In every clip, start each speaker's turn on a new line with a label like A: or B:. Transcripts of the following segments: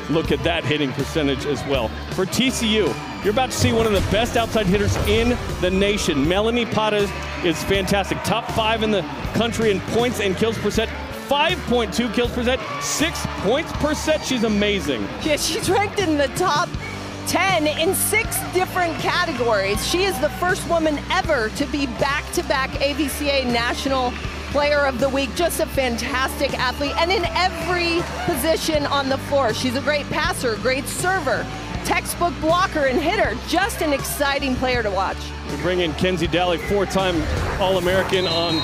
A: look at that hitting percentage as well. For TCU, you're about to see one of the best outside hitters in the nation. Melanie Pata is fantastic. Top 5 in the country in points and kills per set. 5.2 kills per set, 6 points per set. She's amazing.
B: Yeah, she's ranked in the top 10 in 6 different categories. She is the first woman ever to be back-to-back AVCA National Player of the Week. Just a fantastic athlete, and in every position on the floor. She's a great passer, great server, textbook blocker and hitter. Just an exciting player to watch.
A: We bring in Kenzie Daly, 4-time All-American on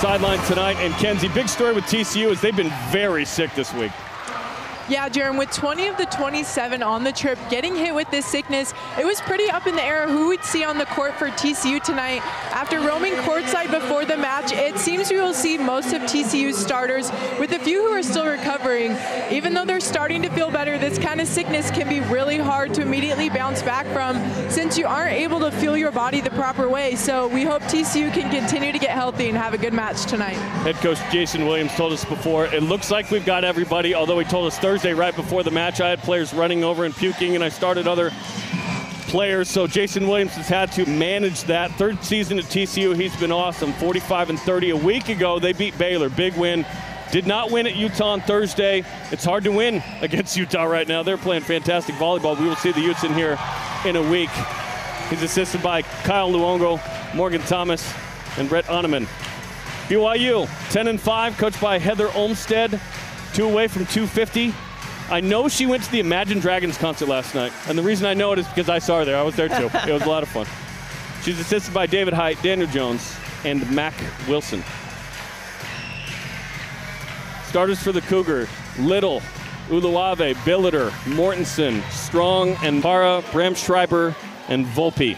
A: sideline tonight. And Kenzie, big story with TCU is they've been very sick this week.
C: Yeah, Jerem, with 20 of the 27 on the trip getting hit with this sickness, it was pretty up in the air who we'd see on the court for TCU tonight. After roaming courtside before the match, it seems we will see most of TCU's starters, with a few who are still recovering. Even though they're starting to feel better, this kind of sickness can be really hard to immediately bounce back from, since you aren't able to fuel your body the proper way. So we hope TCU can continue to get healthy and have a good match tonight. Head
A: coach Jason Williams told us before, it looks like we've got everybody, although he told us Thursday right before the match I had players running over and puking, and I started other players, so Jason Williams has had to manage that. 3rd season at TCU, he's been awesome. 45-30 a week ago. They beat Baylor, big win. Did not win at Utah on Thursday. It's hard to win against Utah right now. They're playing fantastic volleyball. We will see the Utes in here in a week. He's assisted by Kyle Luongo, Morgan Thomas, and Brett Oneman. BYU 10-5, coached by Heather Olmstead, 2 away from 250. I know she went to the Imagine Dragons concert last night, and the reason I know it is because I saw her there. I was there too. It was a lot of fun. She's assisted by David Height, Daniel Jones, and Mac Wilson. Starters for the Cougar: Little, Uluave, Billiter, Mortensen, Strong, and Para, Bramschreiber, and Volpe.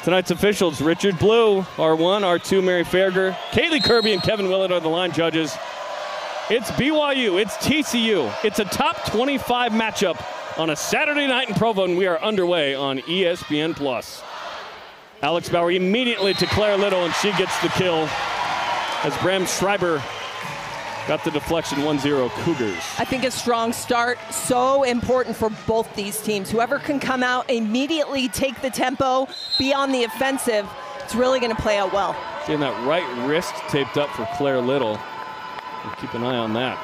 A: Tonight's officials: Richard Blue, R1, R2, Mary Farger, Kaylee Kirby, and Kevin Willett are the line judges. It's BYU, it's TCU. It's a top 25 matchup on a Saturday night in Provo, and we are underway on ESPN+. Alex Bauer immediately to Claire Little, and she gets the kill as Bram Schreiber got the deflection. 1-0 Cougars.
B: I think a strong start, so important for both these teams. Whoever can come out, immediately take the tempo, be on the offensive, it's really going to play out well.
A: Seeing that right wrist taped up for Claire Little. We'll keep an eye on that.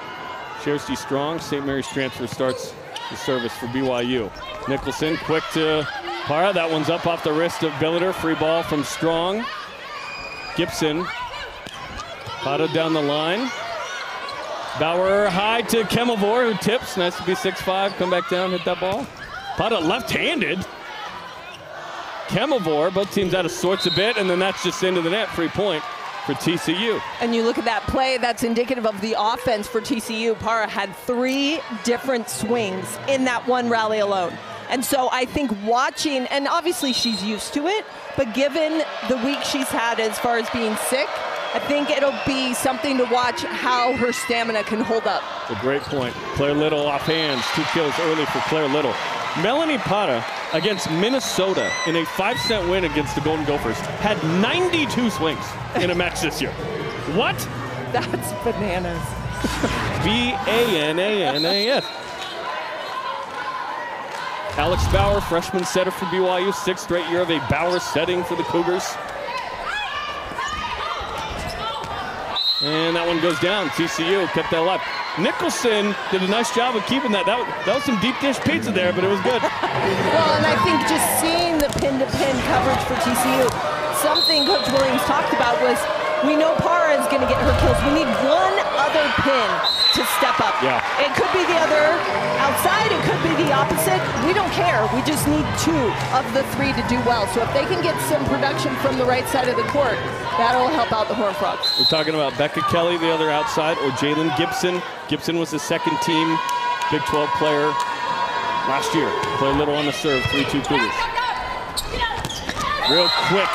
A: Cherokee Strong, St. Mary's transfer, starts the service for BYU. Nicholson quick to Para. That one's up off the wrist of Billiter. Free ball from Strong. Gibson. Para down the line. Bauer high to Kemovor, who tips. Nice to be 6'5", come back down, hit that ball. Para left-handed. Kemovor, both teams out of sorts a bit, and then that's just into the net. Free point for TCU.
B: And you look at that play, that's indicative of the offense for TCU. Para had 3 different swings in that one rally alone. And so I think watching, and obviously she's used to it, but given the week she's had as far as being sick, I think it'll be something to watch how her stamina can hold up.
A: A great point. Claire Little off hands, 2 kills early for Claire Little. Melanie Pata against Minnesota in a 5-set win against the Golden Gophers had 92 swings in a match this year. What?
B: That's bananas.
A: B-A-N-A-N-A-S. Alex Bauer, freshman setter for BYU, 6th straight year of a Bauer setting for the Cougars. And that one goes down. TCU kept that alive. Nicholson did a nice job of keeping that. That was some deep dish pizza there, but it was good.
B: Well, and I think just seeing the pin-to-pin coverage for TCU, something Coach Williams talked about was, we know Para is going to get her kills. We need one other pin to step up.
A: Yeah.
B: It could be the other outside. It could be the opposite. We don't care. We just need 2 of the 3 to do well. So if they can get some production from the right side of the court, that'll help out the Horned Frogs.
A: We're talking about Becca Kelly, the other outside, or Jalen Gibson. Gibson was the 2nd team Big 12 player last year. Claire Little on the serve, 3-2 Cougars. Real quick.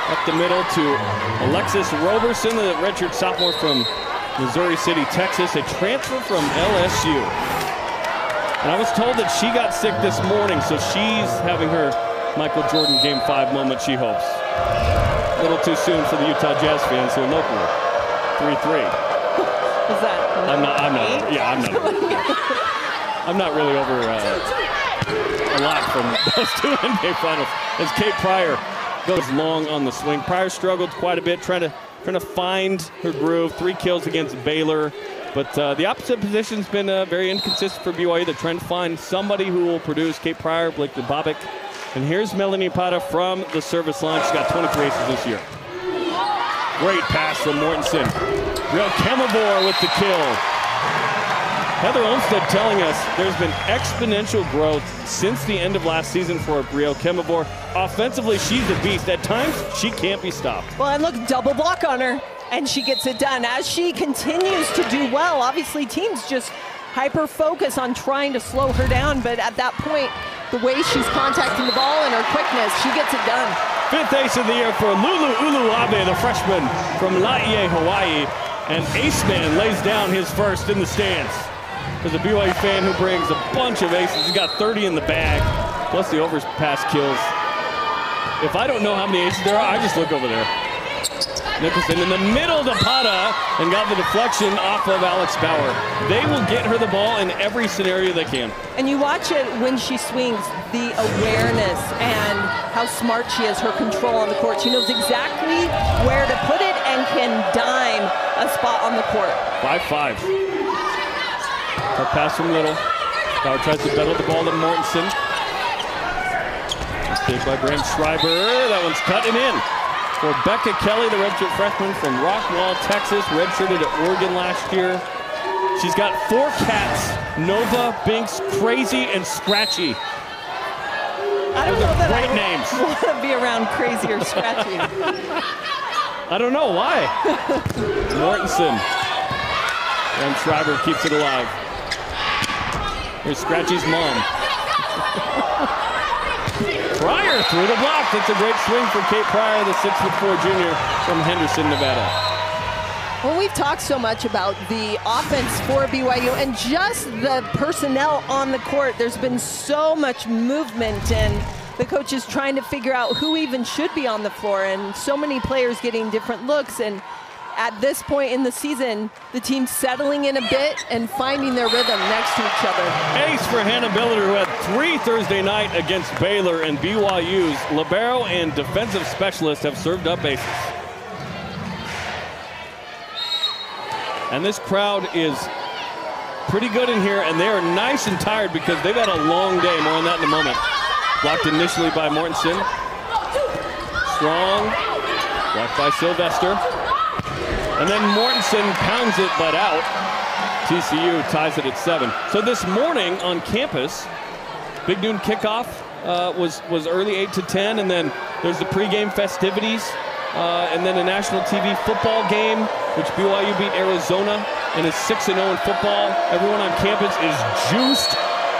A: Up the middle to Alexis Roberson, the redshirt sophomore from Missouri City, Texas, a transfer from LSU. And I was told that she got sick this morning, so she's having her Michael Jordan Game 5 moment, she hopes. A little too soon for the Utah Jazz fans here locally. 3-3.
B: Is that?
A: I'm not. Yeah, I'm not. I'm not really over a lot from those two NBA finals. As Kate Pryor goes long on the swing. Pryor struggled quite a bit, trying to find her groove. 3 kills against Baylor. But the opposite position's been very inconsistent for BYU. They're trying to find somebody who will produce. Kate Pryor, Blake Bobic. And here's Melanie Pata from the service line. She's got 23 aces this year. Great pass from Mortensen. Real Kemavor with the kill. Heather Olmstead telling us there's been exponential growth since the end of last season for Brielle Kemavor. Offensively, she's a beast. At times, she can't be stopped.
B: Well, and look, double block on her, and she gets it done. As she continues to do well, obviously teams just hyper-focus on trying to slow her down, but at that point, the way she's contacting the ball and her quickness, she gets it done.
A: 5th ace of the year for Lulu Uluabe, the freshman from Laie, Hawaii. And Aceman lays down his first in the stands. There's a BYU fan who brings a bunch of aces. He's got 30 in the bag, plus the overpass kills. If I don't know how many aces there are, I just look over there. Nicholson in the middle to Pata and got the deflection off of Alex Bauer. They will get her the ball in every scenario they can.
B: And you watch it when she swings, the awareness and how smart she is, her control on the court. She knows exactly where to put it and can dime a spot on the court.
A: 5-5. Tough pass from Little. Bauer tries to battle the ball to Mortensen. Mistake by Graham Schreiber. That one's cutting in. For Becca Kelly, the redshirt freshman from Rockwall, Texas, redshirted at Oregon last year. She's got 4 cats: Nova, Binks, Crazy, and Scratchy.
B: I don't know that
A: great
B: I
A: names.
B: want to be around Crazy or Scratchy.
A: I don't know why. Mortensen. And Schreiber keeps it alive. Here's Scratchy's mom. Pryor through the block. That's a great swing for Kate Pryor, the 6'4" junior from Henderson, Nevada.
B: Well, we've talked so much about the offense for BYU and just the personnel on the court. There's been so much movement and the coaches trying to figure out who even should be on the floor, and so many players getting different looks. And at this point in the season, the team's settling in a bit and finding their rhythm next to each other.
A: Ace for Hannah Billiter, who had 3 Thursday night against Baylor, and BYU's libero and defensive specialists have served up aces. And this crowd is pretty good in here, and they are nice and tired because they've had a long day. More on that in a moment. Blocked initially by Mortensen. Strong. Blocked by Sylvester. And then Mortensen pounds it, but out. TCU ties it at 7. So this morning on campus, Big Noon kickoff was early 8 to 10, and then there's the pregame festivities, and then a national TV football game, which BYU beat Arizona and is 6-0 in football. Everyone on campus is juiced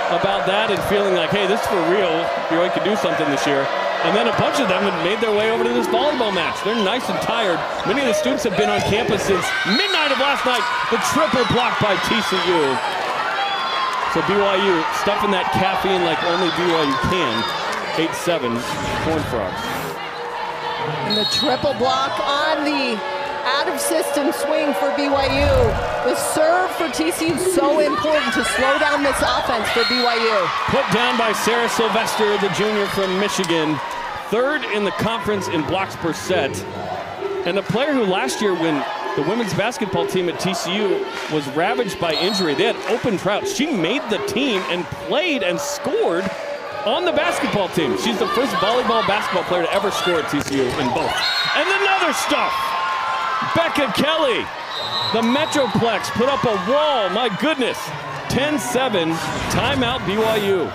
A: about that and feeling like, hey, this is for real. BYU could do something this year. And then a bunch of them have made their way over to this volleyball match. They're nice and tired. Many of the students have been on campus since midnight of last night. The triple block by TCU. So BYU stuffing that caffeine like only BYU can. 8-7 Horned Frogs.
B: And the triple block on the out-of-system swing for BYU. The serve for TCU is so important to slow down this offense for BYU.
A: Put down by Sarah Sylvester, the junior from Michigan. 3rd in the conference in blocks per set. And a player who last year, when the women's basketball team at TCU was ravaged by injury, they had open tryouts. She made the team and played and scored on the basketball team. She's the first volleyball basketball player to ever score at TCU in both. And another stuff. Becca Kelly, the Metroplex, put up a wall. My goodness. 10-7, timeout BYU.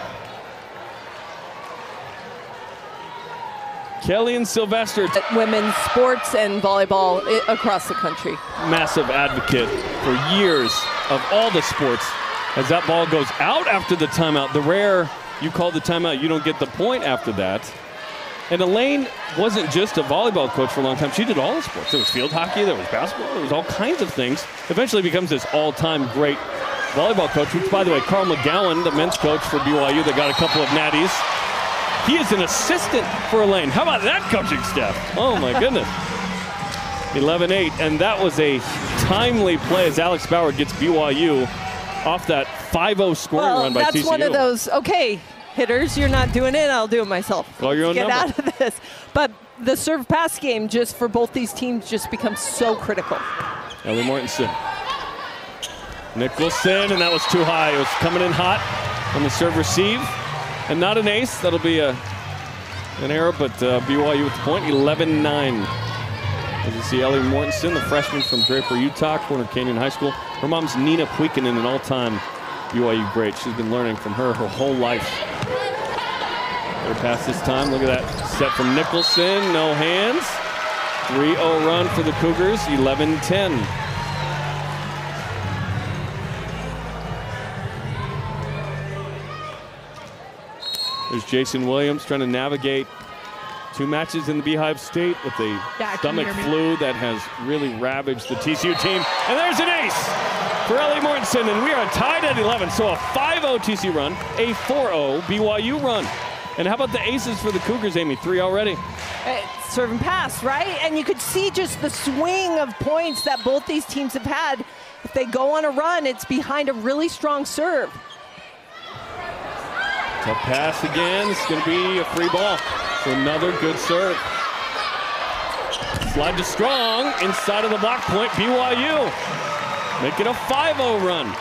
A: Kelly and Sylvester.
B: Women's sports and volleyball across the country.
A: Massive advocate for years of all the sports. As that ball goes out after the timeout, the rare, you call the timeout, you don't get the point after that. And Elaine wasn't just a volleyball coach for a long time. She did all the sports. There was field hockey, there was basketball, there was all kinds of things. Eventually becomes this all-time great volleyball coach, which, by the way, Carl McGowan, the men's coach for BYU, that got a couple of natties. He is an assistant for Elaine. How about that coaching staff? Oh, my goodness. 11-8, and that was a timely play as Alex Bauer gets BYU off that 5-0 scoring run by TCU.
B: That's one of those, okay, hitters, you're not doing it, I'll do it myself.
A: Call your own
B: Get
A: number.
B: out of this. But the serve pass game just for both these teams just becomes so critical.
A: Ellie Mortensen. Nicholson, and that was too high. It was coming in hot on the serve receive. And not an ace. That'll be an error, but BYU with the point, 11-9. As you see, Ellie Mortensen, the freshman from Draper, Utah, Corner Canyon High School. Her mom's Nina Puikinen, an all-time BYU great. She's been learning from her whole life. Better pass this time. Look at that set from Nicholson. No hands. 3-0 run for the Cougars, 11-10. There's Jason Williams trying to navigate 2 matches in the Beehive State with a stomach flu that has really ravaged the TCU team. And there's an ace for Ellie Mortensen, and we are tied at 11. So a 5-0 TCU run, a 4-0 BYU run. And how about the aces for the Cougars, Amy? 3 already.
B: Serve and pass, right? And you could see just the swing of points that both these teams have had. If they go on a run, it's behind a really strong serve.
A: Tough pass again. It's going to be a free ball. So another good serve. Slide to Strong inside of the block point. BYU make it a 5-0 run.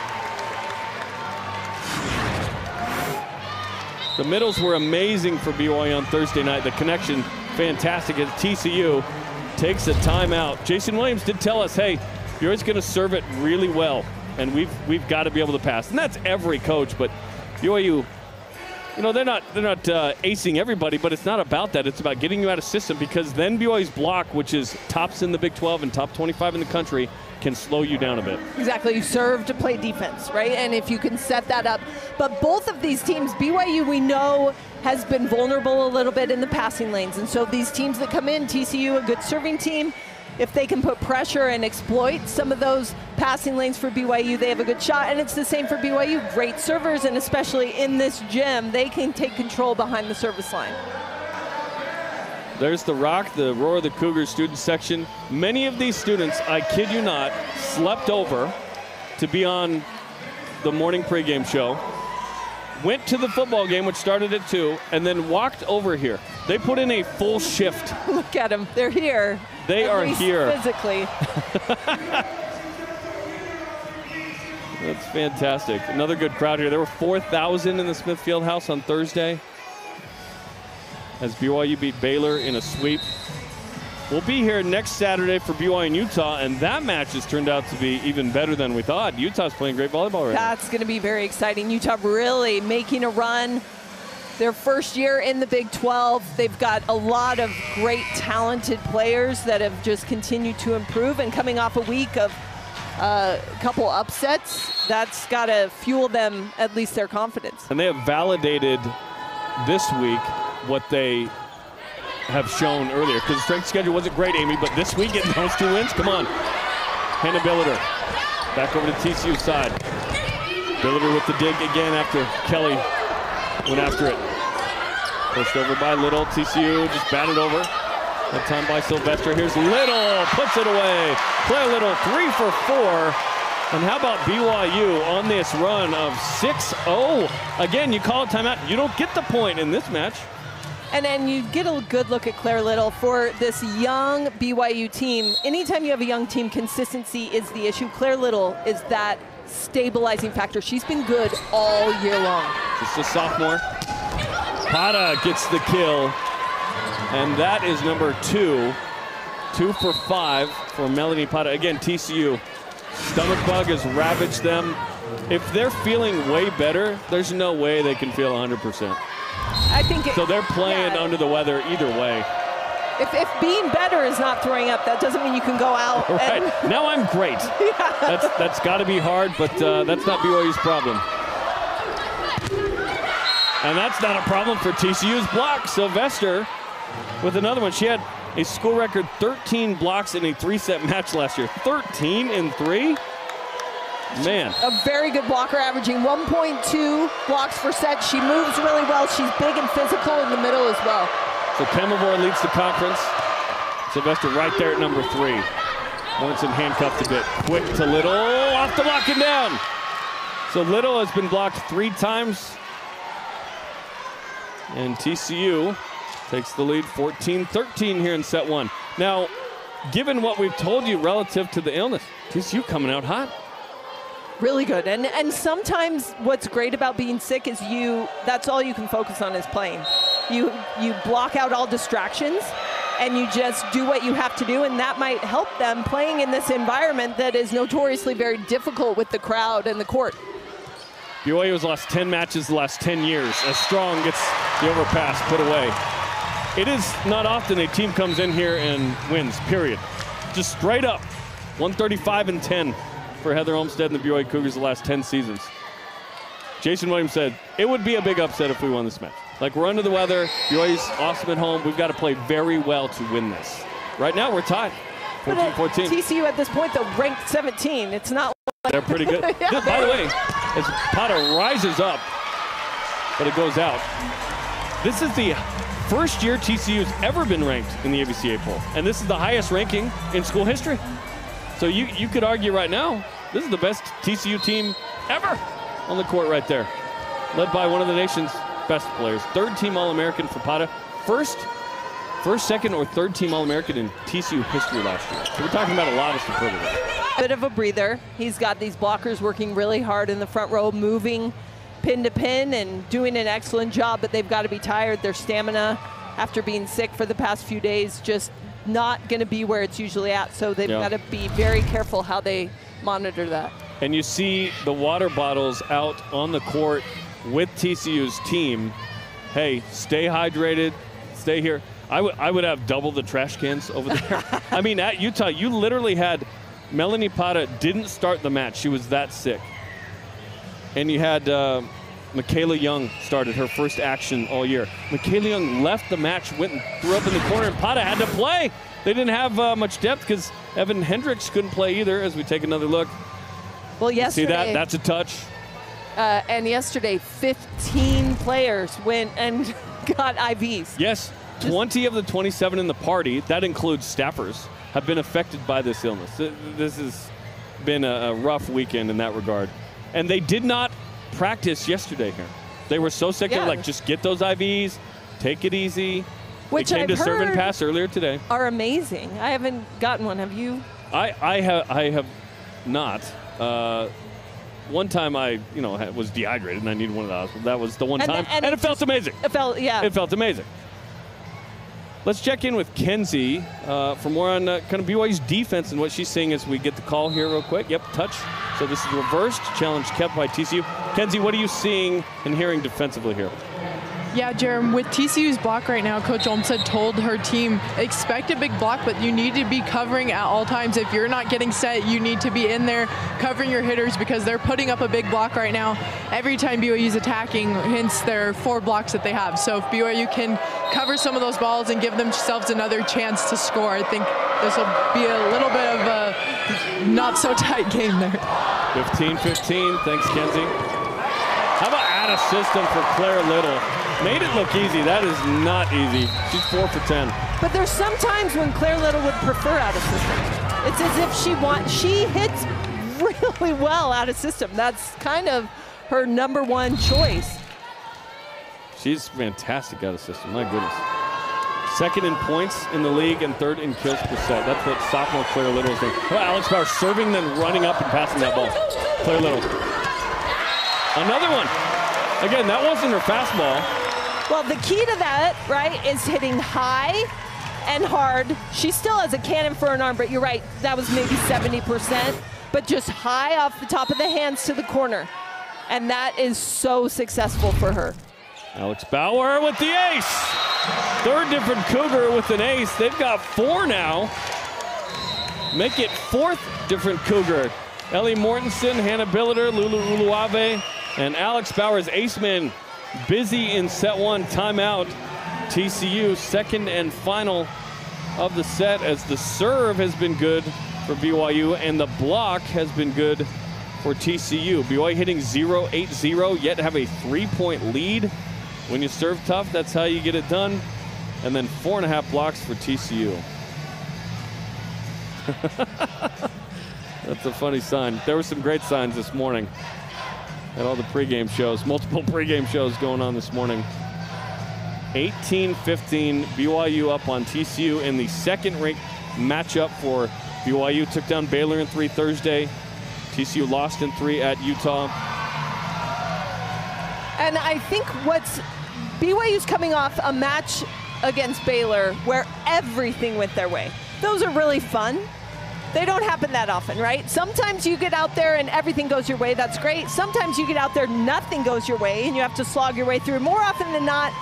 A: The middles were amazing for BYU on Thursday night. The connection, fantastic as TCU takes a timeout. Jason Williams did tell us, hey, you're always going to serve it really well, and we've got to be able to pass. And that's every coach, but BYU, you know, they're not acing everybody, but it's not about that. It's about getting you out of system, because then BYU's block, which is tops in the Big 12 and top 25 in the country, can slow you down a bit.
B: Exactly. You serve to play defense, right? And if you can set that up. But both of these teams, BYU, we know, has been vulnerable a little bit in the passing lanes. And so these teams that come in, TCU, a good serving team, if they can put pressure and exploit some of those passing lanes for BYU, they have a good shot. And it's the same for BYU. Great servers, and especially in this gym, they can take control behind the service line.
A: There's the rock, the roar of the Cougars student section. Many of these students, I kid you not, slept over to be on the morning pregame show, went to the football game, which started at 2, and then walked over here. They put in a full shift.
B: Look at them. They're here.
A: They are here.
B: Physically.
A: That's fantastic. Another good crowd here. There were 4,000 in the Smith Fieldhouse on Thursday as BYU beat Baylor in a sweep. We'll be here next Saturday for BYU and Utah, and that match has turned out to be even better than we thought. Utah's playing great volleyball right now.
B: That's going to be very exciting. Utah really making a run. Their first year in the Big 12. They've got a lot of great, talented players that have just continued to improve, and coming off a week of a couple upsets, that's got to fuel them, at least their confidence.
A: And they have validated this week what they have shown earlier, because the strength schedule wasn't great, Amy, but this week getting those 2 wins, come on. Hannah Billiter back over to TCU side. Billiter with the dig again after Kelly went after it. Pushed over by Little. TCU just batted over. That time by Sylvester. Here's Little, puts it away. Claire Little, 3 for 4. And how about BYU on this run of 6-0? Again, you call a timeout. You don't get the point in this match.
B: And then you get a good look at Claire Little for this young BYU team. Anytime you have a young team, consistency is the issue. Claire Little is that stabilizing factor. She's been good all year long.
A: Just a sophomore. Pata gets the kill. And that is number 2. 2 for 5 for Melanie Pata. Again, TCU. Stomach bug has ravaged them. If they're feeling way better, there's no way they can feel 100%.
B: I think
A: so they're playing under the weather either way.
B: If being better is not throwing up, that doesn't mean you can go out.
A: Right. Now I'm great. Yeah. That's got to be hard, but that's not BYU's problem. And that's not a problem for TCU's block. Sylvester with another one. She had a school record 13 blocks in a 3-set match last year. 13 in 3? Man.
B: A very good blocker, averaging 1.2 blocks per set. She moves really well. She's big and physical in the middle as well.
A: So Kemmelvor leads the conference. Sylvester right there at number 3. Mortensen handcuffed a bit. Quick to Little, off the block and down. So Little has been blocked 3 times. And TCU takes the lead 14-13 here in set 1. Now, given what we've told you relative to the illness, TCU coming out hot.
B: Really good. And sometimes what's great about being sick is that's all you can focus on is playing. You block out all distractions and you just do what you have to do, and that might help them playing in this environment that is notoriously very difficult with the crowd and the court.
A: BYU has lost 10 matches the last 10 years. As Strong gets the overpass put away. It is not often a team comes in here and wins, period. Just straight up. 135-10 for Heather Olmstead and the BYU Cougars the last 10 seasons. Jason Williams said, it would be a big upset if we won this match. Like, we're under the weather. BYU's awesome at home. We've got to play very well to win this. Right now, we're tied. 14-14.
B: TCU at this point, though, ranked 17. It's not like
A: they're pretty good.
B: Yeah,
A: by the way, as Pata rises up, but it goes out. This is the first year TCU's ever been ranked in the AVCA poll. And this is the highest ranking in school history. So you could argue right now, this is the best TCU team ever on the court right there. Led by one of the nation's best players. 3rd team All-American for Pata. First, second, or 3rd team All-American in TCU history last year. So we're talking about a lot of superlatives.
B: Bit of a breather. He's got these blockers working really hard in the front row, moving pin to pin and doing an excellent job, but they've got to be tired. Their stamina after being sick for the past few days just not going to be where it's usually at, so they've got to be very careful how they monitor that.
A: And you see the water bottles out on the court with TCU's team. Hey, stay hydrated, stay here. I would have double the trash cans over there. I mean, at Utah, you literally had Melanie Pata didn't start the match. She was that sick. And you had Michaela Young started her first action all year. Michaela Young left the match, went and threw up in the corner, and Pata had to play. They didn't have much depth because Evan Hendricks couldn't play either, as we take another look.
B: Well, yesterday.
A: See that? That's a touch.
B: And yesterday, 15 players went and got IVs.
A: Yes, 20 of the 27 in the party, that includes staffers, have been affected by this illness. This has been a rough weekend in that regard. And they did not practice yesterday here. They were so sick, they were like, just get those IVs, take it easy.
B: Which
A: they came
B: I've
A: to serve and
B: heard
A: pass earlier today.
B: Are amazing. I haven't gotten one. Have you?
A: I have not. One time I was dehydrated and I needed one of those. That was the one time, and it felt amazing.
B: It felt
A: amazing. Let's check in with Kenzie for more on kind of BYU's defense and what she's seeing as we get the call here real quick. Yep, touch. So this is reversed. Challenge kept by TCU. Kenzie, what are you seeing and hearing defensively here?
C: Yeah, Jerem, with TCU's block right now, Coach Olmstead told her team, expect a big block, but you need to be covering at all times. If you're not getting set, you need to be in there covering your hitters because they're putting up a big block right now every time BYU's attacking, hence their 4 blocks that they have. So if BYU can cover some of those balls and give themselves another chance to score, I think this will be a little bit of a not so tight game there.
A: 15-15, thanks Kenzie. How about out of system for Claire Little? Made it look easy. That is not easy. She's 4 for 10.
B: But there's some times when Claire Little would prefer out of system. It's as if she hits really well out of system. That's kind of her #1 choice.
A: She's fantastic out of system. My goodness. 2nd in points in the league and 3rd in kills per set. That's what sophomore Claire Little is doing. Oh, Alex Bauer serving, then running up and passing that ball. Claire Little. Another one. Again, that wasn't her fastball.
B: Well, the key to that, right, is hitting high and hard. She still has a cannon for an arm, but you're right, that was maybe 70%, but just high off the top of the hands to the corner. And that is so successful for her.
A: Alex Bauer with the ace. 3rd different Cougar with an ace. They've got 4 now. Make it 4th different Cougar. Ellie Mortensen, Hannah Billiter, Lulu Uluave, and Alex Bauer's ace man busy in set 1. Timeout. TCU 2nd and final of the set as the serve has been good for BYU and the block has been good for TCU. BYU hitting 0-8-0, yet have a 3-point lead. When you serve tough, that's how you get it done. And then 4.5 blocks for TCU. That's a funny sign. There were some great signs this morning at all the pregame shows. Multiple pregame shows going on this morning. 18-15, BYU up on TCU in the second-ranked matchup for BYU. Took down Baylor in 3 Thursday. TCU lost in 3 at Utah.
B: And I think BYU's coming off a match against Baylor where everything went their way. Those are really fun. They don't happen that often, right? Sometimes you get out there and everything goes your way. That's great. Sometimes you get out there, nothing goes your way, and you have to slog your way through. More often than not,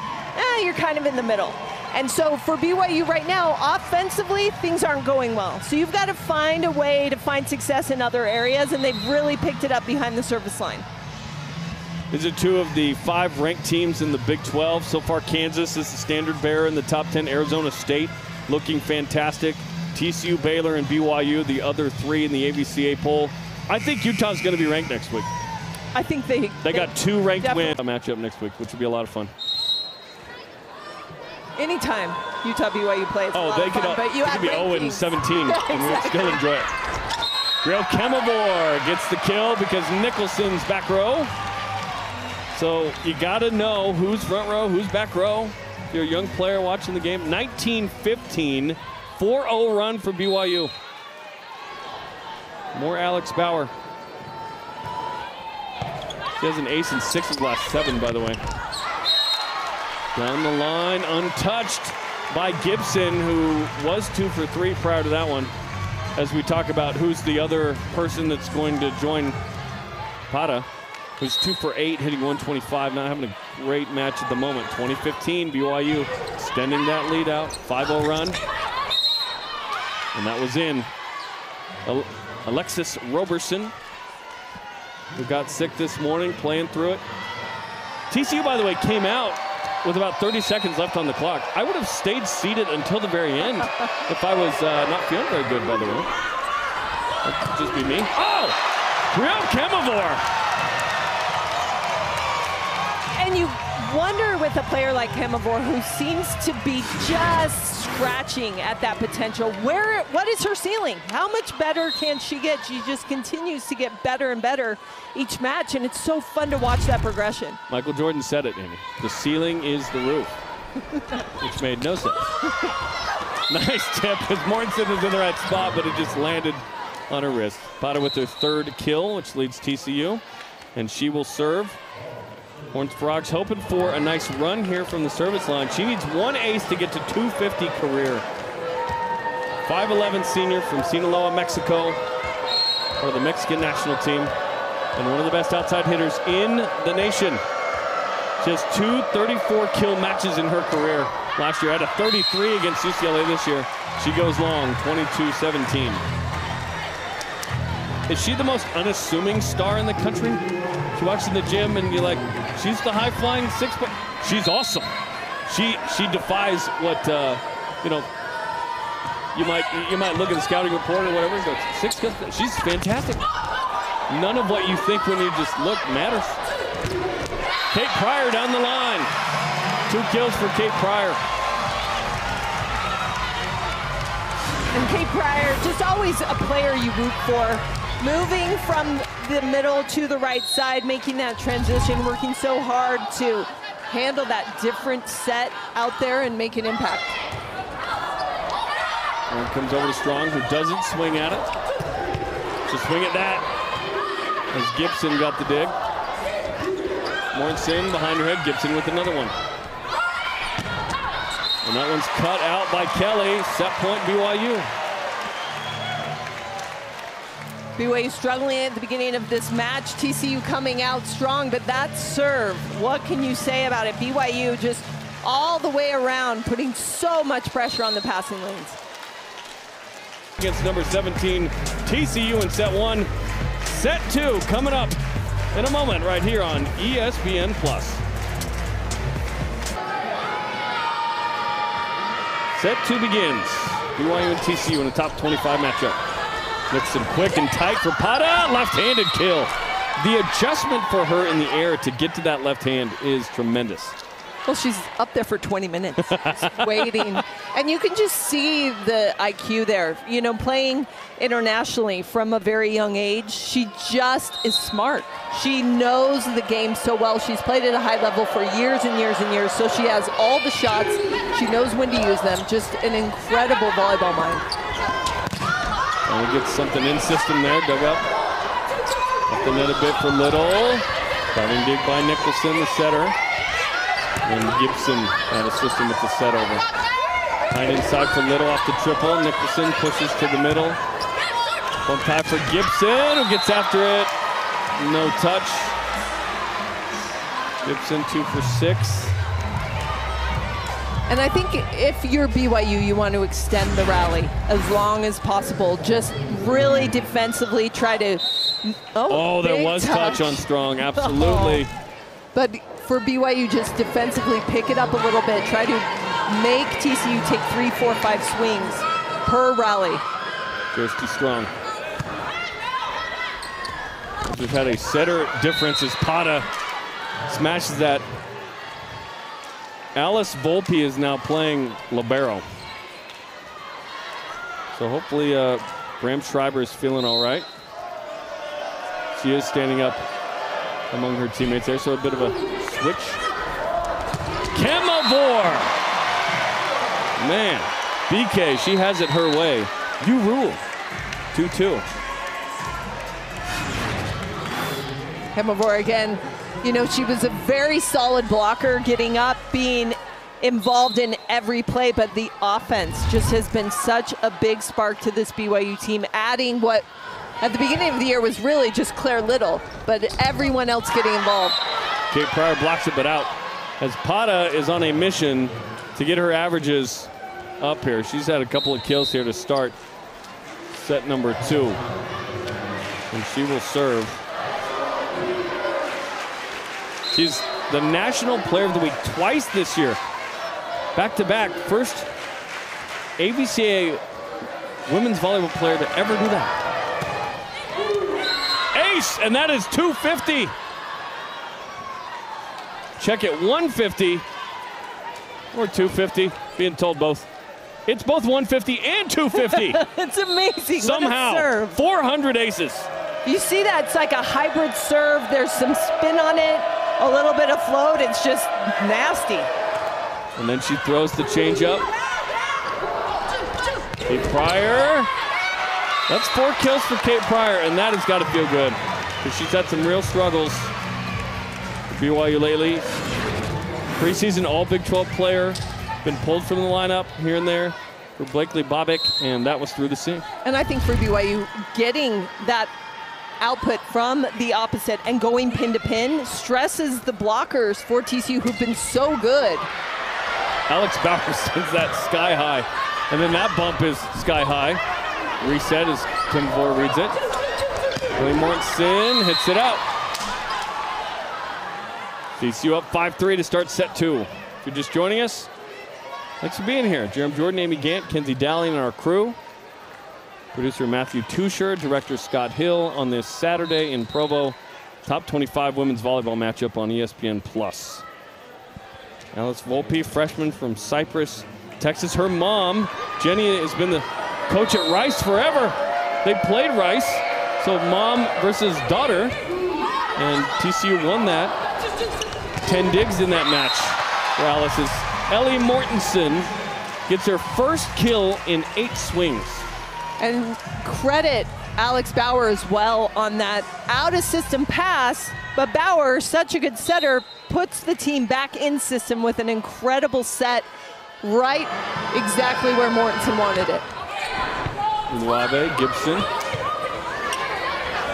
B: you're kind of in the middle. And so for BYU right now, offensively, things aren't going well. So you've got to find a way to find success in other areas, and they've really picked it up behind the service line.
A: These are 2 of the 5 ranked teams in the Big 12. So far, Kansas is the standard bearer in the top 10. Arizona State looking fantastic. TCU, Baylor, and BYU, the other 3 in the AVCA poll. I think Utah's going to be ranked next week.
B: I think they
A: got 2 ranked wins. Matchup next week, which will be a lot of fun.
B: Anytime Utah BYU plays,
A: they could be 0-17 and we'll still enjoy it. Real Kemavor gets the kill because Nicholson's back row. So you got to know who's front row, who's back row. If you're a young player watching the game. 19-15, 4-0 run for BYU. More Alex Bauer. She has an ace in 6 of the last 7, by the way. Down the line, untouched by Gibson, who was 2 for 3 prior to that one. As we talk about who's the other person that's going to join Pata, who's 2 for 8, hitting 125, not having a great match at the moment. 2015, BYU extending that lead out, 5-0 run. And that was in. Alexis Roberson, who got sick this morning, playing through it. TCU, by the way, came out with about 30 seconds left on the clock. I would have stayed seated until the very end if I was not feeling very good, by the way. That could just be me. Oh! Real Kemavor!
B: And you wonder with a player like Kemavor, who seems to be just scratching at that potential, what is her ceiling? How much better can she get? She just continues to get better and better each match, and it's so fun to watch that progression.
A: Michael Jordan said it, Amy. The ceiling is the roof, which made no sense. Nice tip, because Mortensen was in the right spot, but it just landed on her wrist. Pata with her 3rd kill, which leads TCU, and she will serve. Horns Frogs hoping for a nice run here from the service line. She needs 1 ace to get to 250 career. 5'11" senior from Sinaloa, Mexico, for the Mexican national team, and one of the best outside hitters in the nation. She has 2 34 kill matches in her career. Last year had a 33 against UCLA this year. She goes long, 22-17. Is she the most unassuming star in the country? She walks in the gym and you're like, she's the high-flying 6. She's awesome. She defies what you know. You might look at the scouting report or whatever and go 6 kills. She's fantastic. None of what you think when you just look matters. Kate Pryor down the line. 2 kills for Kate Pryor.
B: And Kate Pryor, just always a player you root for. Moving from the middle to the right side, making that transition, working so hard to handle that different set out there and make an impact.
A: And comes over to Strong, who doesn't swing at it. Just swing at that. As Gibson got the dig. Mortensen behind her head, Gibson with another one. And that one's cut out by Kelly. Set point BYU.
B: BYU struggling at the beginning of this match. TCU coming out strong, but that serve, what can you say about it? BYU just all the way around, putting so much pressure on the passing lanes.
A: Against number 17, TCU in set 1. Set 2 coming up in a moment right here on ESPN+. Set 2 begins. BYU and TCU in a top 25 matchup. Nixon quick and tight for Pata. Left-handed kill. The adjustment for her in the air to get to that left hand is tremendous.
B: Well, she's up there for 20 minutes, just waiting. And you can just see the IQ there. You know, playing internationally from a very young age, she just is smart. She knows the game so well. She's played at a high level for years and years and years, so she has all the shots. She knows when to use them. Just an incredible volleyball mind.
A: And we get something in system there, dug up. Up the net a bit for Little. Diving dig by Nicholson, the setter. And Gibson out of system with the set over. Tight inside for Little off the triple. Nicholson pushes to the middle. Bump tie for Gibson, who gets after it. No touch. Gibson 2 for 6.
B: And I think if you're BYU, you want to extend the rally as long as possible. Just really defensively try to.
A: Oh, there was touch on Strong, absolutely.
B: But for BYU, just defensively pick it up a little bit. Try to make TCU take 3, 4, 5 swings per rally.
A: Kirsty Strong. We've had a setter difference as Pata smashes that. Alice Volpe is now playing libero. So hopefully Graham Schreiber is feeling all right. She is standing up among her teammates there, so a bit of a switch. Kemavor! Man, BK, she has it her way. You rule. 2-2.
B: Kemavor again, you know, she was a very solid blocker, getting up, being involved in every play, but the offense just has been such a big spark to this BYU team, adding what at the beginning of the year was really just Claire Little, but everyone else getting involved.
A: Kate Pryor blocks it, but out. As Pata is on a mission to get her averages up here. She's had a couple of kills here to start set number 2. And she will serve. She's the National Player of the Week twice this year. Back-to-back. First AVCA women's volleyball player to ever do that. Ace, and that is 250. Check it, 150 or 250, being told both. It's both 150 and 250.
B: It's amazing.
A: Somehow, 400 aces.
B: You see that? It's like a hybrid serve. There's some spin on it, a little bit of float. It's just nasty.
A: And then she throws the changeup. Kate Pryor. That's 4 kills for Kate Pryor, and that has got to feel good because she's had some real struggles for BYU lately. Preseason all Big 12 player, been pulled from the lineup here and there for Blakely Bobick, and that was through the seam.
B: And I think for BYU, getting that output from the opposite and going pin to pin stresses the blockers for TCU, who've been so good.
A: Alex Bauer sends that sky high, and then that bump is sky high. Reset as Kim Vore reads it. Willie Mortensen hits it out. TCU up 5-3 to start set 2. If you're just joining us, thanks for being here. Jeremy Jordan, Amy Gant, Kenzie Dowling, and our crew. Producer Matthew Tusher, director Scott Hill on this Saturday in Provo. Top 25 women's volleyball matchup on ESPN+. Alice Volpe, freshman from Cypress, Texas. Her mom, Jenny, has been the coach at Rice forever. They played Rice, so mom versus daughter, and TCU won that. 10 digs in that match for Alice's. Ellie Mortensen gets her first kill in 8 swings.
B: And credit Alex Bauer as well on that out-of-system pass, but Bauer, such a good setter, puts the team back in system with an incredible set right exactly where Mortensen wanted it.
A: Uwabe, Gibson.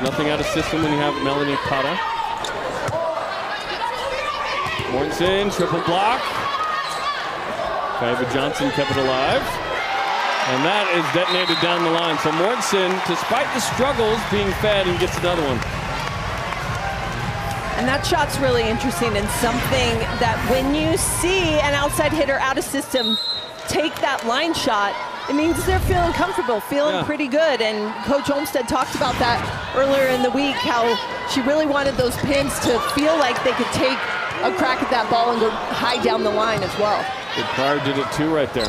A: Nothing out of system when you have Melanie Pata. Mortensen, triple block. Kaiva Johnson kept it alive. And that is detonated down the line. So Mortensen, despite the struggles, being fed and gets another one.
B: And that shot's really interesting and something that when you see an outside hitter out of system take that line shot, it means they're feeling comfortable, feeling pretty good. And Coach Olmstead talked about that earlier in the week, how she really wanted those pins to feel like they could take a crack at that ball and go high down the line as well.
A: Good Pryor did it too right there.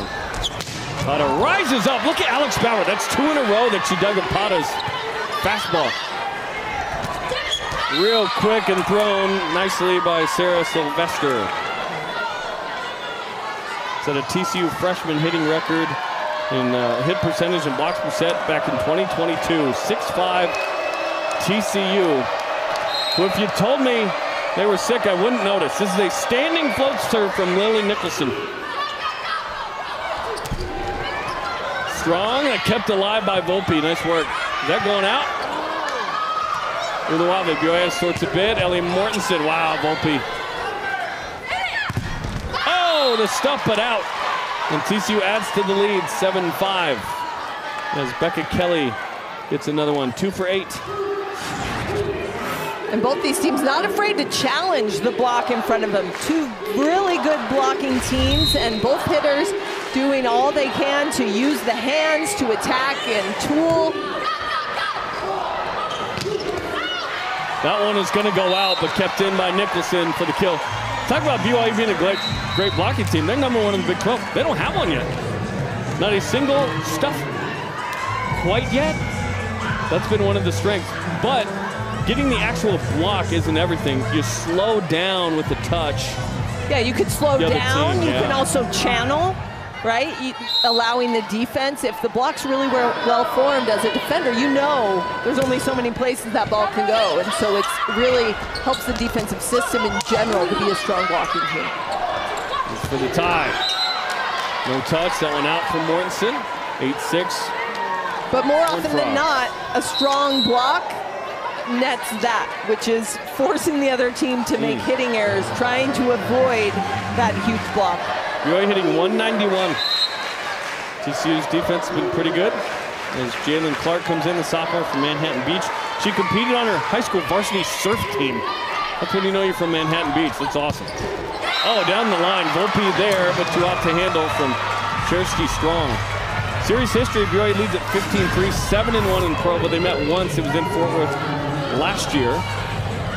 A: Pata rises up. Look at Alex Bauer. That's 2 in a row that she dug at Pata's fastball. Real quick and thrown nicely by Sarah Sylvester. Set a TCU freshman hitting record in hit percentage and blocks per set back in 2022. 6'5" TCU. Who, if you told me they were sick, I wouldn't notice. This is a standing float serve from Lily Nicholson. Strong and kept alive by Volpe. Nice work. Is that going out? Uluwave, BYU sorts a bit. Ellie Mortensen, wow, Volpe. Oh, the stuff but out. And TCU adds to the lead, 7-5. As Becca Kelly gets another one, 2 for 8.
B: And both these teams not afraid to challenge the block in front of them. 2 really good blocking teams, and both hitters doing all they can to use the hands to attack and tool.
A: That one is going to go out, but kept in by Nicholson for the kill. Talk about BYU being a great blocking team. They're number 1 in the Big 12. They don't have one yet. Not a single stuff quite yet. That's been one of the strengths. But getting the actual block isn't everything. You slow down with the touch.
B: Yeah, you could slow down.
A: Team,
B: you
A: yeah.
B: can also channel, right? Allowing the defense. If the block's really well formed as a defender, you know there's only so many places that ball can go. And so it really helps the defensive system in general to be a strong blocking team.
A: It's for the tie. No touch. That one out from Mortensen. 8-6.
B: But more often than not, a strong block nets that, which is forcing the other team to make hitting errors, trying to avoid that huge block.
A: BYU hitting 191. TCU's defense has been pretty good. As Jalen Clark comes in, the sophomore from Manhattan Beach. She competed on her high school varsity surf team. That's when you know you're from Manhattan Beach. That's awesome. Oh, down the line, Volpe there, but 2 out to handle from Chersky Strong. Series history, BYU leads at 15-3, 7-1 in pro, but they met once. It was in Fort Worth last year.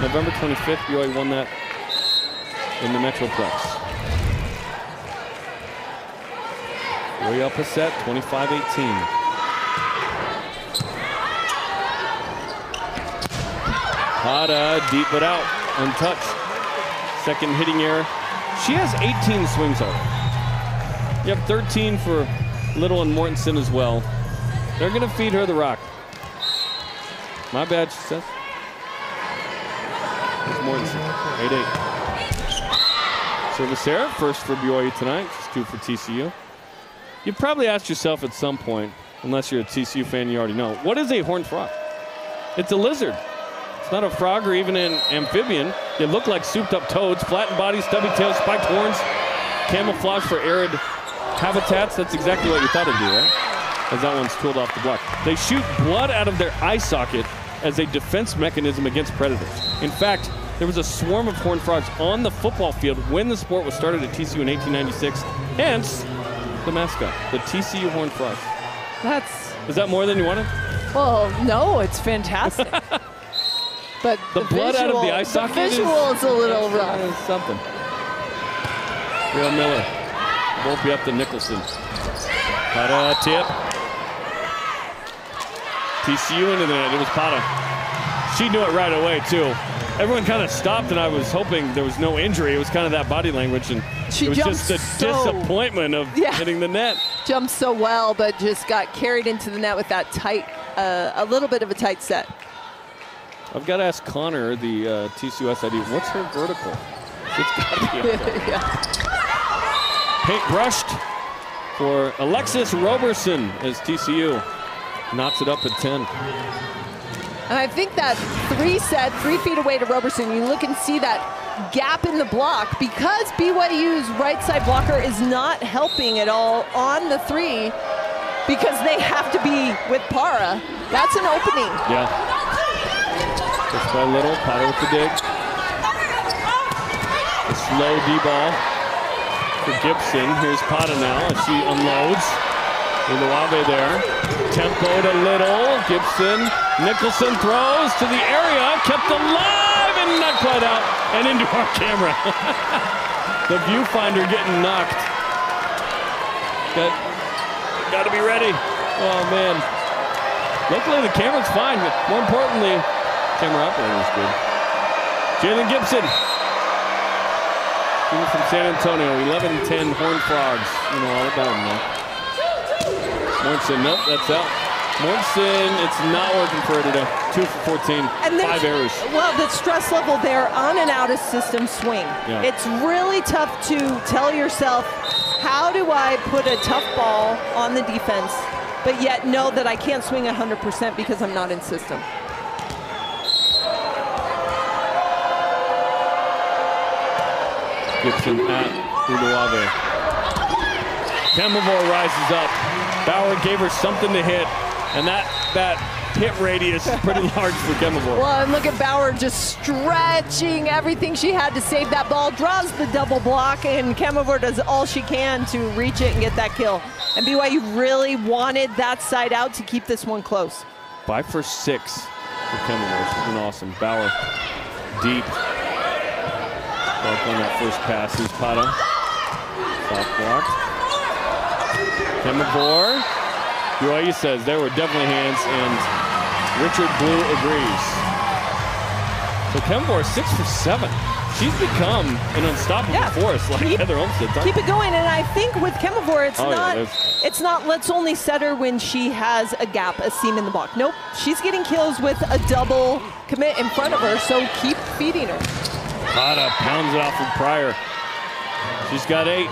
A: November 25th, BYU won that in the Metroplex. BYU up a set, 25-18. Pata deep but out, untouched. Second hitting error. She has 18 swings already. You have 13 for Little and Mortensen as well. They're going to feed her the rock. My bad, she says. There's Mortensen, 8-8. Service error, first for BYU tonight, just 2 for TCU. You've probably asked yourself at some point, unless you're a TCU fan, you already know, what is a horned frog? It's a lizard. It's not a frog or even an amphibian. They look like souped up toads, flattened body, stubby tail, spiked horns, camouflage for arid habitats. That's exactly what you thought it'd do, right? As that one's tooled off the block. They shoot blood out of their eye socket as a defense mechanism against predators. In fact, there was a swarm of horned frogs on the football field when the sport was started at TCU in 1896. Hence, the mascot, the TCU horned frog. Is that more than you wanted?
B: Well, no, it's fantastic. But
A: the blood out of the eye socket
B: is a little rough.
A: Something. Real Miller. Volpe up to Nicholson. Pata tip. TCU into the net. It was Pata. She knew it right away, too. Everyone kind of stopped, and I was hoping there was no injury. It was kind of that body language, and it was just the disappointment of hitting the net.
B: Jumped so well, but just got carried into the net with that tight, a little bit of a tight set.
A: I've got to ask Connor, the TCU SID, what's her vertical? It's got to be up there. Paint brushed for Alexis Roberson as TCU knocks it up at 10.
B: And I think that 3 feet away to Roberson, you look and see that gap in the block because BYU's right side blocker is not helping at all on the 3 because they have to be with Para. That's an opening.
A: Yeah. Just by Little, Pata with the dig. The slow D-ball for Gibson. Here's Pata now as she unloads. Uluwave there. Tempo to Little. Gibson. Nicholson throws to the area. Kept alive and not quite out, and into our camera. The viewfinder getting knocked. Got to be ready. Oh, man. Luckily, the camera's fine, but more importantly, camera operator is good. Jalen Gibson. From San Antonio, 11-10 Horned Frogs. You know all about them, though. Mortensen, nope, that's out. Mortensen, it's not working for her today. 2 for 14,
B: and
A: 5 errors.
B: Well, the stress level there on and out of system swing.
A: Yeah.
B: It's really tough to tell yourself, how do I put a tough ball on the defense, but yet know that I can't swing 100% because I'm not in system.
A: Gibson at Uluave. Kemavor rises up. Bauer gave her something to hit, and that hit radius is pretty large for Kemavor.
B: Well, and look at Bauer just stretching everything she had to save that ball, draws the double block, and Kemavor does all she can to reach it and get that kill. And BYU really wanted that side out to keep this one close.
A: 5 for 6 for Kemavor. She's been awesome. Bauer deep. On that first pass, here's Pata. Soft block. Kemavor. BYU says there were definitely hands, and Richard Blue agrees. So Kemavor 6 for 7. She's become an unstoppable force, like Heather Olmstead.
B: Keep it going, and I think with Kemavor, it's not let's only set her when she has a gap, a seam in the block. Nope, she's getting kills with a double commit in front of her, so keep feeding her.
A: Pata pounds it off from Pryor. She's got 8.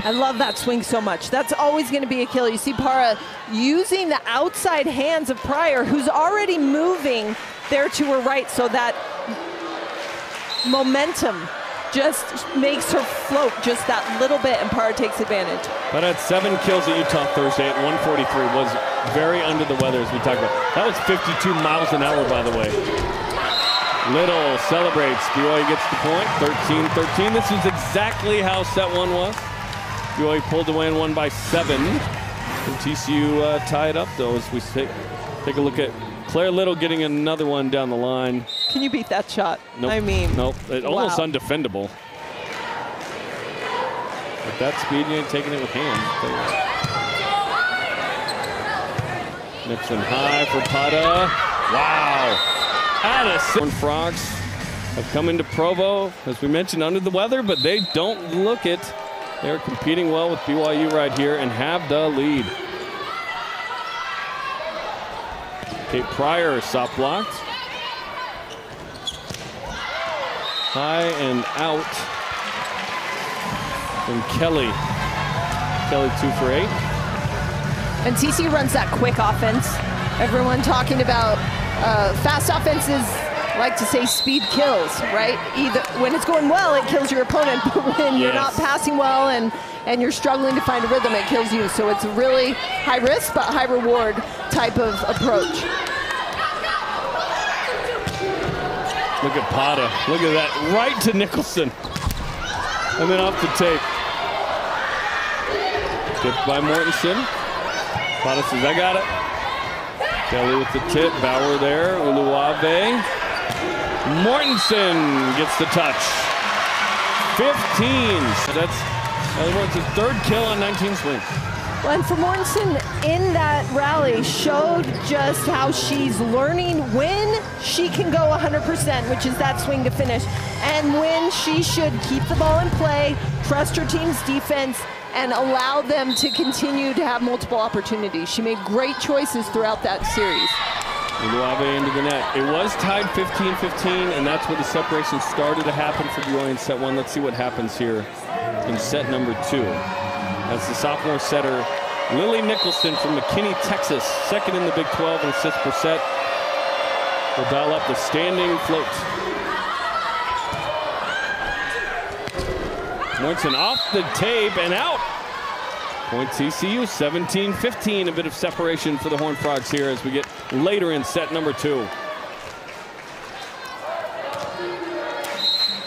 B: I love that swing so much. That's always going to be a kill. You see Para using the outside hands of Pryor, who's already moving there to her right, so that momentum just makes her float just that little bit, and Para takes advantage.
A: But at 7 kills at Utah Thursday at 143, was very under the weather, as we talked about. That was 52 miles an hour, by the way. Little celebrates. BYU gets the point, 13-13. This is exactly how set 1 was. BYU pulled away and won by 7. And TCU tied up, though, as we take a look at Claire Little getting another one down the line.
B: Can you beat that shot?
A: Nope.
B: I mean,
A: nope. Almost undefendable. At that speed, you ain't taking it with hands. Nixon high for Pata. Wow. Frogs have come into Provo, as we mentioned, under the weather, but they don't look it. They're competing well with BYU right here and have the lead. Kate Pryor soft blocked. High and out from Kelly. Kelly 2 for 8.
B: And TCU runs that quick offense. Everyone talking about fast offenses like to say speed kills, right? Either when it's going well, it kills your opponent, but when you're not passing well and you're struggling to find a rhythm, it kills you. So it's a really high risk but high reward type of approach.
A: Look at Pata. Look at that. Right to Nicholson. And then off the tape. Tipped by Mortensen. Pata says, I got it. Kelly with the tip. Bauer there. Uluave. Mortensen gets the touch. 15. That's Mortensen's 3rd kill on 19 swings.
B: Well, and for Mortensen in that rally showed just how she's learning when she can go 100%, which is that swing to finish, and when she should keep the ball in play, trust her team's defense, and allow them to continue to have multiple opportunities. She made great choices throughout that series.
A: Uluave into the net. It was tied 15-15, and that's where the separation started to happen for BYU in set 1. Let's see what happens here in set number 2. That's the sophomore setter, Lily Nicholson from McKinney, Texas. 2nd in the Big 12 in assists per set. We'll dial up the standing float. Mortensen off the tape and out. Point TCU, 17-15. A bit of separation for the Horned Frogs here as we get later in set number 2.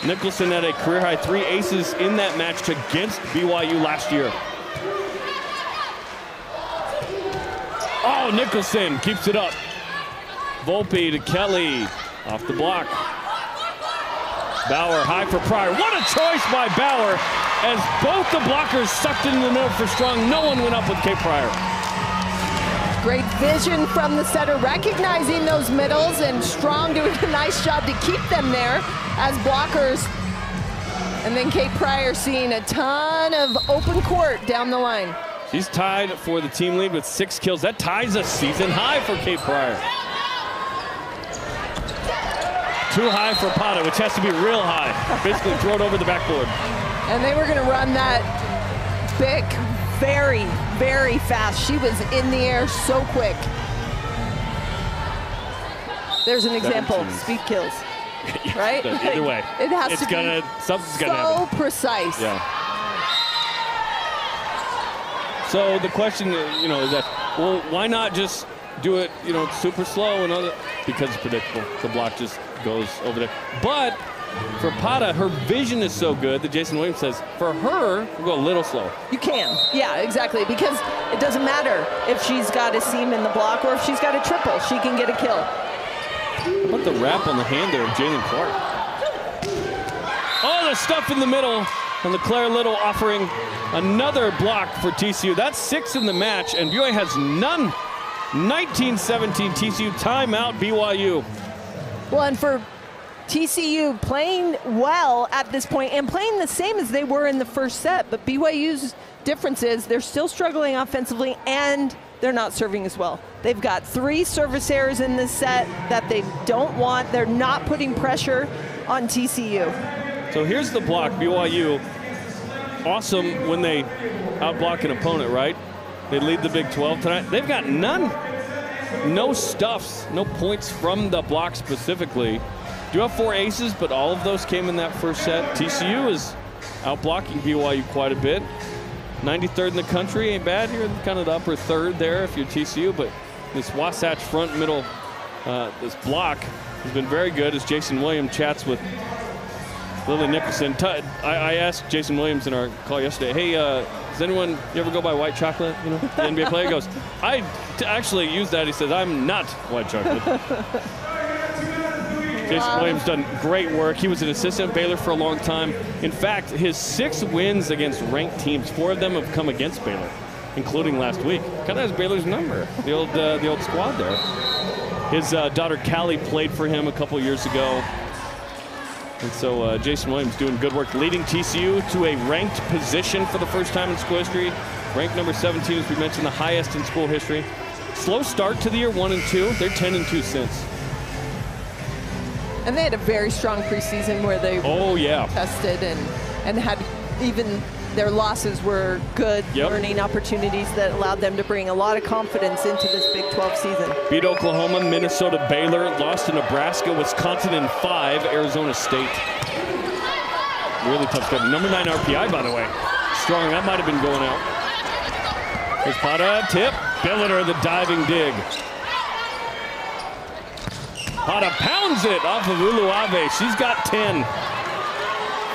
A: Nicholson had a career-high 3 aces in that match against BYU last year. Oh, Nicholson keeps it up. Volpe to Kelly. Off the block. Bauer high for Pryor. What a choice by Bauer as both the blockers sucked into the middle for Strong. No one went up with Kate Pryor.
B: Great vision from the setter, recognizing those middles, and Strong doing a nice job to keep them there as blockers. And then Kate Pryor seeing a ton of open court down the line.
A: She's tied for the team lead with 6 kills. That ties a season high for Kate Pryor. Too high for Pata, which has to be real high. Basically throw it over the backboard.
B: And they were gonna run that big, very, very fast. She was in the air so quick. There's an example,
A: 17.
B: speed kills, right?
A: Either way,
B: it has to
A: be something's gonna happen.
B: So precise.
A: Yeah. So the question, you know, is that, well, why not just do it, you know, super slow and other, because it's predictable. The block just goes over there. But for Pata, her vision is so good that Jason Williams says, for her, we'll go a little slow.
B: You can, yeah, exactly, because it doesn't matter if she's got a seam in the block or if she's got a triple, she can get a kill.
A: How about the wrap on the hand there of Jalen Clark? Oh, the stuff in the middle, and LeClaire Little offering another block for TCU. That's 6 in the match, and BYU has none. 19-17 TCU, timeout BYU.
B: Well, and for TCU playing well at this point and playing the same as they were in the first set, but BYU's difference is they're still struggling offensively and they're not serving as well. They've got 3 service errors in this set that they don't want. They're not putting pressure on TCU.
A: So here's the block, BYU. Awesome when they outblock an opponent, right? They lead the Big 12 tonight. They've got none. No stuffs, no points from the block specifically. Do have 4 aces, but all of those came in that first set. TCU is outblocking BYU quite a bit. 93rd in the country, ain't bad. You're in kind of the upper third there if you're TCU, but this Wasatch front middle, this block has been very good as Jason Williams chats with Lily Nicholson. I asked Jason Williams in our call yesterday, hey, does anyone, you ever go by white chocolate? You know, the NBA player goes, I actually use that. He says, I'm not white chocolate. Jason Williams done great work. He was an assistant at Baylor for a long time. In fact, his 6 wins against ranked teams, 4 of them have come against Baylor, including last week. Kind of has Baylor's number, the old squad there. His daughter Callie played for him a couple years ago. And so Jason Williams doing good work, leading TCU to a ranked position for the first time in school history. Ranked number 17, as we mentioned, the highest in school history. Slow start to the year, 1-2. They're 10-2 since.
B: And they had a very strong preseason where they tested and had even their losses were good learning opportunities that allowed them to bring a lot of confidence into this Big 12 season.
A: Beat Oklahoma, Minnesota, Baylor, lost to Nebraska, Wisconsin in 5, Arizona State. Really tough schedule. Number 9 RPI, by the way. Strong, that might have been going out. Here's Pata, tip, Billiter, the diving dig. Pata pounds it off of Uluave. She's got 10.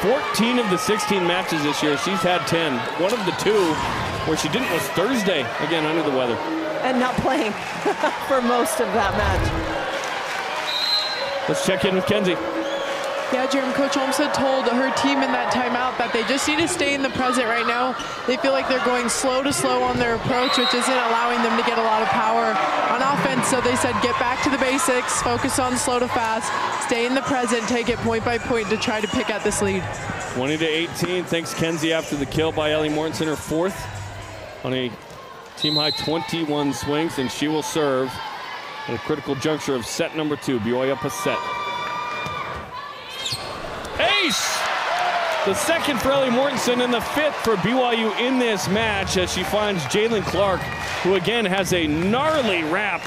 A: 14 of the 16 matches this year, she's had 10. One of the 2 where she didn't was Thursday, again under the weather.
B: And not playing for most of that match.
A: Let's check in with Kenzie.
C: Yeah, Jeremy, Coach Olmstead told her team in that timeout that they just need to stay in the present right now. They feel like they're going slow to slow on their approach, which isn't allowing them to get a lot of power on offense. So they said, get back to the basics, focus on slow to fast, stay in the present, take it point by point to try to pick at this lead.
A: 20-18, thanks Kenzie after the kill by Ellie Mortensen, her 4th on a team high 21 swings, and she will serve at a critical juncture of set number 2. BYU up a set. Ace! The 2nd for Ellie Mortensen and the 5th for BYU in this match as she finds Jalen Clark, who again has a gnarly wrap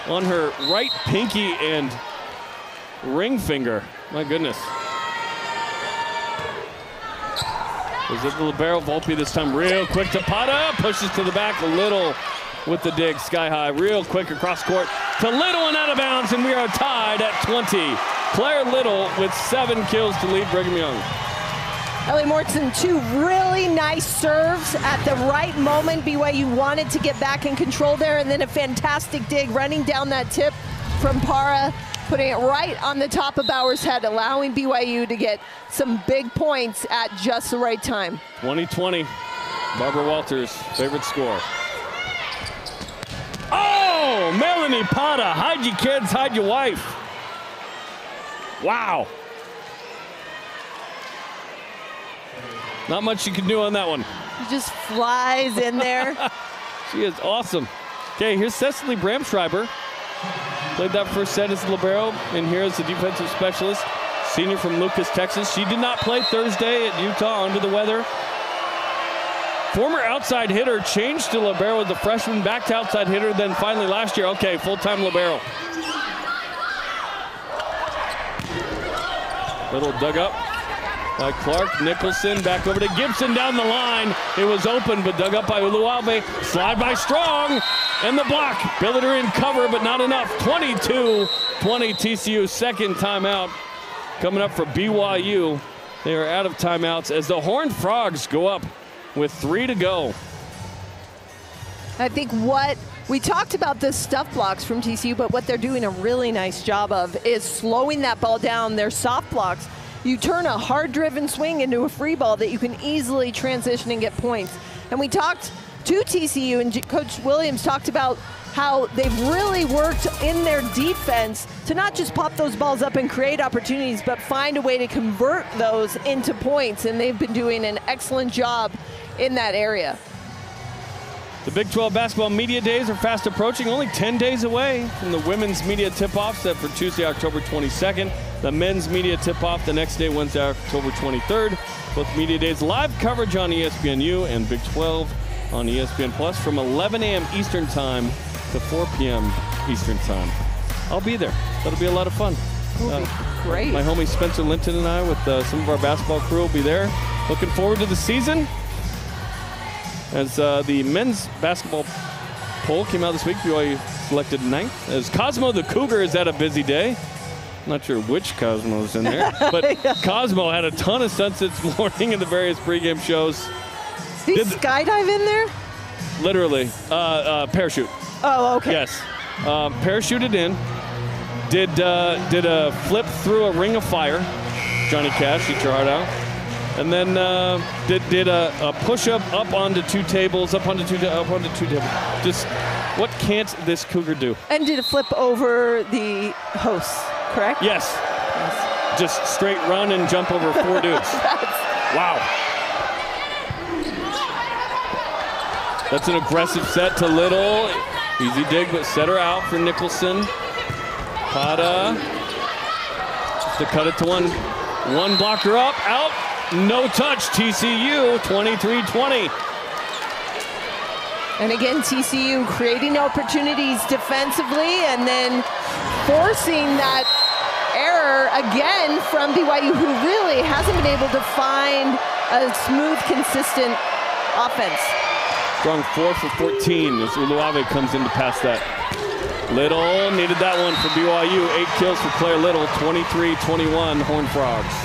A: on her right pinky and ring finger. My goodness. Is it the libero? Volpe this time real quick to Pata, pushes to the back, Little with the dig, sky high, real quick across court to Little and out of bounds, and we are tied at 20. Claire Little with 7 kills to lead Brigham Young.
B: Ellie Mortensen, 2 really nice serves at the right moment. BYU wanted to get back in control there, and then a fantastic dig running down that tip from Para, putting it right on the top of Bauer's head, allowing BYU to get some big points at just the right time.
A: 20-20, Barbara Walters' favorite score. Oh, Melanie Pata, hide your kids, hide your wife. Wow. Not much you can do on that one.
B: She just flies in there.
A: She is awesome. Okay, here's Cecily Bramschreiber. Played that first set as libero, and here is the defensive specialist, senior from Lucas, Texas. She did not play Thursday at Utah under the weather. Former outside hitter, changed to libero as a freshman, back to outside hitter, then finally last year, okay, full-time libero. Little dug up by Clark. Nicholson back over to Gibson down the line. It was open, but dug up by Uluave. Slide by Strong, and the block. Billiter in cover, but not enough. 22-20 TCU, second timeout coming up for BYU. They are out of timeouts as the Horned Frogs go up with 3 to go.
B: I think what we talked about the stuff blocks from TCU, but what they're doing a really nice job of is slowing that ball down. Their soft blocks, you turn a hard-driven swing into a free ball that you can easily transition and get points. And we talked to TCU, and Coach Williams talked about how they've really worked in their defense to not just pop those balls up and create opportunities, but find a way to convert those into points. And they've been doing an excellent job in that area.
A: The Big 12 basketball media days are fast approaching, only 10 days away from the women's media tip-off set for Tuesday, October 22nd. The men's media tip-off the next day, Wednesday, October 23rd. Both media days live coverage on ESPNU and Big 12 on ESPN Plus from 11 a.m. Eastern Time to 4 p.m. Eastern Time. I'll be there. That'll be a lot of fun.
B: Great.
A: My homie Spencer Linton and I with some of our basketball crew will be there. Looking forward to the season. As the men's basketball poll came out this week, BYU selected 9th. As Cosmo the Cougar is at a busy day. Not sure which Cosmo's in there, but yeah. Cosmo had a ton of stunts this morning in the various pregame shows.
B: Did he skydive in there?
A: Literally. Parachute.
B: Oh, okay.
A: Yes. Parachuted in. Did a flip through a ring of fire. Johnny Cash, eat your heart out. And then did a push-up up onto two tables, up onto two tables. Just what can't this Cougar do? And
B: did a flip over the hosts, correct?
A: Yes. Just straight run and jump over 4 dudes. Wow. That's an aggressive set to Little. Easy dig, but set her out for Nicholson. Pata. Just to cut it to one blocker up, out. No touch, TCU, 23-20.
B: And again, TCU creating opportunities defensively and then forcing that error again from BYU, who really hasn't been able to find a smooth, consistent offense.
A: Strong 4 for 14 as Uluave comes in to pass that. Little needed that one for BYU. 8 kills for Claire Little, 23-21 Horned Frogs.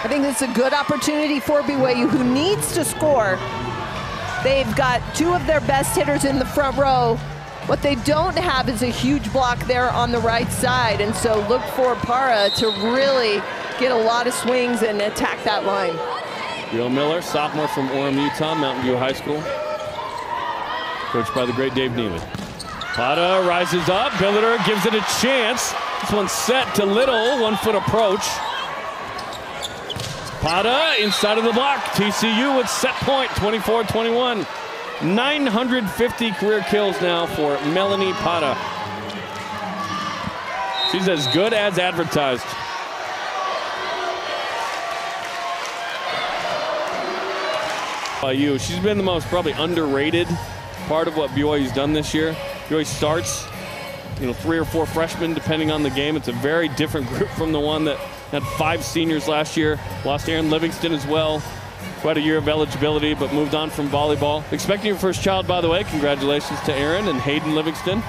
B: I think this is a good opportunity for BYU, who needs to score. They've got 2 of their best hitters in the front row. What they don't have is a huge block there on the right side, and so look for Para to really get a lot of swings and attack that line.
A: Bill Miller, sophomore from Orem, Utah, Mountain View High School. Coached by the great Dave Neiman. Pata rises up, Billiter gives it a chance. This one's set to Little, 1-foot approach. Pata inside of the block. TCU with set point, 24-21. 950 career kills now for Melanie Pata. She's as good as advertised. BYU, she's been the most probably underrated part of what BYU's done this year. BYU starts, 3 or 4 freshmen depending on the game. It's a very different group from the one that had 5 seniors last year. Lost Aaron Livingston as well. Quite a year of eligibility, but moved on from volleyball. Expecting your first child, by the way. Congratulations to Aaron and Hayden Livingston.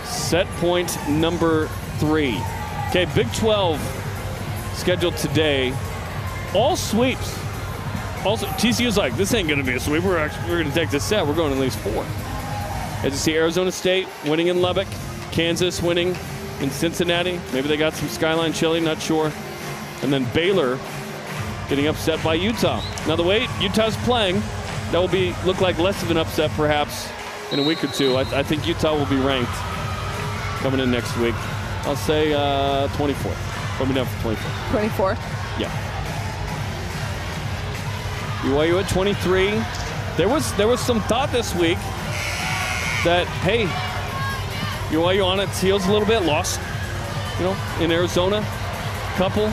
A: Set point number 3. Okay, Big 12 scheduled today. All sweeps. Also, TCU's like, this ain't going to be a sweep. We're going to take this set. We're going at least 4. As you see, Arizona State winning in Lubbock, Kansas winning in Cincinnati. Maybe they got some Skyline chili, not sure. And then Baylor getting upset by Utah. Now the way Utah's playing, that will look like less of an upset perhaps in a week or two. I think Utah will be ranked coming in next week. I'll say 24. Put me down for 24.
B: 24?
A: Yeah. BYU at 23. There was some thought this week that, hey, BYU on its heels a little bit, lost, in Arizona, couple,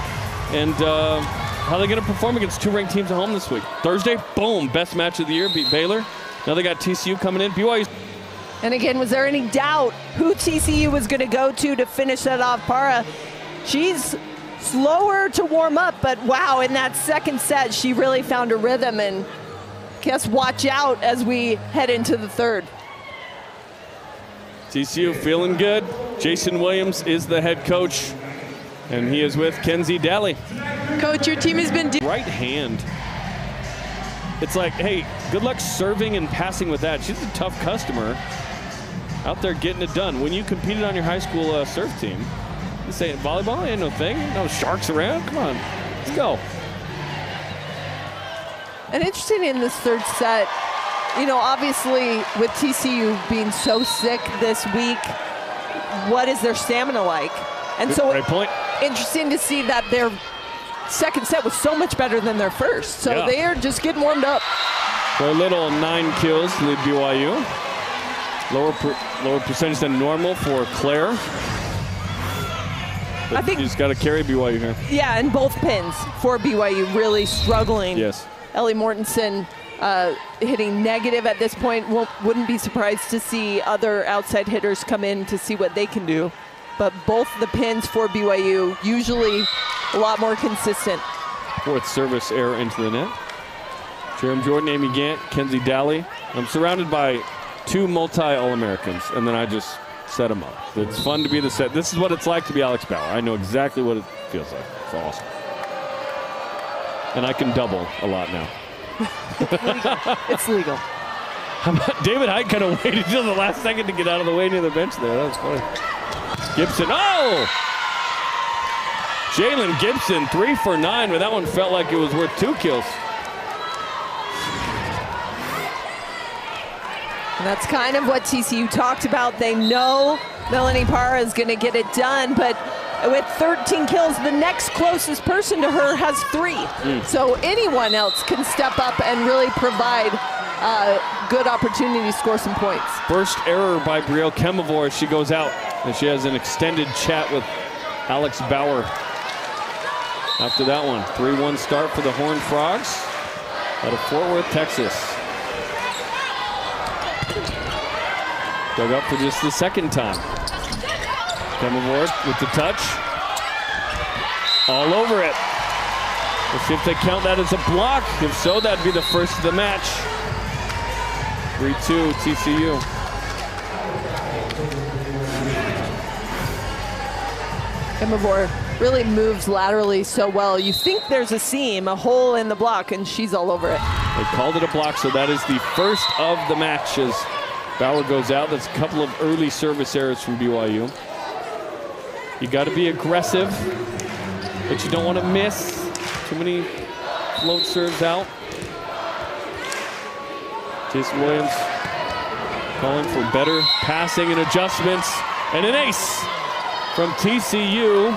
A: and how are they going to perform against 2 ranked teams at home this week? Thursday, boom, best match of the year, beat Baylor. Now they got TCU coming in. BYU.
B: And again, was there any doubt who TCU was going to go to finish that off? Para, she's slower to warm up, but wow, in that second set, she really found a rhythm, and guess watch out as we head into the third.
A: TCU feeling good. Jason Williams is the head coach, and he is with Kenzie Daly.
C: Coach, your team has been
A: right hand. It's like, hey, good luck serving and passing with that. She's a tough customer out there getting it done. When you competed on your high school serve team, you say volleyball ain't no thing. No sharks around. Come on, let's go.
B: And interesting in this third set, obviously with TCU being so sick this week, what is their stamina like? And so
A: right point.
B: Interesting to see that their second set was so much better than their first. So
A: yeah.
B: They're just getting warmed up.
A: For a little 9 kills to lead BYU. Lower percentage than normal for Claire. But I think you just got to carry BYU here.
B: Yeah, and both pins for BYU really struggling.
A: Yes.
B: Ellie Mortensen hitting negative at this point. Wouldn't be surprised to see other outside hitters come in to see what they can do. But both the pins for BYU usually a lot more consistent.
A: 4th service error into the net. Jerem Jordan, Amy Gant, Kenzie Daly. I'm surrounded by 2 multi-All-Americans, and then I just set them up. It's fun to be the set. This is what it's like to be Alex Bauer. I know exactly what it feels like. It's awesome. And I can double a lot now.
B: It's legal.
A: David Height kind of waited until the last second to get out of the way near the bench there. That was funny. Gibson, oh! Jalen Gibson, 3 for 9, but that one felt like it was worth 2 kills.
B: And that's kind of what TCU talked about. They know Melanie Para is going to get it done, but with 13 kills, the next closest person to her has 3. So anyone else can step up and really provide a good opportunity to score some points.
A: First error by Brielle Kemavor as she goes out, and she has an extended chat with Alex Bauer. After that one, 3-1 start for the Horned Frogs out of Fort Worth, Texas. Dug up for just the second time. Kemavor with the touch. All over it. Let's see if they count that as a block. If so, that'd be the first of the match. 3-2 TCU.
B: Kemavor really moves laterally so well. You think there's a seam, a hole in the block, and she's all over it.
A: They called it a block, so that is the first of the match as Bauer goes out. That's a couple of early service errors from BYU. You got to be aggressive, but you don't want to miss. Too many float serves out. Jason Williams calling for better passing and adjustments. And an ace from TCU.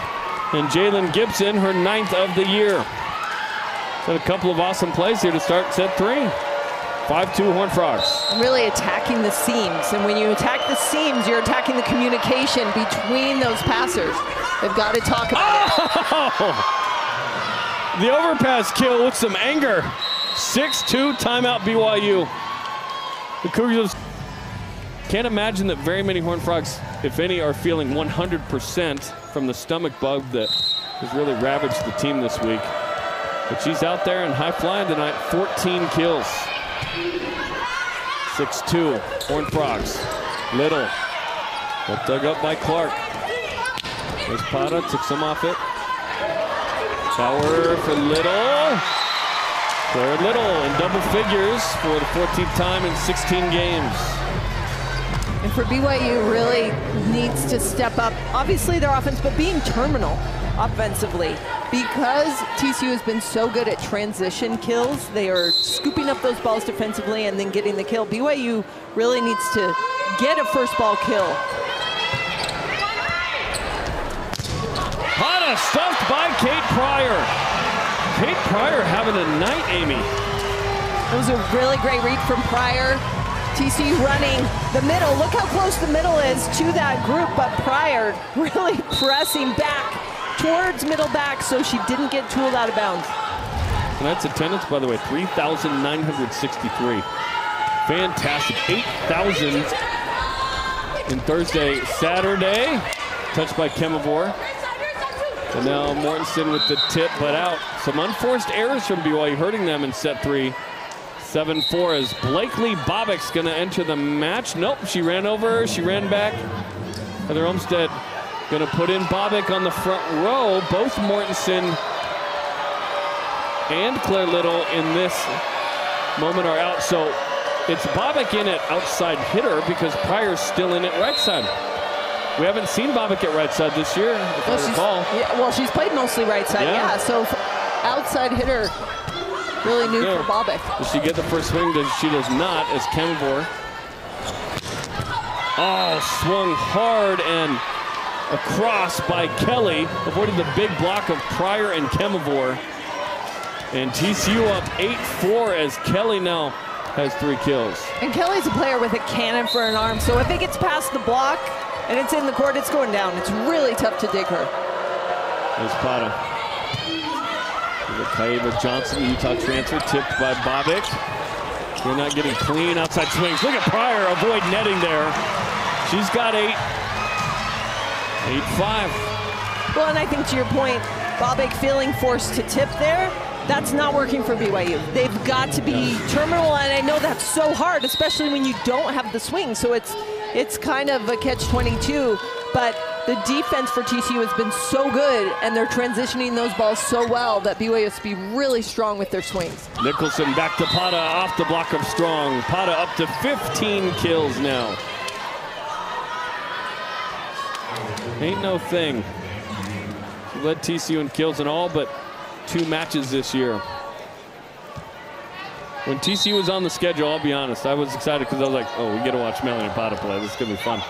A: And Jalen Gibson, her 9th of the year. Had a couple of awesome plays here to start set 3. 5-2 Horned Frogs.
B: Really attacking the seams. And when you attack the seams, you're attacking the communication between those passers. They've got to talk about it.
A: The overpass kill with some anger. 6-2 timeout BYU. The Cougars can't imagine that very many Horned Frogs, if any, are feeling 100% from the stomach bug that has really ravaged the team this week. But she's out there and high flying tonight. 14 kills. 6-2 Horned Frogs. Little. Got dug up by Clark. There's Pata, took some off it. Power for Little. Claire Little in double figures for the 14th time in 16 games.
B: And for BYU, really needs to step up, obviously their offense, but being terminal offensively. Because TCU has been so good at transition kills, they are scooping up those balls defensively and then getting the kill. BYU really needs to get a first ball kill.
A: Pata stuffed by Kate Pryor. Kate Pryor having a night, Amy.
B: It was a really great read from Pryor. TCU running the middle. Look how close the middle is to that group, but Pryor really pressing back towards middle back so she didn't get tooled out of bounds.
A: Tonight's attendance, by the way, 3,963. Fantastic. 8,000 in Thursday, Saturday. Touched by Kemavor. And now Mortensen with the tip, but out. Some unforced errors from BYU hurting them in set 3. 7-4 as Blakely Bobbick's going to enter the match. Nope, she ran over, she ran back. Heather Olmstead going to put in Bobbick on the front row. Both Mortensen and Claire Little in this moment are out. So it's Bobbick in at outside hitter because Pryor's still in at right side. We haven't seen Bobbick at right side this year, if I recall.
B: Yeah, well, she's played mostly right side, yeah. So outside hitter, really new for Bobbick.
A: Does she get the first swing? She does not, as Kemavor. Oh, swung hard and across by Kelly, avoiding the big block of Pryor and Kemavor. And TCU up 8-4 as Kelly now has 3 kills.
B: And Kelly's a player with a cannon for an arm, so if it gets past the block and it's in the court, it's going down. It's really tough to dig her.
A: There's Pata. Kaeva Johnson, Utah transfer, tipped by Bobbick. They're not getting clean outside swings. Look at Pryor, avoid netting there. She's got 8. 8-5.
B: Well, and I think to your point, Bobbick feeling forced to tip there, that's not working for BYU. They've got to be terminal, and I know that's so hard, especially when you don't have the swing. So it's kind of a catch-22, but the defense for TCU has been so good, and they're transitioning those balls so well that BYU has to be really strong with their swings.
A: Nicholson back to Pata off the block of Strong. Pata up to 15 kills now. Ain't no thing. She led TCU in kills in all but 2 matches this year. When TCU was on the schedule, I'll be honest, I was excited because I was like, oh, we get to watch Melanie Pata play. This is going to be fun.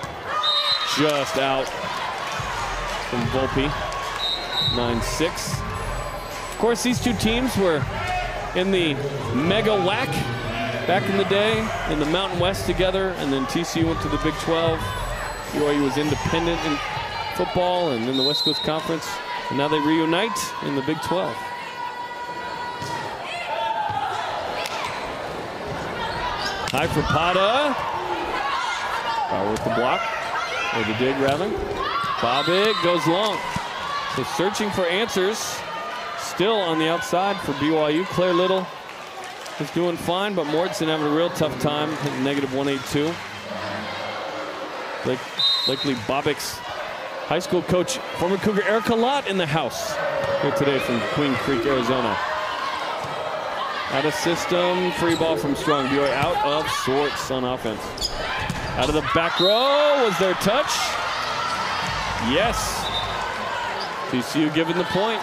A: Just out from Volpe, 9-6. Of course, these 2 teams were in the Mega WAC back in the day, in the Mountain West together, and then TCU went to the Big 12. BYU was independent in football and in the West Coast Conference, and now they reunite in the Big 12. High for Pata. Power with the block, or the dig rather. Bobbick goes long. So searching for answers. Still on the outside for BYU. Claire Little is doing fine, but Mortensen having a real tough time, hitting -182. Blakely Bobbick's high school coach, former Cougar Erica Lott in the house here today from Queen Creek, Arizona. Out of system, free ball from Strong. BYU out of sorts on offense. Out of the back row, was there touch? Yes. TCU giving the point.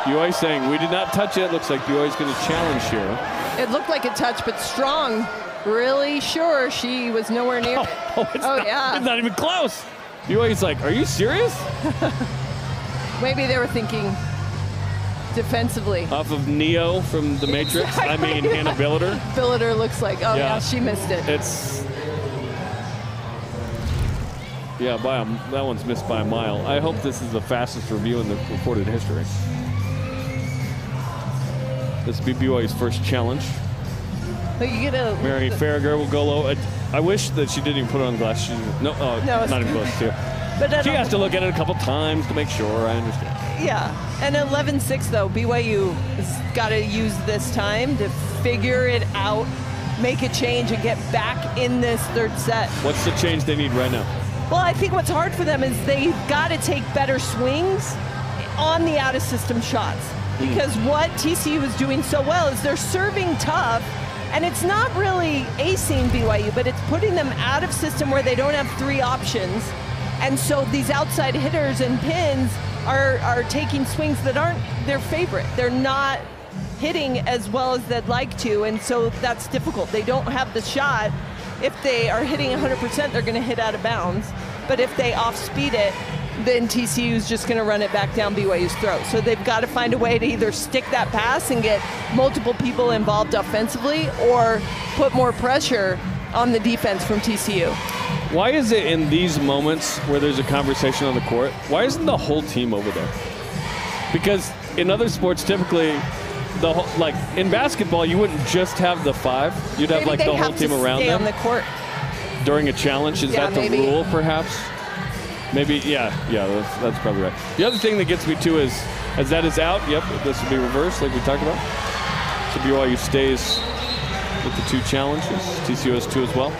A: BYU saying, we did not touch it. Looks like BYU's going to challenge here.
B: It looked like a touch, but Strong really sure she was nowhere near.
A: It's not even close. BYU's like, are you serious?
B: Maybe they were thinking defensively.
A: Off of Neo from The Matrix. Exactly. I mean, Hannah Billiter.
B: Billiter looks like, oh yeah, she missed it.
A: That one's missed by a mile. I hope this is the fastest review in the recorded history. This will be BYU's first challenge.
B: But you get a
A: Mary Farragher will go low. I wish that she didn't even put it on glass. Not even close to.
B: But
A: she has to look at it a couple times to make sure. I understand.
B: Yeah, and 11-6 though, BYU has got to use this time to figure it out, make a change, and get back in this third set.
A: What's the change they need right now?
B: Well, I think what's hard for them is they've got to take better swings on the out-of-system shots. because what TCU is doing so well is they're serving tough, and it's not really acing BYU, but it's putting them out of system where they don't have 3 options. And so these outside hitters and pins are taking swings that aren't their favorite. They're not hitting as well as they'd like to, and so that's difficult. They don't have the shot. If they are hitting 100%, they're going to hit out of bounds. But if they off-speed it, then TCU is just going to run it back down BYU's throat. So they've got to find a way to either stick that pass and get multiple people involved offensively, or put more pressure on the defense from TCU.
A: Why is it in these moments where there's a conversation on the court, why isn't the whole team over there? Because in other sports, typically, like in basketball, you wouldn't just have the 5. You'd have like the whole team around them.
B: On the court
A: During a challenge, is that the rule, perhaps? Maybe, yeah, that's probably right. The other thing that gets me too is, as that is out, yep, this would be reversed like we talked about. So BYU stays with the 2 challenges. TCU has 2 as well.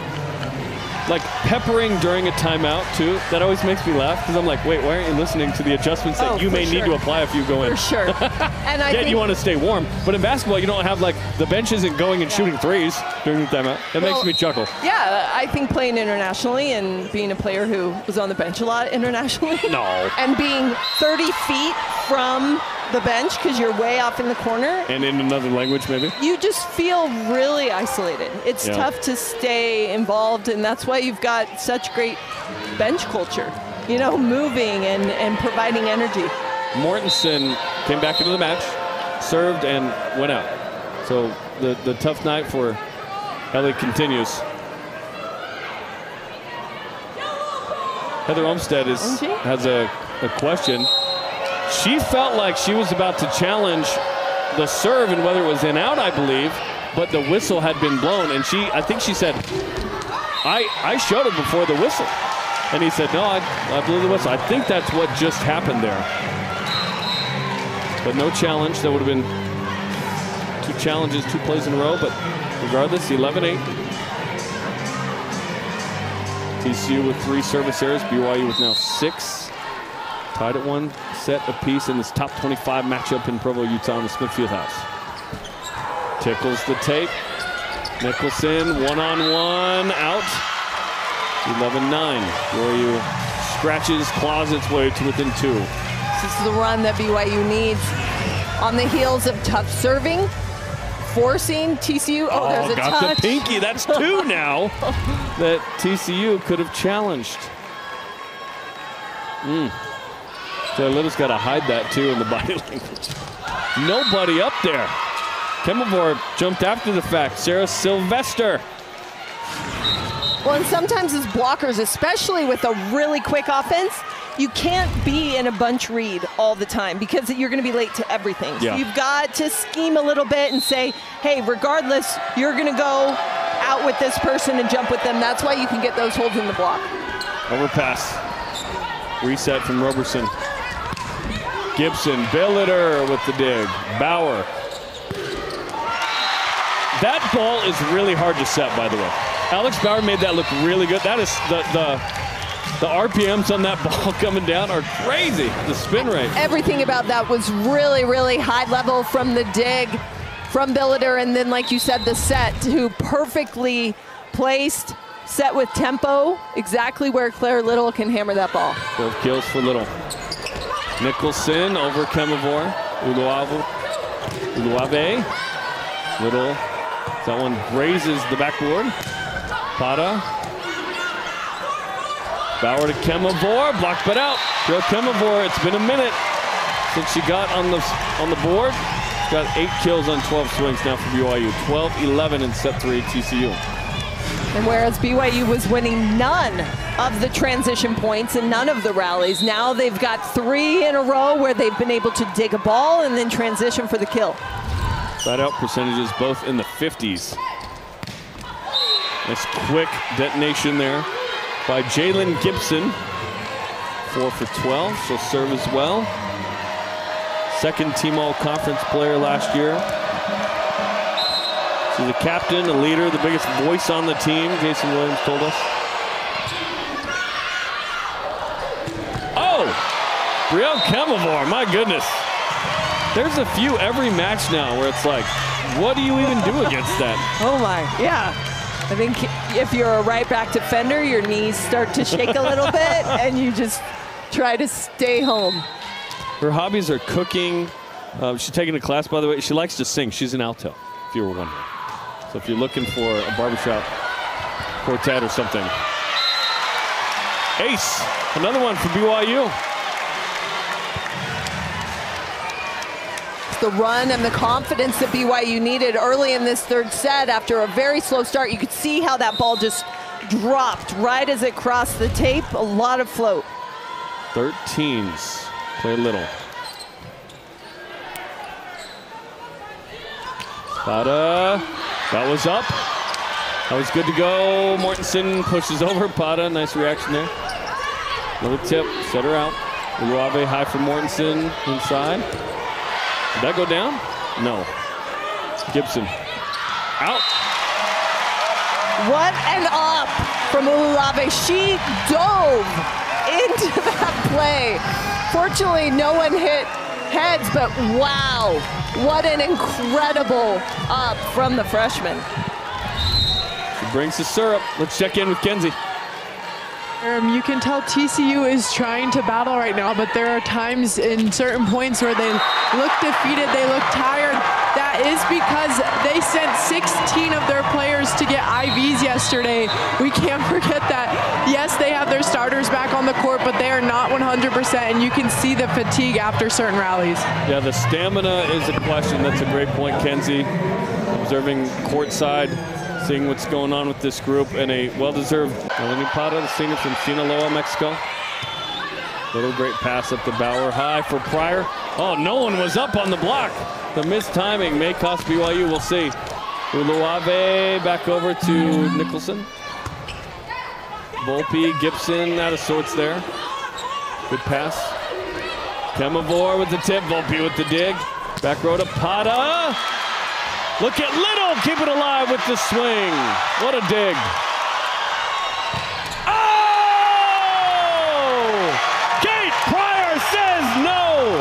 A: Like peppering during a timeout too, that always makes me laugh, because I'm like, wait, why aren't you listening to the adjustments that you may need to apply if you go in?
B: For sure. And I think
A: you want to stay warm, but in basketball you don't have like the bench isn't going and shooting threes during the timeout. That makes me chuckle.
B: Yeah, I think playing internationally and being a player who was on the bench a lot internationally.
A: No.
B: And being 30 feet from the bench because you're way off in the corner.
A: And in another language, maybe?
B: You just feel really isolated. It's tough to stay involved, and that's why you've got such great bench culture, you know, moving and providing energy.
A: Mortensen came back into the match, served, and went out. So the tough night for Ellie continues. Heather Olmstead has a question. She felt like she was about to challenge the serve, and whether it was in out, I believe, but the whistle had been blown, and I think she said, I showed him before the whistle. And he said, no, I blew the whistle. I think that's what just happened there. But no challenge. That would have been 2 challenges, 2 plays in a row, but regardless, 11-8. TCU with 3 service errors, BYU with now 6. Tied at 1 set apiece in this top 25 matchup in Provo, Utah, in the Smith Fieldhouse. Tickles the tape. Nicholson, one-on-one, out. 11-9. BYU scratches, claws its way to within 2.
B: This is the run that BYU needs on the heels of tough serving, forcing TCU. Oh, there's a
A: got
B: touch.
A: The pinky. That's 2 now that TCU could have challenged. So Little's got to hide that too in the body language. Nobody up there. Kemavor jumped after the fact. Sarah Sylvester.
B: Well, and sometimes as blockers, especially with a really quick offense, you can't be in a bunch read all the time because you're going to be late to everything.
A: Yeah.
B: So you've got to scheme a little bit and say, hey, regardless, you're going to go out with this person and jump with them. That's why you can get those holds in the block.
A: Overpass. Reset from Roberson. Gibson, Billiter with the dig. Bauer. That ball is really hard to set, by the way. Alex Bauer made that look really good. That is the RPMs on that ball coming down are crazy. The spin rate.
B: Everything about that was really, really high level from the dig from Billiter, and then, like you said, the set, who perfectly placed, set with tempo, exactly where Claire Little can hammer that ball.
A: Both kills for Little. Nicholson over Kemavor. Uluave. Little. That one grazes the backboard. Pata. Bauer to Kemavor. Blocked but out. Joe Kemavor, it's been a minute since she got on the board. She's got 8 kills on 12 swings now for BYU. 12-11 in set 3 at TCU.
B: And whereas BYU was winning none of the transition points and none of the rallies, now they've got 3 in a row where they've been able to dig a ball and then transition for the kill.
A: Side out percentages both in the 50s. Nice quick detonation there by Jalen Gibson. 4 for 12, she'll serve as well. Second team all-conference player last year. She's a captain, a leader, the biggest voice on the team, Jason Williams told us. Oh! Brielle Kemavor, my goodness. There's a few every match now where it's like, what do you even do against that?
B: Oh my, yeah. I think if you're a right back defender, your knees start to shake a little bit and you just try to stay home.
A: Her hobbies are cooking. She's taking a class, by the way. She likes to sing. She's an alto, if you were wondering. So if you're looking for a barbershop quartet or something. Ace, another one for BYU.
B: The run and the confidence that BYU needed early in this third set after a very slow start. You could see how that ball just dropped right as it crossed the tape. A lot of float.
A: 13s, play little. Pata, that was up. That was good to go. Mortensen pushes over Pata, nice reaction there. Another tip, set her out. Uluave high for Mortensen inside. Did that go down? No. Gibson. Out.
B: What an up from Uluave. She dove into that play. Fortunately, no one hit heads, but wow. What an incredible up from the freshman.
A: She brings the syrup. Let's check in with Kenzie.
C: You can tell TCU is trying to battle right now, but there are times in certain points where they look defeated, they look tired. That is because they sent 16 of their players to get IVs yesterday. We can't forget that. Yes, they have their starters back on the court, but they are not 100%, and you can see the fatigue after certain rallies.
A: Yeah, the stamina is a question. That's a great point, Kenzie. Observing courtside, seeing what's going on with this group, and a well-deserved Melanie Pata, the senior from Sinaloa, Mexico. Little great pass up to Bauer. High for Pryor. Oh, no one was up on the block. The missed timing may cost BYU. We'll see. Uluave back over to Nicholson. Volpe, Gibson out of sorts there. Good pass. Kemavor with the tip. Volpe with the dig. Back row to Pata. Look at Little, keep it alive with the swing. What a dig. Oh! Kate Pryor says no.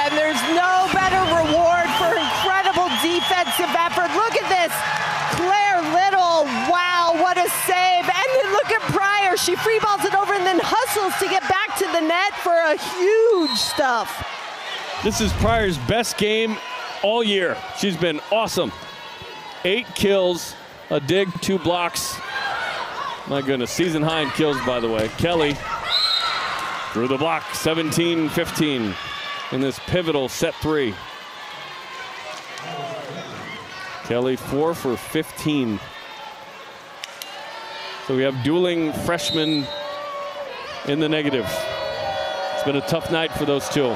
B: And there's no better reward for incredible defensive effort. Look at this. Claire Little, wow, what a save. And then look at Pryor. She free balls it over and then hustles to get back to the net for a huge stuff.
A: This is Pryor's best game all year. She's been awesome. 8 kills, a dig, 2 blocks. My goodness, season high in kills, by the way. Kelly through the block, 17-15 in this pivotal set 3. Kelly 4 for 15. So we have dueling freshmen in the negative. It's been a tough night for those two.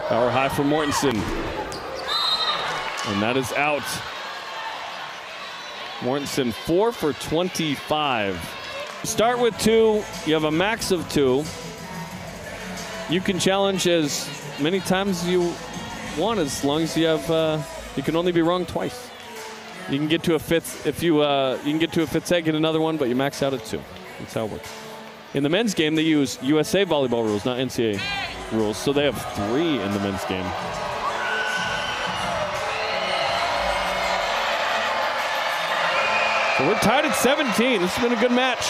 A: Power high for Mortensen. And that is out. Mortensen 4 for 25. Start with 2. You have a max of 2. You can challenge as many times as you want, as long as you have. You can only be wrong twice. You can get to a fifth if you can get to a fifth set, get another one, but you max out at 2. That's how it works. In the men's game, they use USA volleyball rules, not NCAA rules, so they have 3 in the men's game. So we're tied at 17. This has been a good match.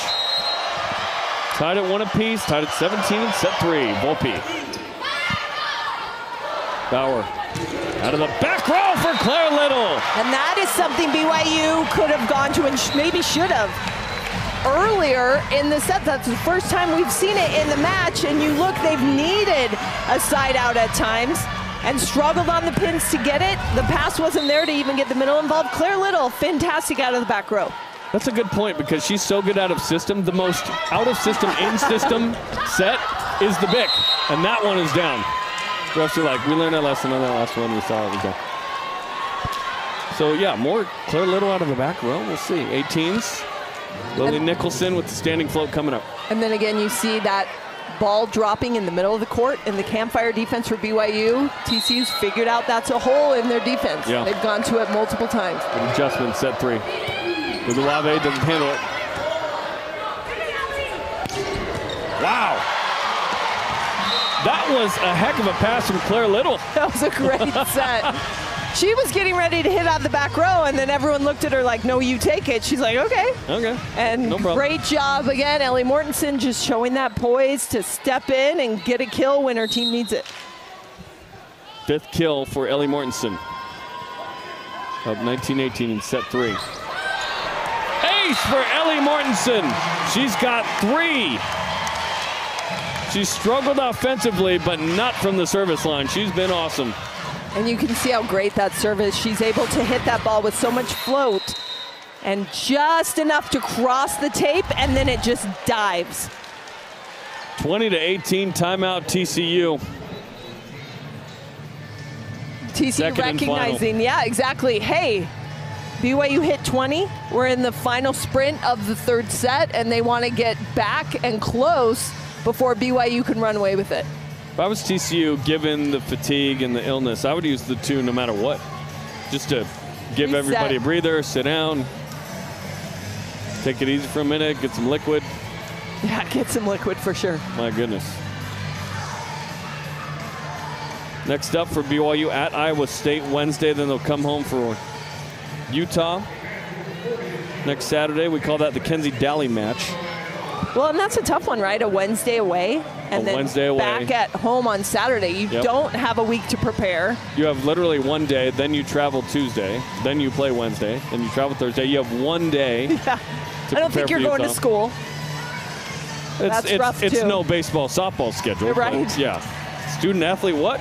A: Tied at 1 apiece, tied at 17 in set 3. Volpe. Bauer out of the back row for Claire Little.
B: And that is something BYU could have gone to and maybe should have earlier in the set. That's the first time we've seen it in the match, and you look, they've needed a side out at times and struggled on the pins to get it. The pass wasn't there to even get the middle involved. Claire Little, fantastic out of the back row.
A: That's a good point because she's so good out of system. The most out of system, in system set is the Bic, and that one is down. Refs are like, we learned that lesson on that last one. We saw it was down. So yeah, more Claire Little out of the back row. We'll see. 18s. Lily Nicholson with the standing float coming up.
B: And then again, you see that ball dropping in the middle of the court in the campfire defense for BYU. TCU's figured out that's a hole in their defense.
A: Yeah.
B: They've gone to it multiple times.
A: An adjustment, set 3. Uluave doesn't handle it. Wow. That was a heck of a pass from Claire Little.
B: That was a great set. She was getting ready to hit out the back row, and then everyone looked at her like, no, you take it. She's like, okay.
A: Okay.
B: And
A: no problem.
B: Great job again. Ellie Mortensen just showing that poise to step in and get a kill when her team needs it.
A: 5th kill for Ellie Mortensen of 1918 in set 3. Ace for Ellie Mortensen. She's got 3. She's struggled offensively, but not from the service line. She's been awesome.
B: And you can see how great that service. She's able to hit that ball with so much float and just enough to cross the tape, and then it just dives.
A: 20-18 timeout TCU.
B: TCU recognizing, yeah, exactly. Hey, BYU hit 20. We're in the final sprint of the 3rd set, and they want to get back and close before BYU can run away with it.
A: If I was TCU, given the fatigue and the illness, I would use the 2 no matter what. Just to give
B: Reset.
A: everybody a breather, sit down, take it easy for a minute, get some liquid.
B: Yeah, get some liquid for sure.
A: My goodness. Next up for BYU at Iowa State Wednesday, then they'll come home for Utah. Next Saturday, we call that the Kenzie Daly match.
B: Well, and that's a tough one, right? A Wednesday away, and then back at home on Saturday. You don't have a week to prepare.
A: You have literally one day, then you travel Tuesday, then you play Wednesday, then you travel Thursday. You have one day.
B: Yeah. I don't think you're going to school. That's rough, too.
A: It's no baseball, softball schedule.
B: Right.
A: Yeah. Student athlete, what?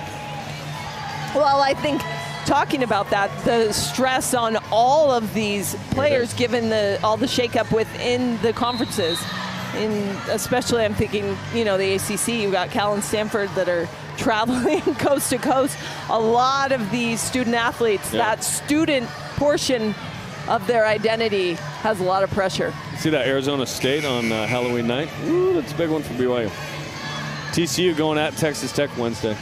B: Well, I think talking about that, the stress on all of these players, given all the shakeup within the conferences. Especially, I'm thinking, you know, the ACC, you've got Cal and Stanford that are traveling coast to coast. A lot of these student athletes, that student portion of their identity has a lot of pressure.
A: See that Arizona State on Halloween night? Ooh, that's a big one for BYU. TCU going at Texas Tech Wednesday.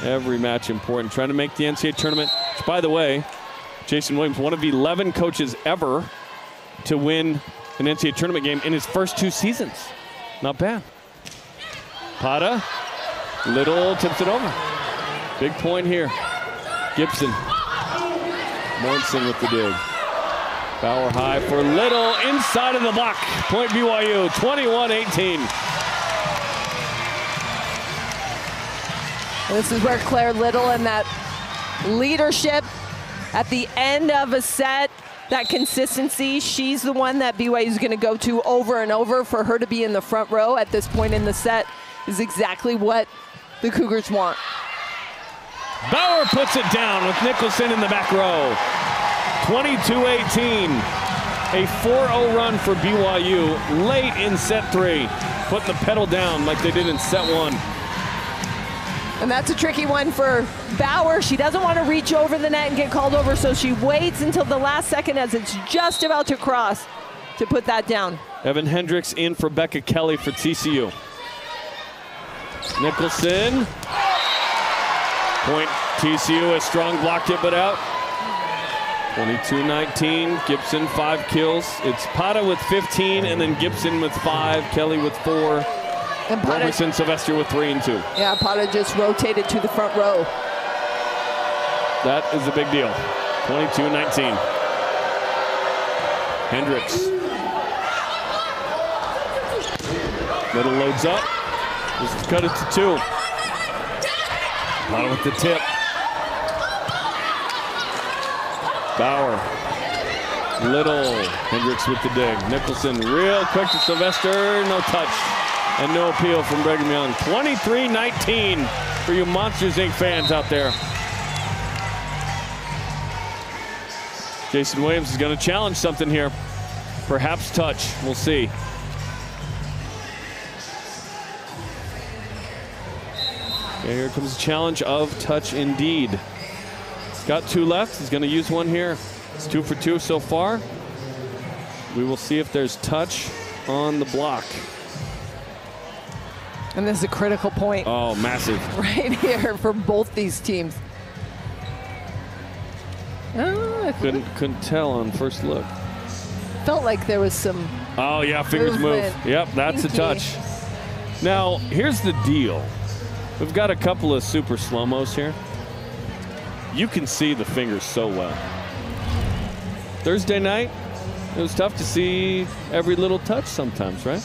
A: Every match important. Trying to make the NCAA tournament. Which, by the way, Jason Williams, one of 11 coaches ever to win an NCAA tournament game in his first 2 seasons. Not bad. Pata, Little tips it over. Big point here. Gibson. Mortensen with the dig. Bauer high for Little, inside of the block. Point BYU, 21-18.
B: This is where Claire Little and that leadership at the end of a set, that consistency, she's the one that BYU is going to go to over and over. For her to be in the front row at this point in the set is exactly what the Cougars want.
A: Bauer puts it down with Nicholson in the back row. 22-18. A 4-0 run for BYU late in set 3. Putting the pedal down like they did in set 1.
B: And that's a tricky one for Bauer. She doesn't want to reach over the net and get called over, so she waits until the last second as it's just about to cross to put that down.
A: Evan Hendricks in for Becca Kelly for TCU. Nicholson. Point TCU, a strong blocked it but out. 22-19, Gibson 5 kills. It's Pata with 15 and then Gibson with 5, Kelly with 4.
B: And
A: Robertson Sylvester with 3 and 2.
B: Yeah, Pata just rotated to the front row.
A: That is a big deal. 22-19. Hendricks. Little loads up. Just cut it to 2. Pata with the tip. Bauer. Little. Hendricks with the dig. Nicholson real quick to Sylvester. No touch. And no appeal from Brigham Young. 23-19 for you Monsters Inc. fans out there. Jason Williams is going to challenge something here. Perhaps touch. We'll see. Okay, here comes the challenge of touch indeed. He's got 2 left. He's going to use one here. It's 2 for 2 so far. We will see if there's touch on the block.
B: And this is a critical point.
A: Oh, massive.
B: Right here for both these teams.
A: Couldn't tell on first look.
B: Felt like there was some.
A: Oh, yeah, fingers
B: movement.
A: move. Yep, that's a touch. Now, here's the deal. We've got a couple of super slow-mos here. You can see the fingers so well. Thursday night, it was tough to see every little touch sometimes, right?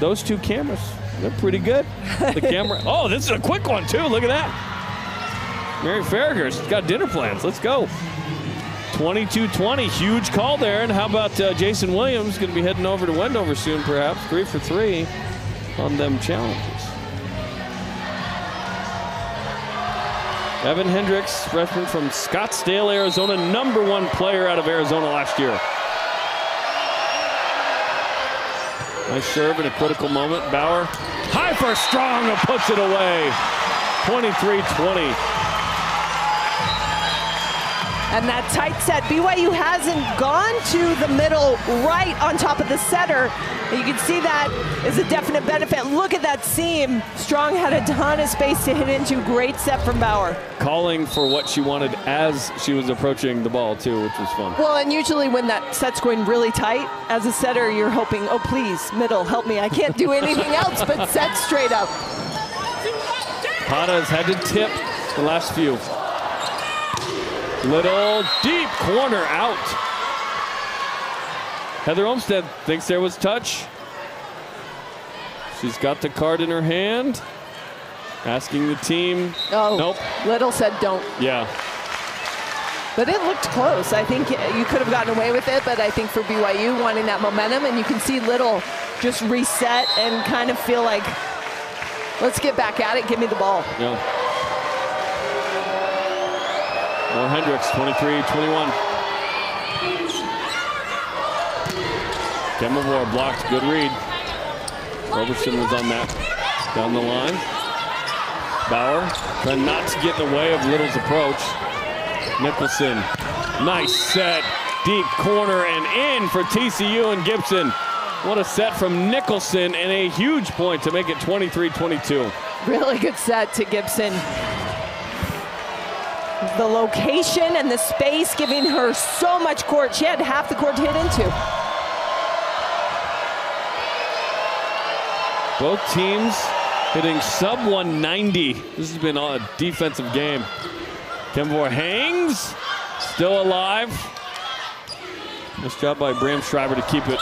A: Those two cameras, they're pretty good. The camera, oh, this is a quick one too, look at that. Mary Farragher's got dinner plans, let's go. 22-20, huge call there. And how about Jason Williams, gonna be heading over to Wendover soon perhaps, 3 for 3 on them challenges. Evan Hendricks, freshman from Scottsdale, Arizona, #1 player out of Arizona last year. Nice serve in a critical moment. Bauer, high for strong, and puts it away. 23-20.
B: And that tight set, BYU hasn't gone to the middle right on top of the setter. You can see that is a definite benefit. Look at that seam. Strong had a ton of space to hit into. Great set from Bauer.
A: Calling for what she wanted as she was approaching the ball too, which was fun.
B: Well, and usually when that set's going really tight, as a setter, you're hoping, oh please, middle, help me. I can't do anything else but set straight up.
A: Pata has had to tip the last few. Little deep corner out. Heather Olmsted thinks there was touch. She's got the card in her hand. Asking the team.
B: Oh,
A: nope.
B: Little said don't.
A: Yeah.
B: But it looked close. I think you could have gotten away with it, but I think for BYU wanting that momentum, and you can see Little just reset and kind of feel like, let's get back at it, give me the ball.
A: Yeah. More Hendricks, 23-21. Kemavor blocked, good read. Robertson was on that down the line. Bauer trying not to get in the way of Little's approach. Nicholson, nice set, deep corner and in for TCU and Gibson. What a set from Nicholson and a huge point to make it 23-22.
B: Really good set to Gibson. The location and the space giving her so much court. She had half the court to hit into.
A: Both teams hitting sub 190. This has been a defensive game. Kemavor hangs, still alive. Nice job by Bram Schreiber to keep it.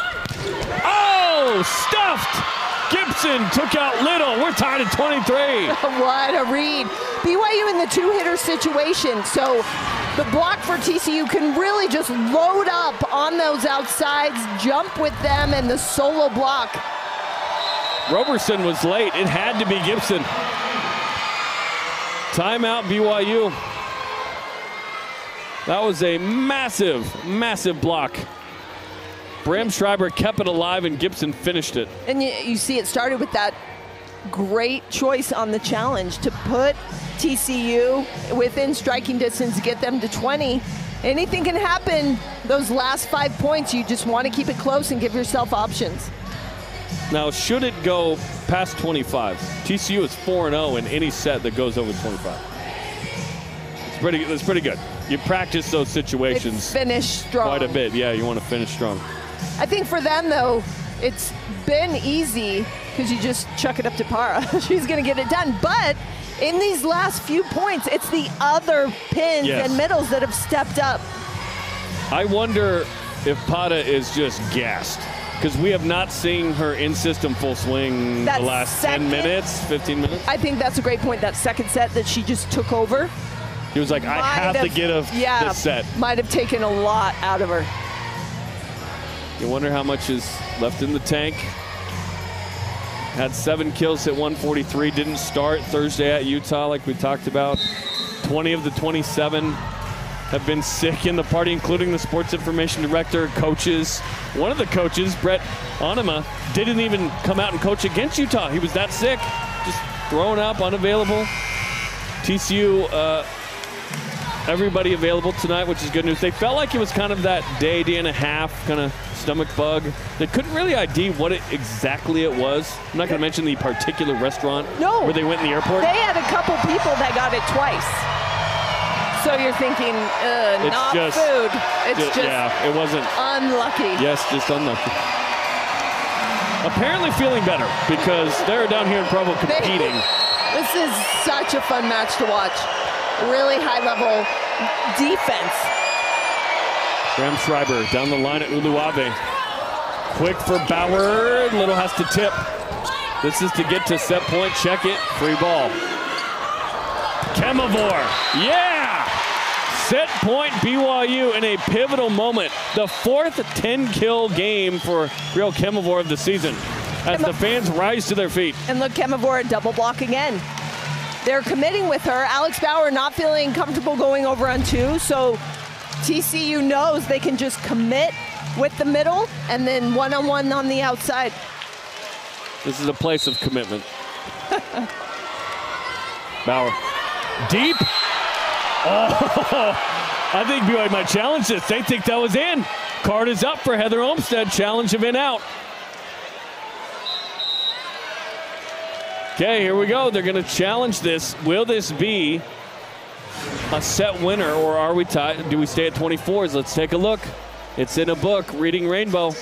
A: Oh, stuffed! Gibson took out Little. We're tied at 23.
B: What a read. BYU in the two-hitter situation, so the block for TCU can really just load up on those outsides, jump with them, and the solo block.
A: Roberson was late. It had to be Gibson. Timeout BYU. That was a massive, massive block. Bram Schreiber kept it alive and Gibson finished it.
B: And you see it started with that great choice on the challenge to put TCU within striking distance, get them to 20. Anything can happen. Those last 5 points, you just want to keep it close and give yourself options.
A: Now, should it go past 25, TCU is 4-0 in any set that goes over 25. It's pretty good. You practice those situations.
B: Finish strong.
A: Quite a bit. Yeah, you want to finish strong.
B: I think for them, though, it's been easy because you just chuck it up to Para. She's going to get it done. But in these last few points, it's the other pins and middles that have stepped up.
A: I wonder if Pata is just gassed because we have not seen her in-system full swing the last 10 minutes, 15 minutes.
B: I think that's a great point. That second set that she just took over.
A: He was like, I have to get this set.
B: Might have taken a lot out of her.
A: You wonder how much is left in the tank. Had 7 kills at 143. Didn't start Thursday at Utah like we talked about. 20 of the 27 have been sick in the party, including the sports information director, coaches. One of the coaches, Brett Onema, didn't even come out and coach against Utah. He was that sick, just thrown up, unavailable. TCU, everybody available tonight, which is good news. They felt like it was kind of that day and a half kind of stomach bug. They couldn't really ID what exactly it was. I'm not going to mention the particular restaurant where they went in the airport.
B: They had a couple people that got it twice. So you're thinking, not
A: just,
B: food. It's just
A: yeah, it wasn't.
B: Unlucky.
A: Yes, just unlucky. Apparently feeling better because they're down here in Provo competing.
B: This is such a fun match to watch. Really high-level defense.
A: Graham Schreiber down the line at Uluave. Quick for Bauer. Little has to tip. This is to get to set point, check it, free ball. Kemavor, yeah! Set point BYU in a pivotal moment. The fourth 10-kill game for Real Kemavor of the season as the fans rise to their feet.
B: And look, Kemavor double block again. They're committing with her. Alex Bauer not feeling comfortable going over on 2, so TCU knows they can just commit with the middle and then one-on-one on the outside.
A: This is a place of commitment. Bauer, deep. Oh, I think BYU might challenge this. They think that was in. Card is up for Heather Olmstead. Challenge of in out. Okay, here we go. They're going to challenge this. Will this be a set winner, or are we tied? Do we stay at 24s? Let's take a look. It's in a book, Reading Rainbow.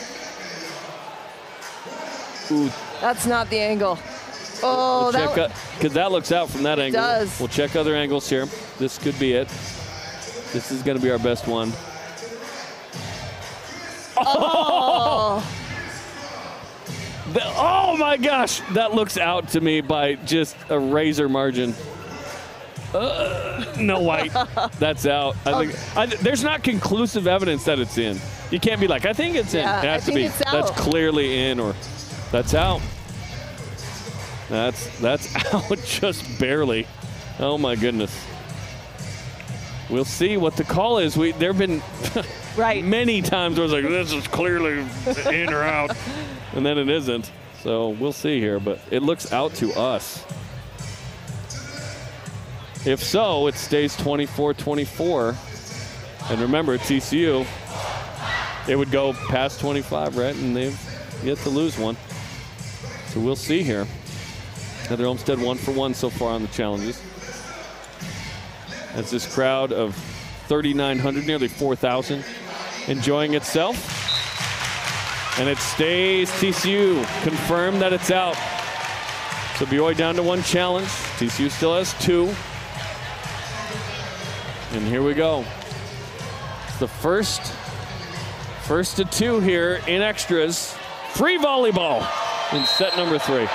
A: Ooh.
B: That's not the angle. Oh,
A: we'll because that looks out from that angle.
B: It does.
A: We'll check other angles here. This could be it. This is going to be our best one.
B: Oh.
A: Oh my gosh, that looks out to me by just a razor margin. No white. That's out. I think there's not conclusive evidence that it's in. You can't be like, I think it's in.
B: Yeah,
A: it has to be. That's clearly in, or that's out. That's out just barely. Oh my goodness. We'll see what the call is. There've been many times where it's like, this is clearly in or out, and then it isn't. So we'll see here, but it looks out to us. If so, it stays 24-24. And remember, TCU, it would go past 25, right? And they've yet to lose one. So we'll see here. Heather Olmstead 1 for 1 so far on the challenges. As this crowd of 3,900, nearly 4,000, enjoying itself. And it stays TCU. Confirmed that it's out. So BYU down to 1 challenge. TCU still has 2. And here we go. It's the first to 2 here in extras. Free volleyball in set number 3.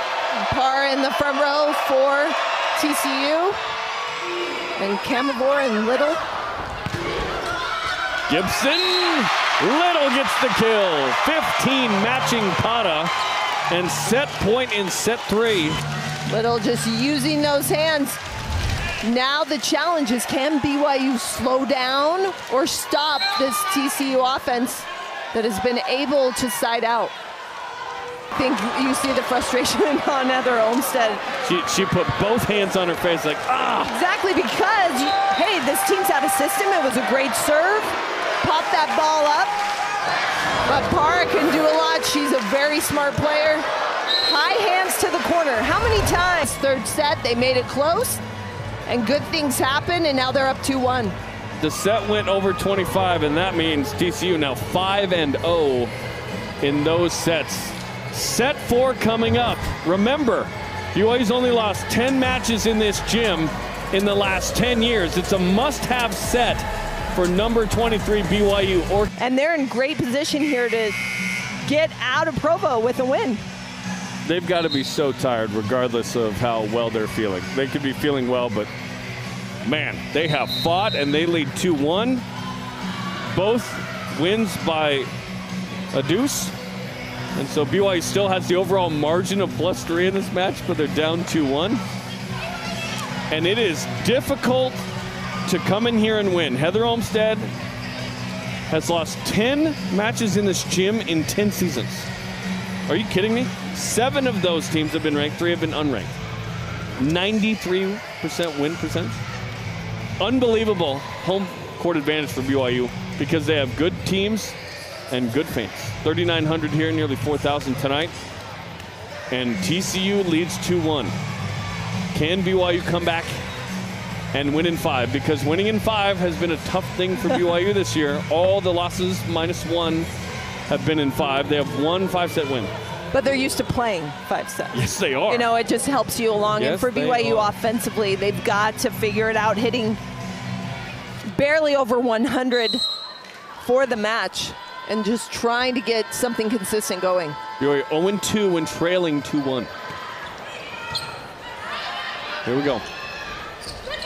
B: Parr in the front row for TCU. And Kemavor and Little.
A: Gibson, Little gets the kill. 15 matching Pata and set point in set 3.
B: Little just using those hands. Now the challenge is, can BYU slow down or stop this TCU offense that has been able to side out? I think you see the frustration on Heather Olmstead.
A: She put both hands on her face like, ah!
B: Exactly, because, hey, this team's out of system. It was a great serve. Pop that ball up. But Parra can do a lot. She's a very smart player. High hands to the corner. How many times? Third set, they made it close, and good things happen, and now they're up 2-1.
A: The set went over 25, and that means TCU now 5-0 in those sets. Set 4 coming up. Remember, BYU's only lost 10 matches in this gym in the last 10 years. It's a must-have set for number 23 BYU.
B: And they're in great position here to get out of Provo with a win.
A: They've got to be so tired regardless of how well they're feeling. They could be feeling well, but man, they have fought and they lead 2-1. Both wins by a deuce. And so BYU still has the overall margin of +3 in this match, but they're down 2-1. And it is difficult to come in here and win. Heather Olmstead has lost 10 matches in this gym in 10 seasons. Are you kidding me? 7 of those teams have been ranked, 3 have been unranked. 93% win percentage. Unbelievable home court advantage for BYU because they have good teams and good fans. 3,900 here, nearly 4,000 tonight. And TCU leads 2-1. Can BYU come back and win in 5, because winning in 5 has been a tough thing for BYU this year. All the losses -1 have been in 5. They have one 5-set win.
B: But they're used to playing 5 sets.
A: Yes, they are.
B: You know, it just helps you along.
A: Yes,
B: and for BYU offensively, they've got to figure it out, hitting barely over 100 for the match and just trying to get something consistent going.
A: BYU 0-2 when trailing 2-1. Here we go.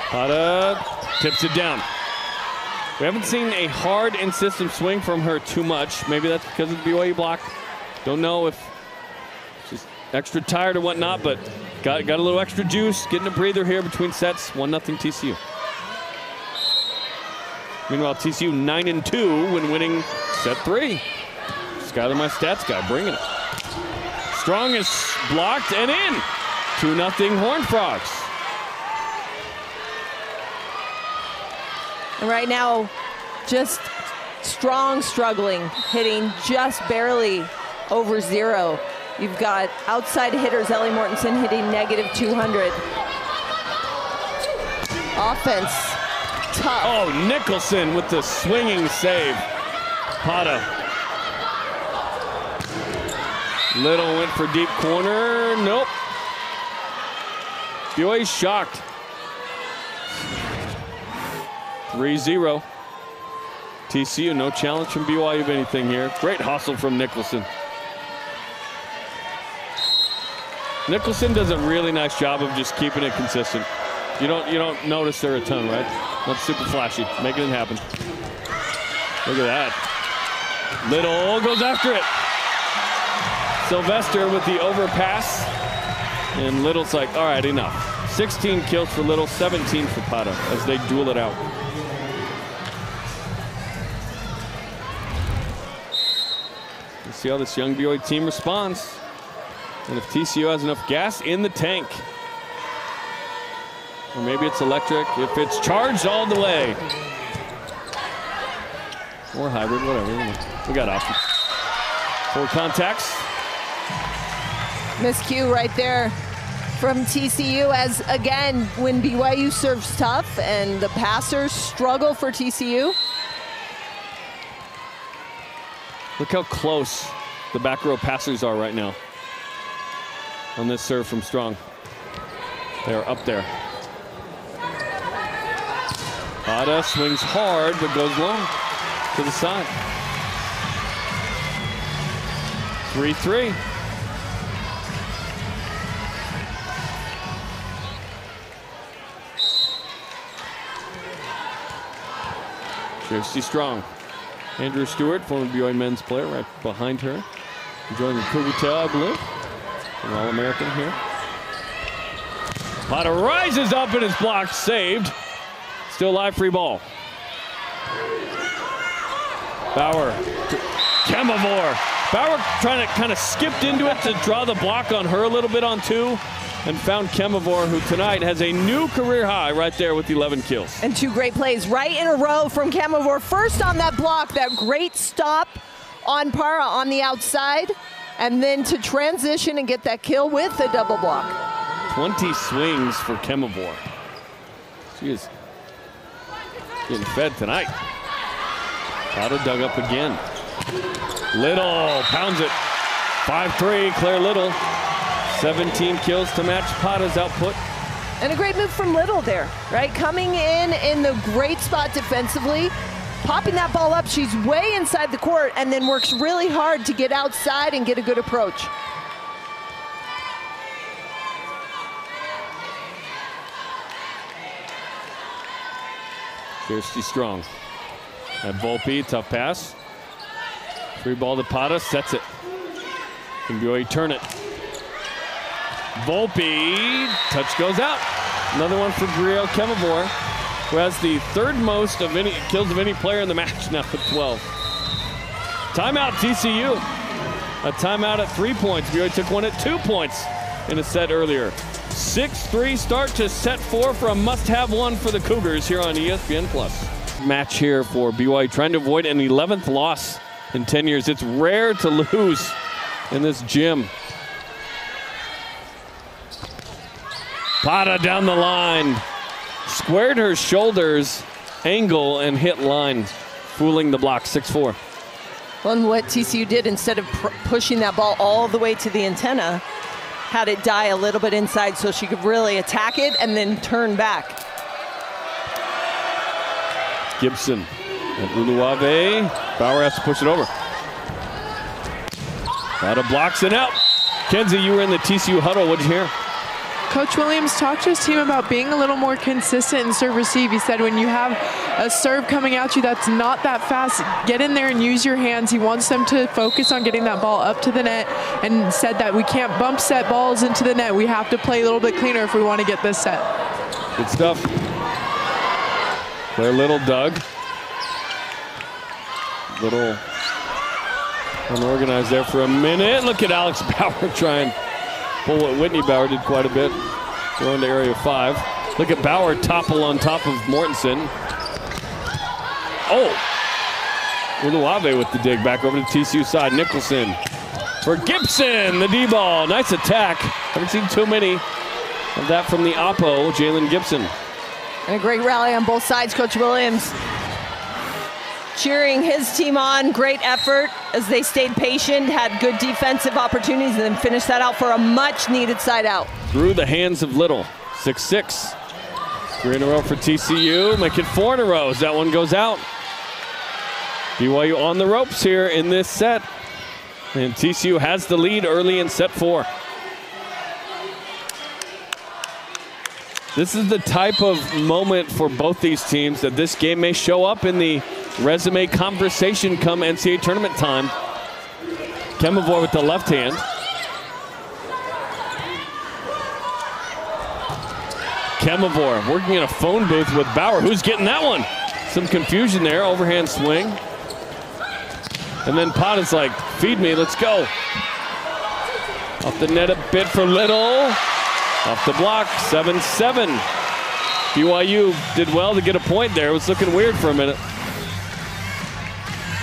A: Pata tips it down. We haven't seen a hard, insistent swing from her too much. Maybe that's because of the BYU block. Don't know if she's extra tired or whatnot, but got a little extra juice, getting a breather here between sets. 1-0 TCU. Meanwhile, TCU 9-2 when winning set 3. Skylar, my stats guy, bringing it. Strong is blocked and in. 2-0 Horned Frogs.
B: And right now, just Strong struggling, hitting just barely over 0. You've got outside hitters, Ellie Mortensen hitting -200. Offense, tough.
A: Oh, Nicholson with the swinging save. Pata. Little went for deep corner. Nope. BYU shocked. 3-0. TCU, no challenge from BYU of anything here. Great hustle from Nicholson. Nicholson does a really nice job of just keeping it consistent. You don't notice her a ton, right? Not super flashy, making it happen. Look at that. Little goes after it. Sylvester with the overpass. And Little's like, all right, enough. 16 kills for Little, 17 for Pata as they duel it out. Let's see how this young BYU team responds. And if TCU has enough gas in the tank. Or maybe it's electric, if it's charged all the way. Or hybrid, whatever. We got options. 4 contacts.
B: Miscue right there from TCU, as again, when BYU serves tough and the passers struggle for TCU.
A: Look how close the back row passers are right now on this serve from Strong. They're up there. Pata swings hard but goes long to the side. 3-3. Kirsty Strong. Andrew Stewart, former BYU men's player, right behind her. Enjoying the cougar tail, I believe. An All-American here. Pata rises up and is blocked, saved. Still live, free ball. Bauer, Kemavor. Bauer trying to kind of skipped into it to draw the block on her a little bit on 2. And found Kemavor, who tonight has a new career high right there with 11 kills.
B: And 2 great plays right in a row from Kemavor. First on that block, that great stop on Para on the outside, and then to transition and get that kill with the double block.
A: 20 swings for Kemavor. She is getting fed tonight. Pata dug up again. Little pounds it. 5-3, Claire Little. 17 kills to match Pata's output.
B: And a great move from Little there, right? Coming in the great spot defensively, popping that ball up. She's way inside the court and then works really hard to get outside and get a good approach.
A: Kirsty Strong. At Volpe, tough pass. Free ball to Pata, sets it. Can BYU turn it? Volpe, touch goes out. Another one for Brielle Kemavor, who has the 3rd most of any kills of any player in the match now with 12. Timeout TCU. A timeout at 3 points. BYU took one at 2 points in a set earlier. 6-3 start to set 4 for a must-have one for the Cougars here on ESPN+. Match here for BYU, trying to avoid an 11th loss in 10 years. It's rare to lose in this gym. Pata down the line. squared her shoulders angle and hit line, fooling the block. 6-4.
B: Well, and what TCU did, instead of pushing that ball all the way to the antenna, had it die a little bit inside so she could really attack it and then turn back.
A: Gibson and Uluave. Bauer has to push it over. Pata blocks it out. Kenzie, you were in the TCU huddle. What'd you hear?
C: Coach Williams talked to his team about being a little more consistent in serve receive. He said when you have a serve coming at you that's not that fast, get in there and use your hands. He wants them to focus on getting that ball up to the net, and said that we can't bump set balls into the net. We have to play a little bit cleaner if we want to get this set.
A: Good stuff. Claire Little dug. Little unorganized there for a minute. Look at Alex Bauer trying. Pull what Whitney Bauer did quite a bit. Throw into area 5. Look at Bauer topple on top of Mortensen. Oh! Uluave with the dig back over to TCU side. Nicholson for Gibson, the D-ball. Nice attack. Haven't seen too many of that from the oppo, Jalen Gibson.
B: And a great rally on both sides. Coach Williams cheering his team on. Great effort as they stayed patient, had good defensive opportunities, and then finished that out for a much-needed side out. Through
A: the hands of Little. 6-6. 3 in a row for TCU. Make it 4 in a row as that one goes out. BYU on the ropes here in this set. And TCU has the lead early in set 4. This is the type of moment for both these teams that this game may show up in the resume conversation come NCAA tournament time. Kemavor with the left hand. Kemavor working in a phone booth with Bauer. Who's getting that one? Some confusion there. Overhand swing. And then Pata's like, feed me, let's go. Off the net a bit for Little. Off the block, 7-7. BYU did well to get a point there. It was looking weird for a minute.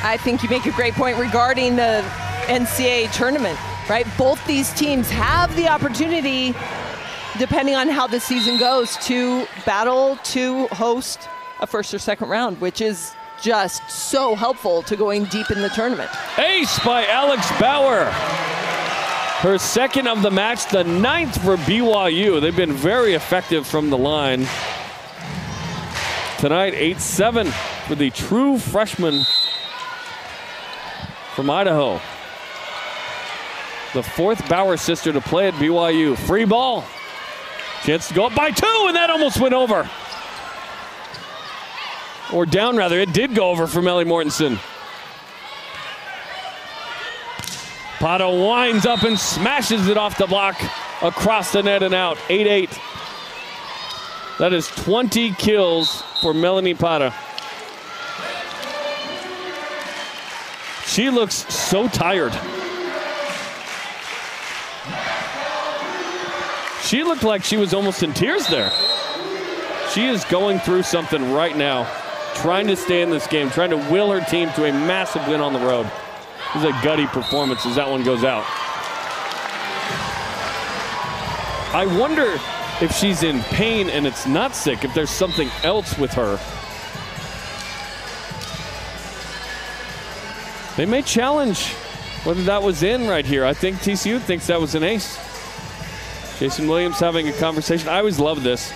B: I think you make a great point regarding the NCAA tournament, right? Both these teams have the opportunity, depending on how the season goes, to battle to host a first or second round, which is just so helpful to going deep in the tournament.
A: Ace by Alex Bauer. Her second of the match, the 9th for BYU. They've been very effective from the line. Tonight, 8-7 for the true freshman from Idaho. The 4th Bauer sister to play at BYU. Free ball. Chance to go up by 2, and that almost went over. Or down, rather. It did go over for Melly Mortensen. Pata winds up and smashes it off the block across the net and out. 8-8. That is 20 kills for Melanie Pata. She looks so tired. She looked like she was almost in tears there. She is going through something right now, trying to stay in this game, trying to will her team to a massive win on the road. This is a gutty performance as that one goes out. I wonder if she's in pain and it's not sick, if there's something else with her. They may challenge whether that was in right here. I think TCU thinks that was an ace. Jason Williams having a conversation. I always love this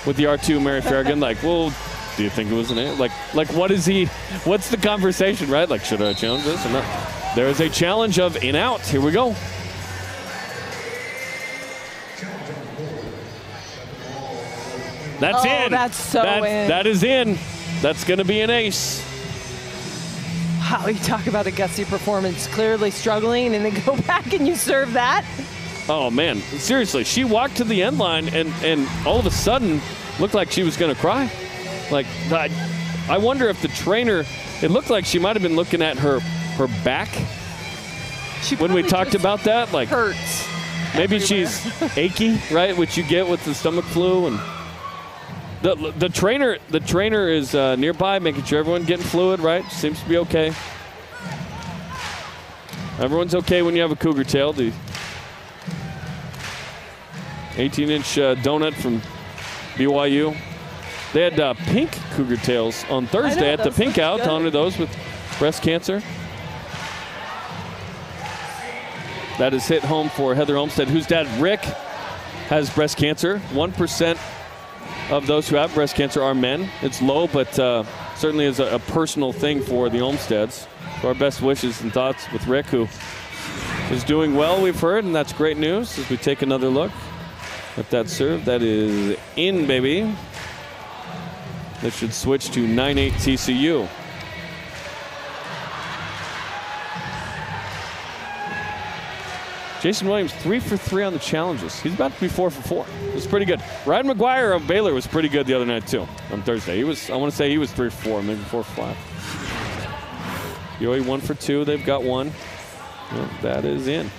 A: with the R2, Mary Farragut. Like, well, do you think it was an ace? Like what's the conversation, right? Like, should I challenge this or not? There is a challenge of in out. Here we go. That's in.
B: That's so in.
A: That is in. That's going to be an ace.
B: Wow, you talk about a gutsy performance. Clearly struggling, and then go back and you serve that.
A: Oh, man. Seriously, she walked to the end line and all of a sudden looked like she was going to cry. Like, I wonder if the trainer, it looked like she might have been looking at her back when we talked about that. Like,
B: hurts.
A: Maybe she's achy, right? Which you get with the stomach flu. And the trainer is nearby, making sure everyone's getting fluid, right? Seems to be okay. Everyone's okay when you have a cougar tail. The 18-inch donut from BYU. They had pink cougar tails on Thursday at the Pink Out to honor those with breast cancer. That is hit home for Heather Olmstead, whose dad, Rick, has breast cancer. 1% of those who have breast cancer are men. It's low, but certainly is a personal thing for the Olmsteads. So our best wishes and thoughts with Rick, who is doing well, we've heard, and that's great news as we take another look at that serve. That is in, baby. That should switch to 9-8 TCU. Jason Williams 3 for 3 on the challenges. He's about to be 4 for 4. It's pretty good. Ryan McGuire of Baylor was pretty good the other night too on Thursday. He was, I want to say he was 3 for 4, maybe 4 for 5. BYU 1 for 2. They've got 1. Well, that is in.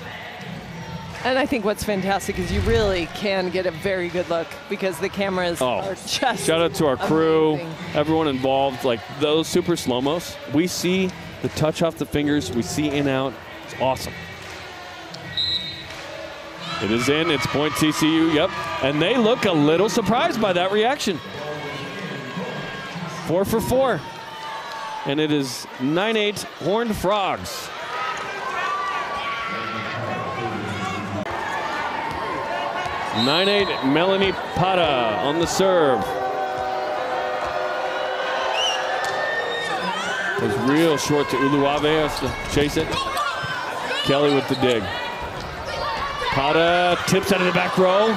B: And I think what's fantastic is you really can get a very good look because the cameras are just
A: shout out to our crew,
B: amazing.
A: Everyone involved. Like those super slow-mos, we see the touch off the fingers, we see in out. It's awesome. It is in, it's point TCU, yep. And they look a little surprised by that reaction. 4 for 4. And it is 9-8 Horned Frogs. Melanie Pata on the serve. It was real short to Uluave, has to chase it. Kelly with the dig. Pata tips out of the back row.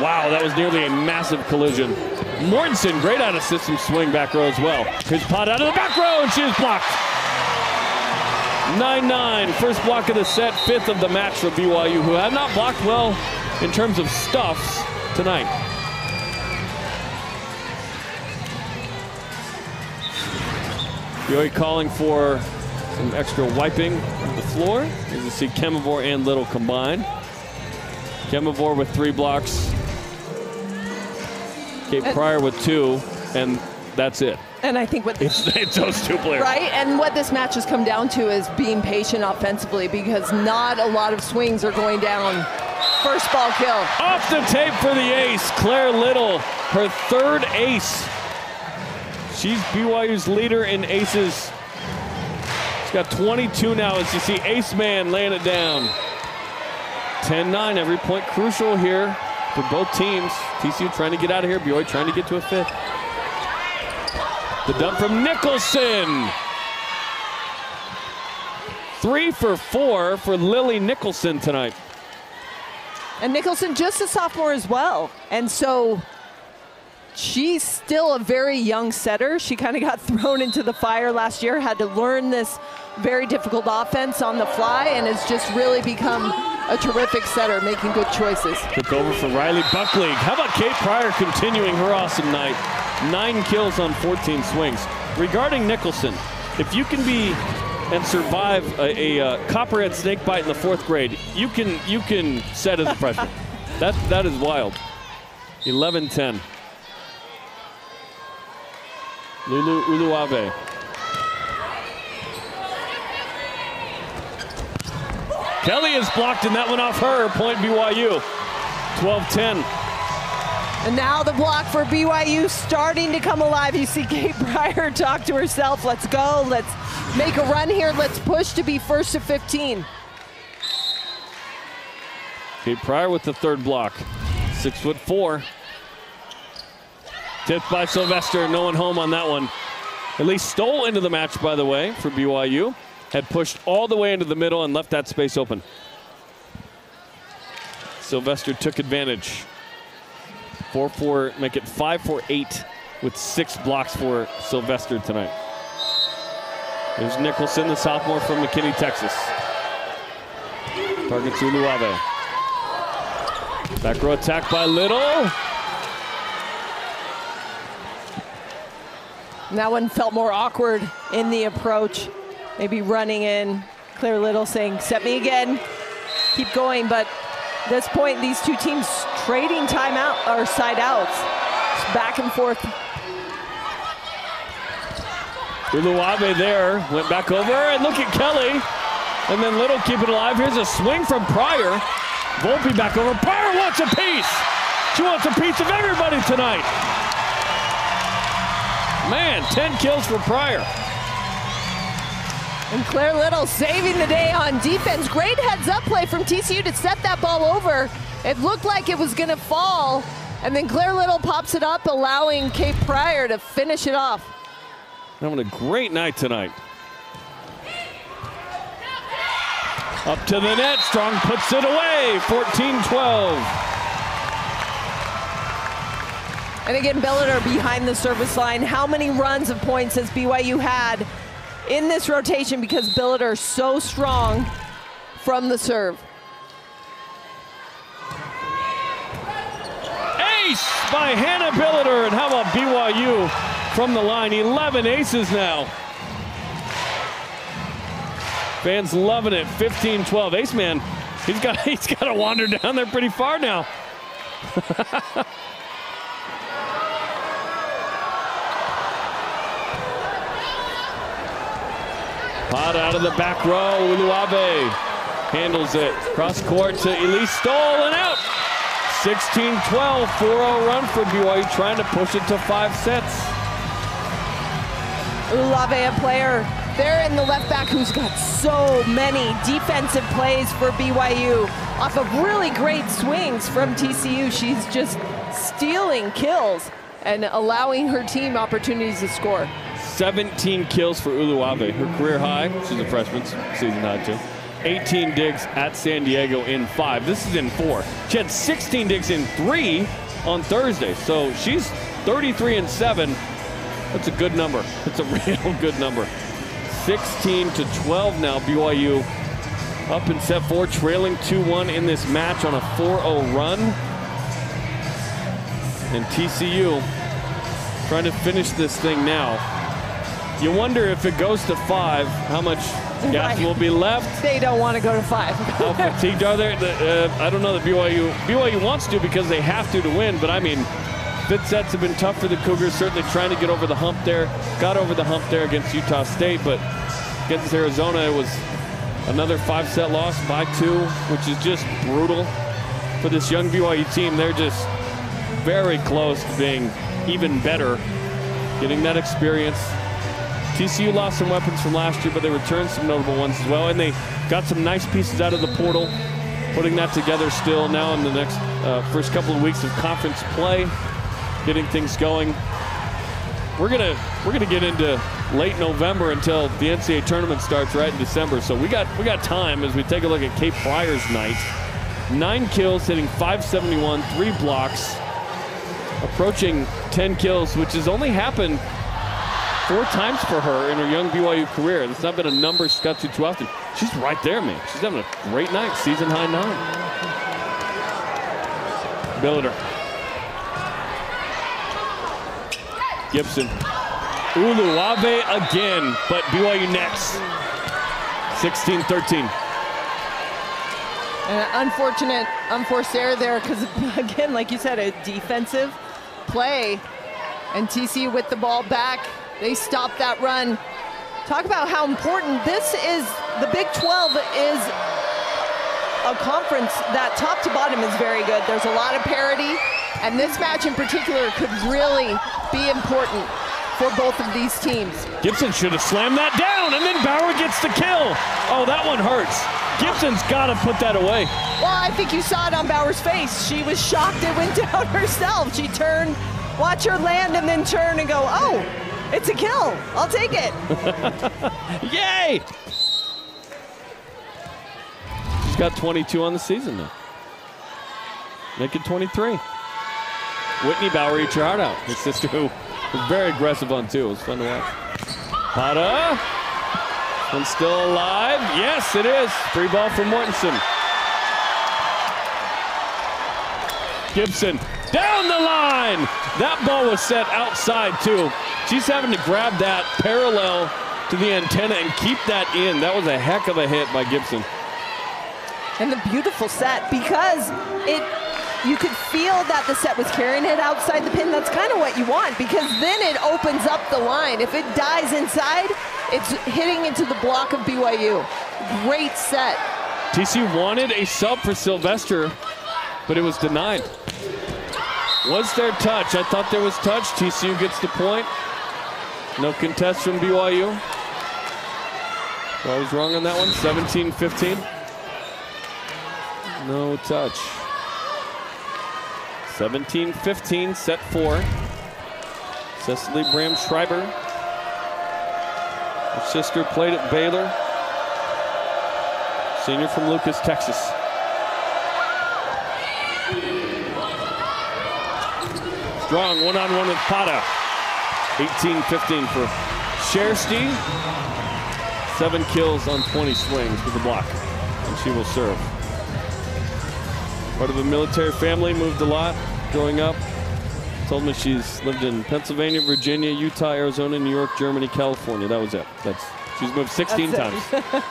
A: Wow, that was nearly a massive collision. Mortensen, great out of system swing back row as well. Here's Pata out of the back row, and she is blocked. 9-9, first block of the set, 5th of the match for BYU, who have not blocked well in terms of stuffs tonight. BYU calling for some extra wiping of the floor. As you see, Kemavor and Little combined. Kemavor with 3 blocks. Kate Pryor with 2, and that's it.
B: And I think what
A: it's those 2 players.
B: Right, and what this match has come down to is being patient offensively because not a lot of swings are going down. First ball kill.
A: Off the tape for the ace, Claire Little, her 3rd ace. She's BYU's leader in aces. She's got 22 now as you see Ace Man laying it down. 10-9, every point crucial here for both teams. TCU trying to get out of here, BYU trying to get to a 5th. The dump from Nicholson. 3 for 4 for Lily Nicholson tonight.
B: And Nicholson just a sophomore as well. And so she's still a very young setter. She kind of got thrown into the fire last year, had to learn this very difficult offense on the fly, and has just really become a terrific setter, making good choices. Took
A: over for Riley Buckley. How about Kate Pryor continuing her awesome night? 9 kills on 14 swings. Regarding Nicholson, if you can be and survive a copperhead snake bite in the 4th grade, you can set as a freshman. that is wild. 11-10. Lulu Uluave. Kelly is blocked, and that went off her. Point BYU. 12-10.
B: And now the block for BYU starting to come alive. You see Kate Pryor talk to herself. Let's go. Let's make a run here. Let's push to be first to 15.
A: Kate Pryor with the 3rd block. 6'4". Tipped by Sylvester. No one home on that one. At least stole into the match, by the way, for BYU. Had pushed all the way into the middle and left that space open. Sylvester took advantage. 4-4, make it 5 for 8 with 6 blocks for Sylvester tonight. There's Nicholson, the sophomore from McKinney, Texas. Targets Uluave. Back row attack by Little.
B: That one felt more awkward in the approach. Maybe running in. Claire Little saying, set me again. Keep going, but at this point, these 2 teams trading timeout or side outs. Just back and forth.
A: Uluave there, went back over, and look at Kelly. And then Little keep it alive. Here's a swing from Pryor. Volpe back over. Pryor wants a piece. She wants a piece of everybody tonight. Man, 10 kills for Pryor.
B: And Claire Little saving the day on defense. Great heads-up play from TCU to set that ball over. It looked like it was going to fall, and then Claire Little pops it up, allowing Kate Pryor to finish it off.
A: Having a great night tonight. Up to the net, Strong puts it away, 14-12.
B: And again, Billiter behind the service line. How many runs of points has BYU had in this rotation because Billiter is so strong from the serve?
A: Ace by Hannah Billiter, and how about BYU from the line? 11 aces now. Fans loving it. 15-12. Ace man, he's got to wander down there pretty far now. Pot out of the back row. Uluave handles it. Cross court to Elise Stoll and out. 16-12. 4-0 run for BYU, trying to push it to 5 sets.
B: Uluave, a player there in the left back who's got so many defensive plays for BYU off of really great swings from TCU. She's just stealing kills and allowing her team opportunities to score. 17
A: kills for Uluave, her career high. She's a freshman, season high too. 18 digs at San Diego in 5. This is in 4. She had 16 digs in 3 on Thursday, so she's 33-7. That's a good number. That's a real good number. 16-12 now. BYU up in set 4, trailing 2-1 in this match on a 4-0 run. And TCU trying to finish this thing now. You wonder if it goes to 5, how much gas will be left.
B: They don't want to go to 5.
A: How fatigued are they? I don't know that BYU wants to because they have to win, but I mean, 5th sets have been tough for the Cougars, certainly trying to get over the hump there. Got over the hump there against Utah State, but against Arizona, it was another 5-set loss by 2, which is just brutal for this young BYU team. They're just very close to being even better, getting that experience. TCU lost some weapons from last year, but they returned some notable ones as well, and they got some nice pieces out of the portal, putting that together still now in the next first couple of weeks of conference play, getting things going. We're gonna get into late November until the NCAA tournament starts right in December, so we got time as we take a look at Kate Pryor's night. 9 kills, hitting .571, 3 blocks, approaching 10 kills, which has only happened 4 times for her in her young BYU career. It's not been a number she's got to too often. She's right there, man. She's having a great night, season high 9. Billiter. Gibson. Uluave again, but BYU next. 16-13.
B: An unfortunate, unforced error there because, again, like you said, a defensive play. And TCU with the ball back. They stopped that run. Talk about how important this is. The Big 12 is a conference that top to bottom is very good. There's a lot of parity, and this match in particular could really be important for both of these teams.
A: Gibson should have slammed that down, and then Bauer gets the kill. Oh, that one hurts. Gibson's got to put that away.
B: Well, I think you saw it on Bauer's face. She was shocked it went down herself. She turned, watch her land, and then turn and go, oh, it's a kill. I'll take it.
A: Yay! She's got 22 on the season now. Make it 23. Whitney Bauer eats her heart out. Her sister, who was very aggressive on 2. It was fun to watch. Pata. One's still alive. Yes, it is. Free ball from Mortensen. Gibson down the line. That ball was set outside too. She's having to grab that parallel to the antenna and keep that in. That was a heck of a hit by Gibson.
B: And the beautiful set, because you could feel that the set was carrying it outside the pin. That's kind of what you want, because then it opens up the line. If it dies inside, it's hitting into the block of BYU. Great set.
A: TCU wanted a sub for Sylvester, but it was denied. Was there touch? I thought there was touch. TCU gets the point. No contest from BYU. I was wrong on that one. 17-15. No touch. 17-15, set 4. Cecily Bram-Schreiber. Her sister played at Baylor. Senior from Lucas, Texas. Strong one-on-one with Pata. 18-15 for Shersty. 7 kills on 20 swings with the block. And she will serve. Part of a military family, moved a lot growing up. Told me she's lived in Pennsylvania, Virginia, Utah, Arizona, New York, Germany, California. That was it. She's moved 16 times.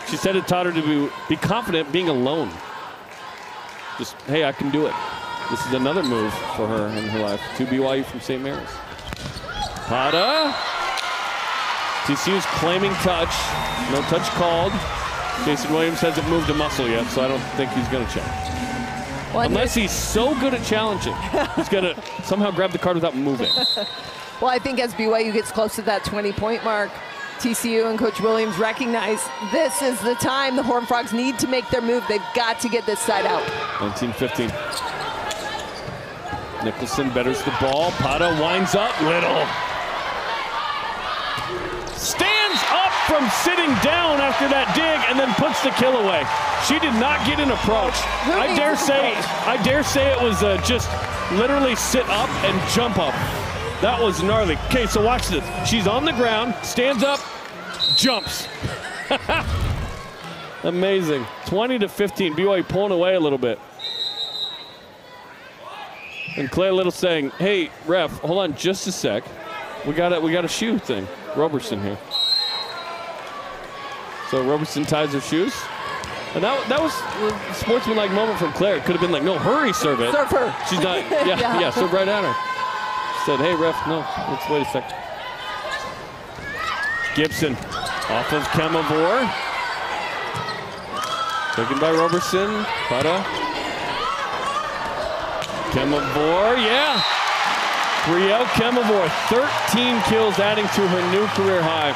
A: She said it taught her to be confident being alone. Just, hey, I can do it. This is another move for her in her life. To BYU from St. Mary's. Pata. TCU's claiming touch. No touch called. Jason Williams hasn't moved a muscle yet, so I don't think he's going to challenge. Well, unless he's so good at challenging, he's going to somehow grab the card without moving.
B: Well, I think as BYU gets close to that 20-point mark, TCU and Coach Williams recognize this is the time the Horned Frogs need to make their move. They've got to get this side out.
A: 19-15. Nicholson betters the ball. Pata winds up. Little. Stands up from sitting down after that dig and then puts the kill away. She did not get an approach. I dare say it was just literally sit up and jump up. That was gnarly. Okay, so watch this. She's on the ground, stands up, jumps. Amazing. 20-15. BYU pulling away a little bit. And Claire Little saying, "Hey, ref, hold on just a sec. We got a shoe thing." Roberson here. So Roberson ties her shoes. And that was a sportsmanlike moment from Claire. It could have been like, "No, hurry, serve it."
B: Serve her.
A: She's not, yeah, serve right at her. She said, "Hey, ref, no, let's wait a sec." Gibson off of Kemavor. Taken by Roberson. Pata. Kemavor, yeah. Brielle Kemavor, 13 kills, adding to her new career high.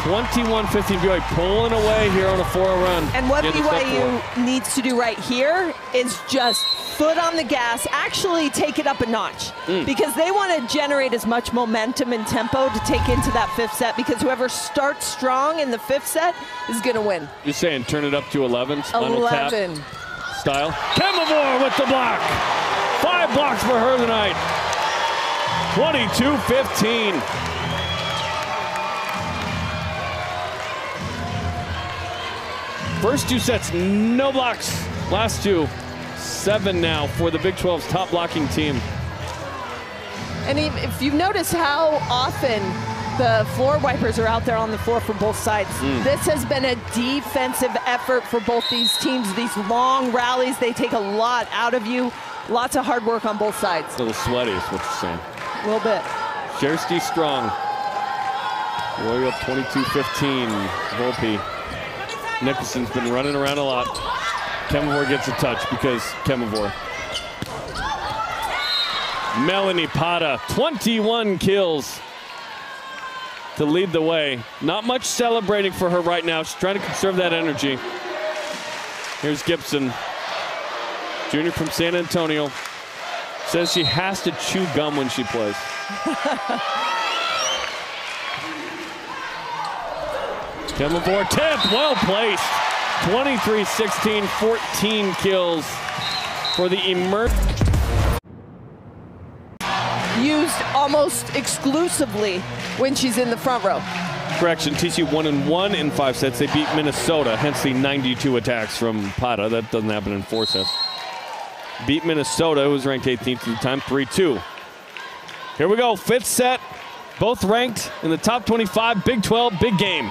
A: 21-15, BYU pulling away here on a 4-0 run.
B: And what BYU needs to do right here is just foot on the gas, actually take it up a notch. Because they want to generate as much momentum and tempo to take into that 5th set, because whoever starts strong in the 5th set is going to win.
A: You're saying turn it up to 11?
B: 11.
A: Tap style. Kemavor with the block. 5 blocks for her tonight. 22-15. First 2 sets, no blocks. Last 2, 7 now for the Big 12's top blocking team.
B: And if you've noticed how often the floor wipers are out there on the floor for both sides, this has been a defensive effort for both these teams. These long rallies, they take a lot out of you. Lots of hard work on both sides.
A: A little sweaty is what you're saying.
B: A little bit.
A: Shersty strong. Way up 22-15. Volpe. Nicholson's been running around a lot. Kemavor gets a touch because Kemavor. Melanie Pata, 21 kills to lead the way. Not much celebrating for her right now. She's trying to conserve that energy. Here's Gibson, junior from San Antonio. Says she has to chew gum when she plays. Kemavor tip, well placed. 23-16, 14 kills for the
B: used almost exclusively when she's in the front row.
A: Correction, TCU 1-1 in 5 sets. They beat Minnesota, hence the 92 attacks from Pata. That doesn't happen in 4 sets. Beat Minnesota, who was ranked 18th at the time, 3-2. Here we go, 5th set. Both ranked in the top 25, Big 12, big game.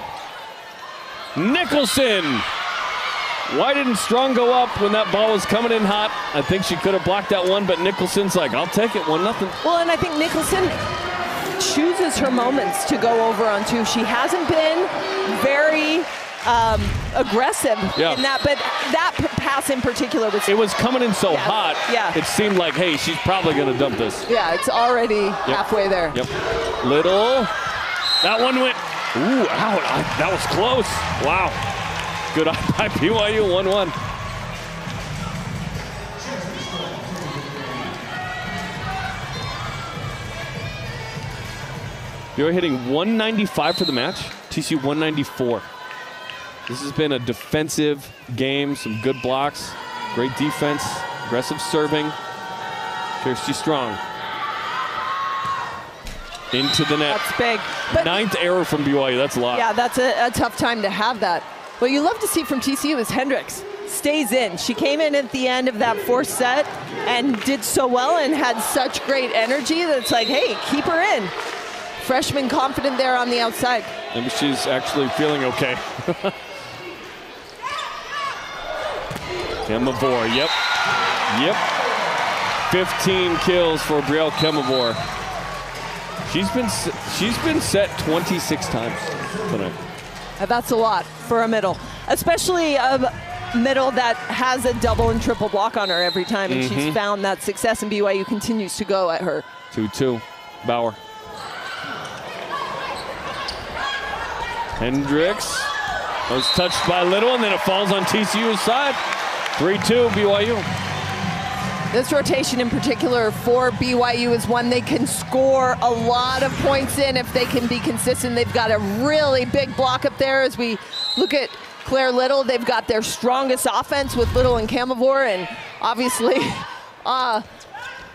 A: Nicholson. Why didn't Strong go up when that ball was coming in hot? I think she could have blocked that one, but Nicholson's like, I'll take it, 1-0.
B: Well, and I think Nicholson chooses her moments to go over on 2. She hasn't been very aggressive in that, but that pass in particular was...
A: It was coming in so hot,
B: it
A: seemed like, hey, she's probably going to dump this.
B: Yeah, it's already halfway there.
A: Yep. Little That one went, ooh, out. That was close. Wow. Good eye by BYU, 1-1. BYU hitting 195 for the match. TCU 194. This has been a defensive game, some good blocks, great defense, aggressive serving. Kirsty Strong. Into the net.
B: That's big. But
A: 9th error from BYU, that's a lot.
B: Yeah, that's a tough time to have that. What you love to see from TCU is Hendricks stays in. She came in at the end of that fourth set and did so well and had such great energy that it's like, hey, keep her in. Freshman confident there on the outside.
A: Maybe she's actually feeling okay. Kemavor, yep. 15 kills for Brielle Kemavor. She's been set 26 times tonight.
B: That's a lot for a middle, especially a middle that has a double and triple block on her every time, and she's found that success, and BYU continues to go at her.
A: 2-2, Bauer. Hendricks was touched by Little, and then it falls on TCU's side. 3-2, BYU.
B: This rotation in particular for BYU is one they can score a lot of points in if they can be consistent. They've got a really big block up there. As we look at Claire Little, they've got their strongest offense with Little and Kemavor, and obviously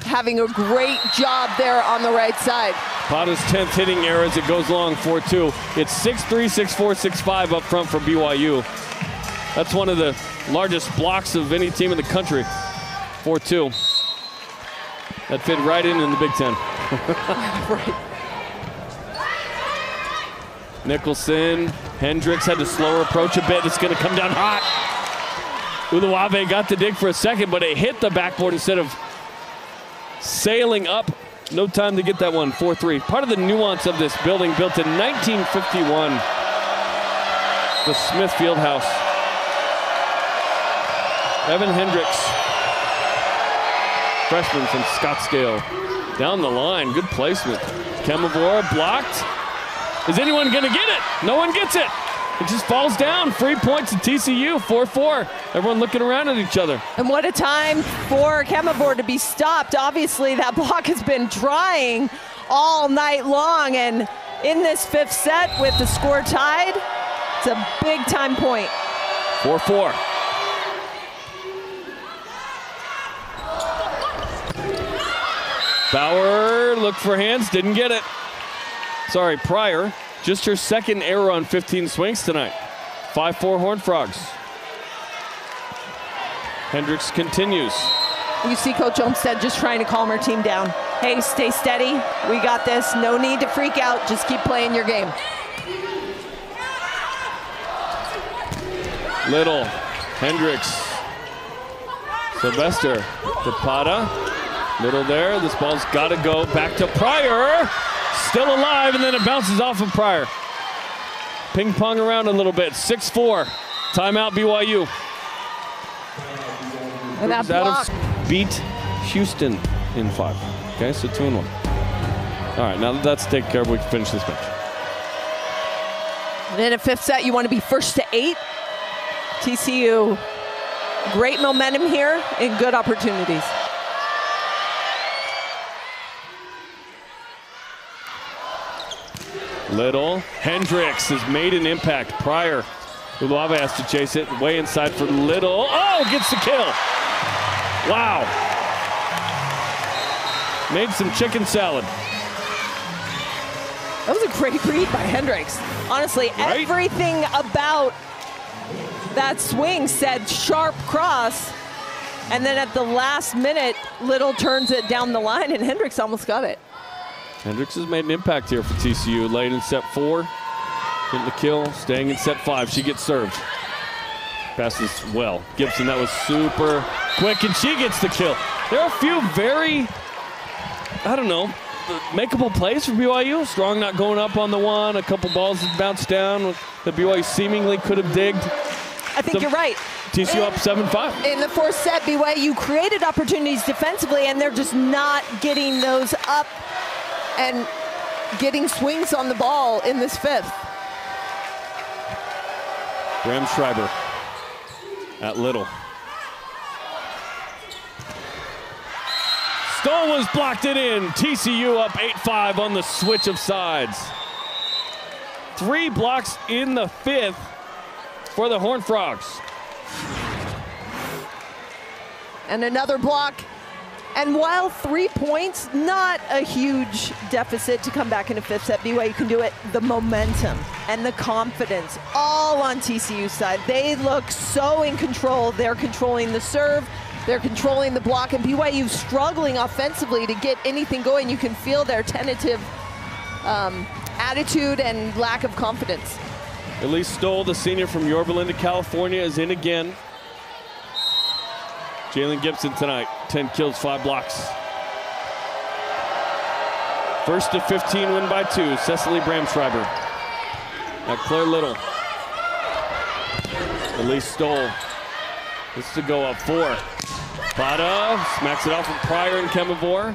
B: having a great job there on the right side.
A: Pada's 10th hitting error as it goes long, 4-2. It's 6-3, 6-4, 6-5 up front for BYU. That's one of the largest blocks of any team in the country. 4-2. That fit right in the Big Ten.
B: Right.
A: Nicholson, Hendricks had to slow her approach a bit. It's going to come down hot. Uluave got the dig for a second, but it hit the backboard instead of sailing up. No time to get that one, 4-3. Part of the nuance of this building, built in 1951. The Smith Fieldhouse. Evan Hendricks, freshman from Scottsdale. Down the line, good placement. Kemavor blocked. Is anyone gonna get it? No one gets it. It just falls down. Free points at TCU, 4-4. Everyone looking around at each other.
B: And what a time for Kemavor to be stopped. Obviously, that block has been trying all night long. And in this fifth set with the score tied, it's a big time point.
A: 4-4. Bauer looked for hands, didn't get it. Sorry, Pryor. Just her second error on 15 swings tonight. 5-4 Horned Frogs. Hendricks continues.
B: You see Coach Olmstead just trying to calm her team down. Hey, stay steady. We got this. No need to freak out. Just keep playing your game.
A: Little, Hendricks, Sylvester, Pada. Little there. This ball's got to go back to Pryor. Still alive, and then it bounces off of Pryor. Ping pong around a little bit. 6-4. Timeout BYU.
B: And that block
A: beat Houston in 5. Okay, so 2-1. All right, now that that's taken care of, we can finish this match.
B: And in a fifth set, you want to be first to 8. TCU, great momentum here and good opportunities.
A: Little, Hendricks has made an impact. Pryor, Uluave has to chase it. Way inside for Little. Oh, gets the kill. Wow. Made some chicken salad.
B: That was a great read by Hendricks. Honestly,
A: right?
B: Everything about that swing said sharp cross. And then at the last minute, Little turns it down the line, and Hendricks almost got it.
A: Hendricks has made an impact here for TCU. Late in set 4, getting the kill, staying in set 5. She gets served. Passes well. Gibson, that was super quick, and she gets the kill. There are a few very, I don't know, makeable plays for BYU. Strong not going up on the one. A couple balls that bounced down that BYU seemingly could have digged.
B: I think you're right.
A: TCU up 7-5.
B: In the fourth set, BYU created opportunities defensively, and they're just not getting those up and getting swings on the ball in this fifth.
A: Graham Schreiber at Little. Stoll blocked it in. TCU up 8-5 on the switch of sides. 3 blocks in the fifth for the Horned Frogs.
B: And another block. And while 3 points, not a huge deficit to come back in a fifth set, BYU can do it. The momentum and the confidence all on TCU's side. They look so in control. They're controlling the serve, they're controlling the block, and BYU struggling offensively to get anything going. You can feel their tentative attitude and lack of confidence.
A: Elise Stoll, the senior from Yorba Linda, California, is in again. Jalen Gibson tonight, 10 kills, 5 blocks. First to 15 win by 2, Cecily Bramschreiber. At Claire Little. Elise Stoll. This is to go up 4. Pata smacks it off from Pryor and Kemavor.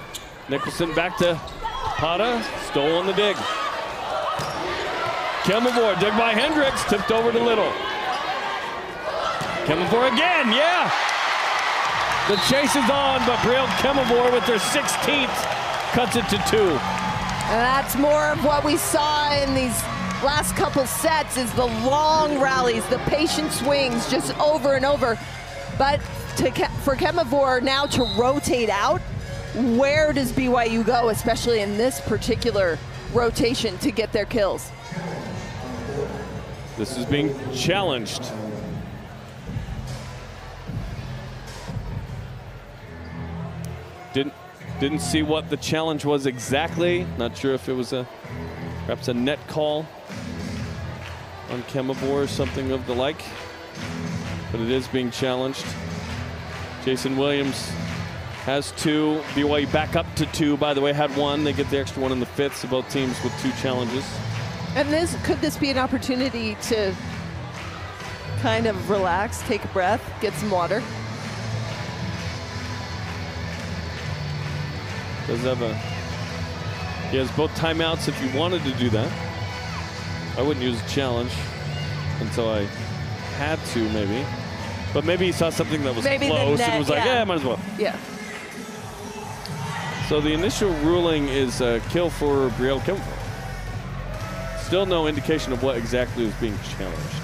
A: Nicholson back to Pata. Stoll on the dig. Kemavor, dig by Hendricks, tipped over to Little. Kemavor again, yeah! The chase is on, but Brielle Kemavor with their 16th cuts it to 2.
B: And that's more of what we saw in these last couple sets, is the long rallies, the patient swings just over and over. But for Kemavor now to rotate out, where does BYU go, especially in this particular rotation, to get their kills?
A: This is being challenged. Didn't see what the challenge was exactly. Not sure if it was perhaps a net call on Kemavor or something of the like. But it is being challenged. Jason Williams has 2. BYU back up to 2, by the way, had 1. They get the extra 1 in the fifth, so both teams with 2 challenges.
B: And could this be an opportunity to kind of relax, take a breath, get some water?
A: He has both timeouts if you wanted to do that. I wouldn't use a challenge until I had to, maybe. But maybe he saw something that was close and was like, yeah, might as well.
B: Yeah.
A: So the initial ruling is a kill for Brielle Kemavor. Still no indication of what exactly was being challenged.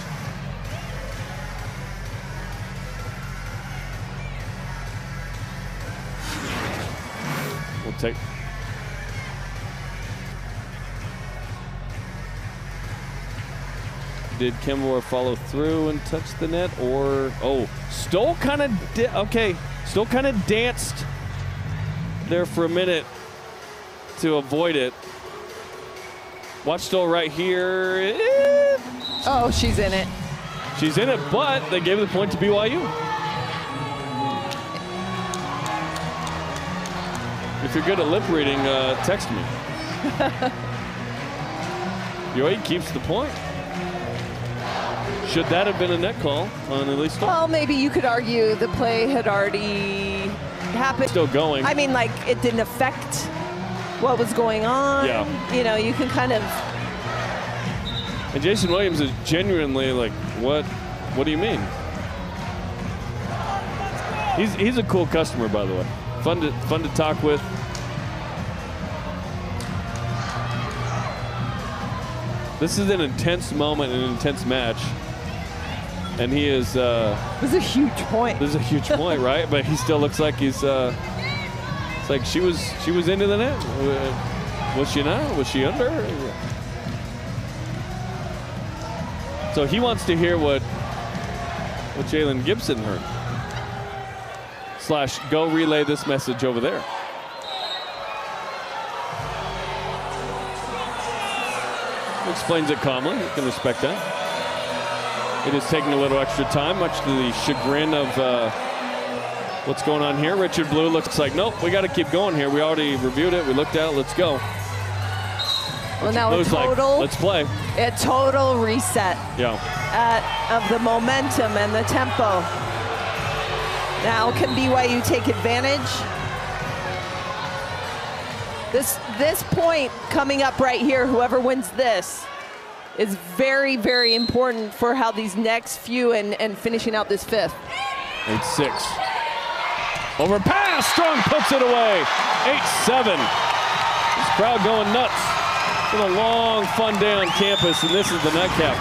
A: We'll take. Did Kemavor follow through and touch the net, or Stoll kind of Stoll kind of danced there for a minute to avoid it. Watch Stoll right here.
B: Oh, she's in it.
A: She's in it, but they gave the point to BYU. If you're good at lip reading, text me. BYU keeps the point. Should that have been a net call on Elise Stoll?
B: Well, maybe you could argue the play had already happened.
A: Still going.
B: I mean, like, it didn't affect what was going on.
A: Yeah.
B: You know, you can kind of.
A: And Jason Williams is genuinely like, what do you mean? He's a cool customer, by the way. Fun to talk with. This is an intense moment, an intense match. And he is.
B: This is a huge point.
A: This is a huge point, right? But he still looks like he's. It's like she was into the net. Was she not? Was she under? So he wants to hear what Jalen Gibson heard. / go relay this message over there. Explains it calmly. You can respect that. It is taking a little extra time, much to the chagrin of what's going on here. Richard Blue looks like, nope, we got to keep going here. We already reviewed it. We looked at it. Let's go.
B: Well, now a total.
A: Like, let's play.
B: A total reset.
A: Yeah.
B: Of the momentum and the tempo. Now can BYU take advantage? This point coming up right here, whoever wins this, is very, very important for how these next few and finishing out this fifth.
A: 8-6. Over pass, Strong puts it away. 8-7. This crowd going nuts. It's been a long, fun day on campus, and this is the nightcap.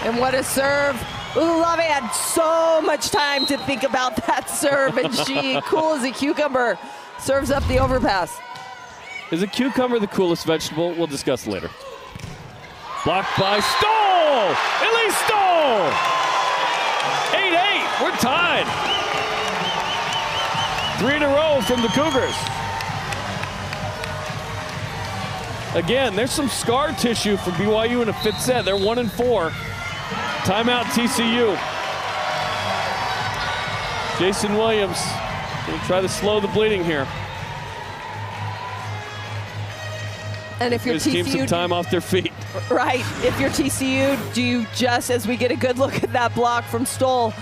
B: And what a serve. Ululave had so much time to think about that serve, and she, cool as a cucumber, serves up the overpass.
A: Is a cucumber the coolest vegetable? We'll discuss later. Blocked by Stoll! Elise Stoll! 8-8, we're tied. 3 in a row from the Cougars. Again, there's some scar tissue for BYU in a fifth set. They're 1-4. Timeout TCU. Jason Williams going to try to slow the bleeding here.
B: And if you're
A: TCU, keep some time off their feet.
B: Right. If you're TCU, do you just, as we get a good look at that block from Stoll,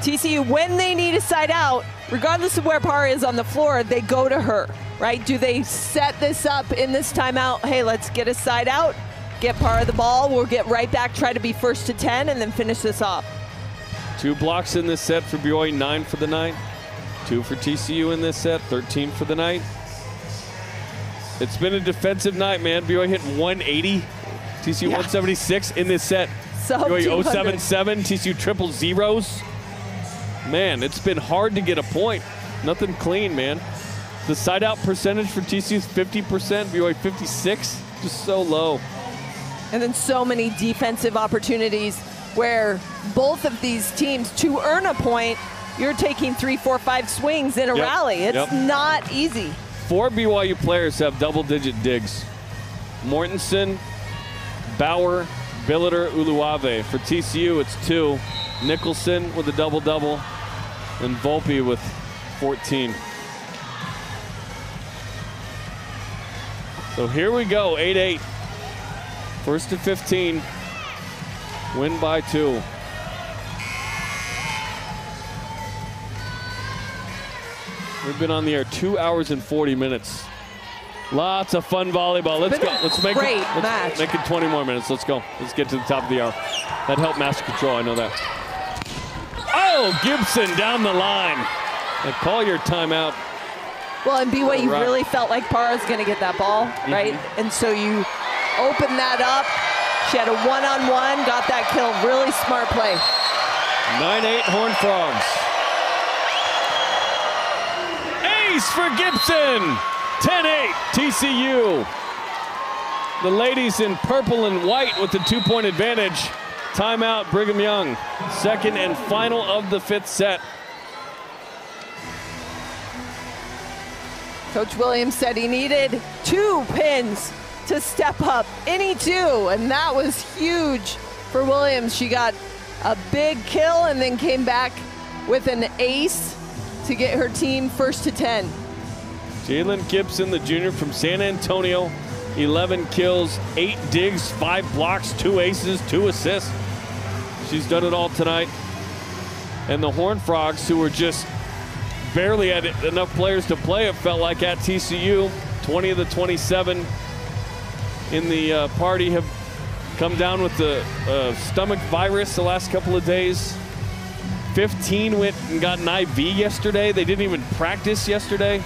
B: TCU, when they need a side out, regardless of where Parra is on the floor, they go to her, right? Do they set this up in this timeout? Hey, let's get a side out, get Parra the ball, we'll get right back, try to be first to 10, and then finish this off.
A: 2 blocks in this set for BYU, 9 for the night. 2 for TCU in this set, 13 for the night. It's been a defensive night, man. BYU hit 180, TCU 176 in this set.
B: So
A: BYU 0-7-7, TCU triple zeros. Man, it's been hard to get a point. Nothing clean, man. The side out percentage for TCU is 50%, BYU 56, just so low.
B: And then so many defensive opportunities where both of these teams, to earn a point, you're taking 3, 4, 5 swings in a rally. It's not easy.
A: 4 BYU players have double-digit digs. Mortensen, Bauer, Billiter, Ululave. For TCU, it's 2. Nicholson with a double-double, and Volpe with 14. So here we go, 8-8. First to 15, win by 2. We've been on the air 2 hours and 40 minutes. Lots of fun volleyball. Let's go. Let's make it 20 more minutes. Let's go. Let's get to the top of the hour. That helped Master Control, I know that. Oh, Gibson down the line. And call your timeout.
B: Well, and BYU really felt like Parra's going to get that ball, right? And so you open that up. She had a one-on-one, got that kill. Really smart play.
A: 9-8 Horned Frogs. Ace for Gibson. 10-8 TCU. The ladies in purple and white with the 2-point advantage. Timeout Brigham Young. Second and final of the fifth set.
B: Coach Williams said he needed 2 pins to step up, any 2, and that was huge for Williams. She got a big kill and then came back with an ace to get her team first to 10.
A: Jalen Gibson, the junior from San Antonio, 11 kills, 8 digs, 5 blocks, 2 aces, 2 assists. She's done it all tonight. And the Horned Frogs, who were just barely had enough players to play, it felt like, at TCU. 20 of the 27 in the party have come down with the stomach virus the last couple of days. 15 went and got an IV yesterday. They didn't even practice yesterday.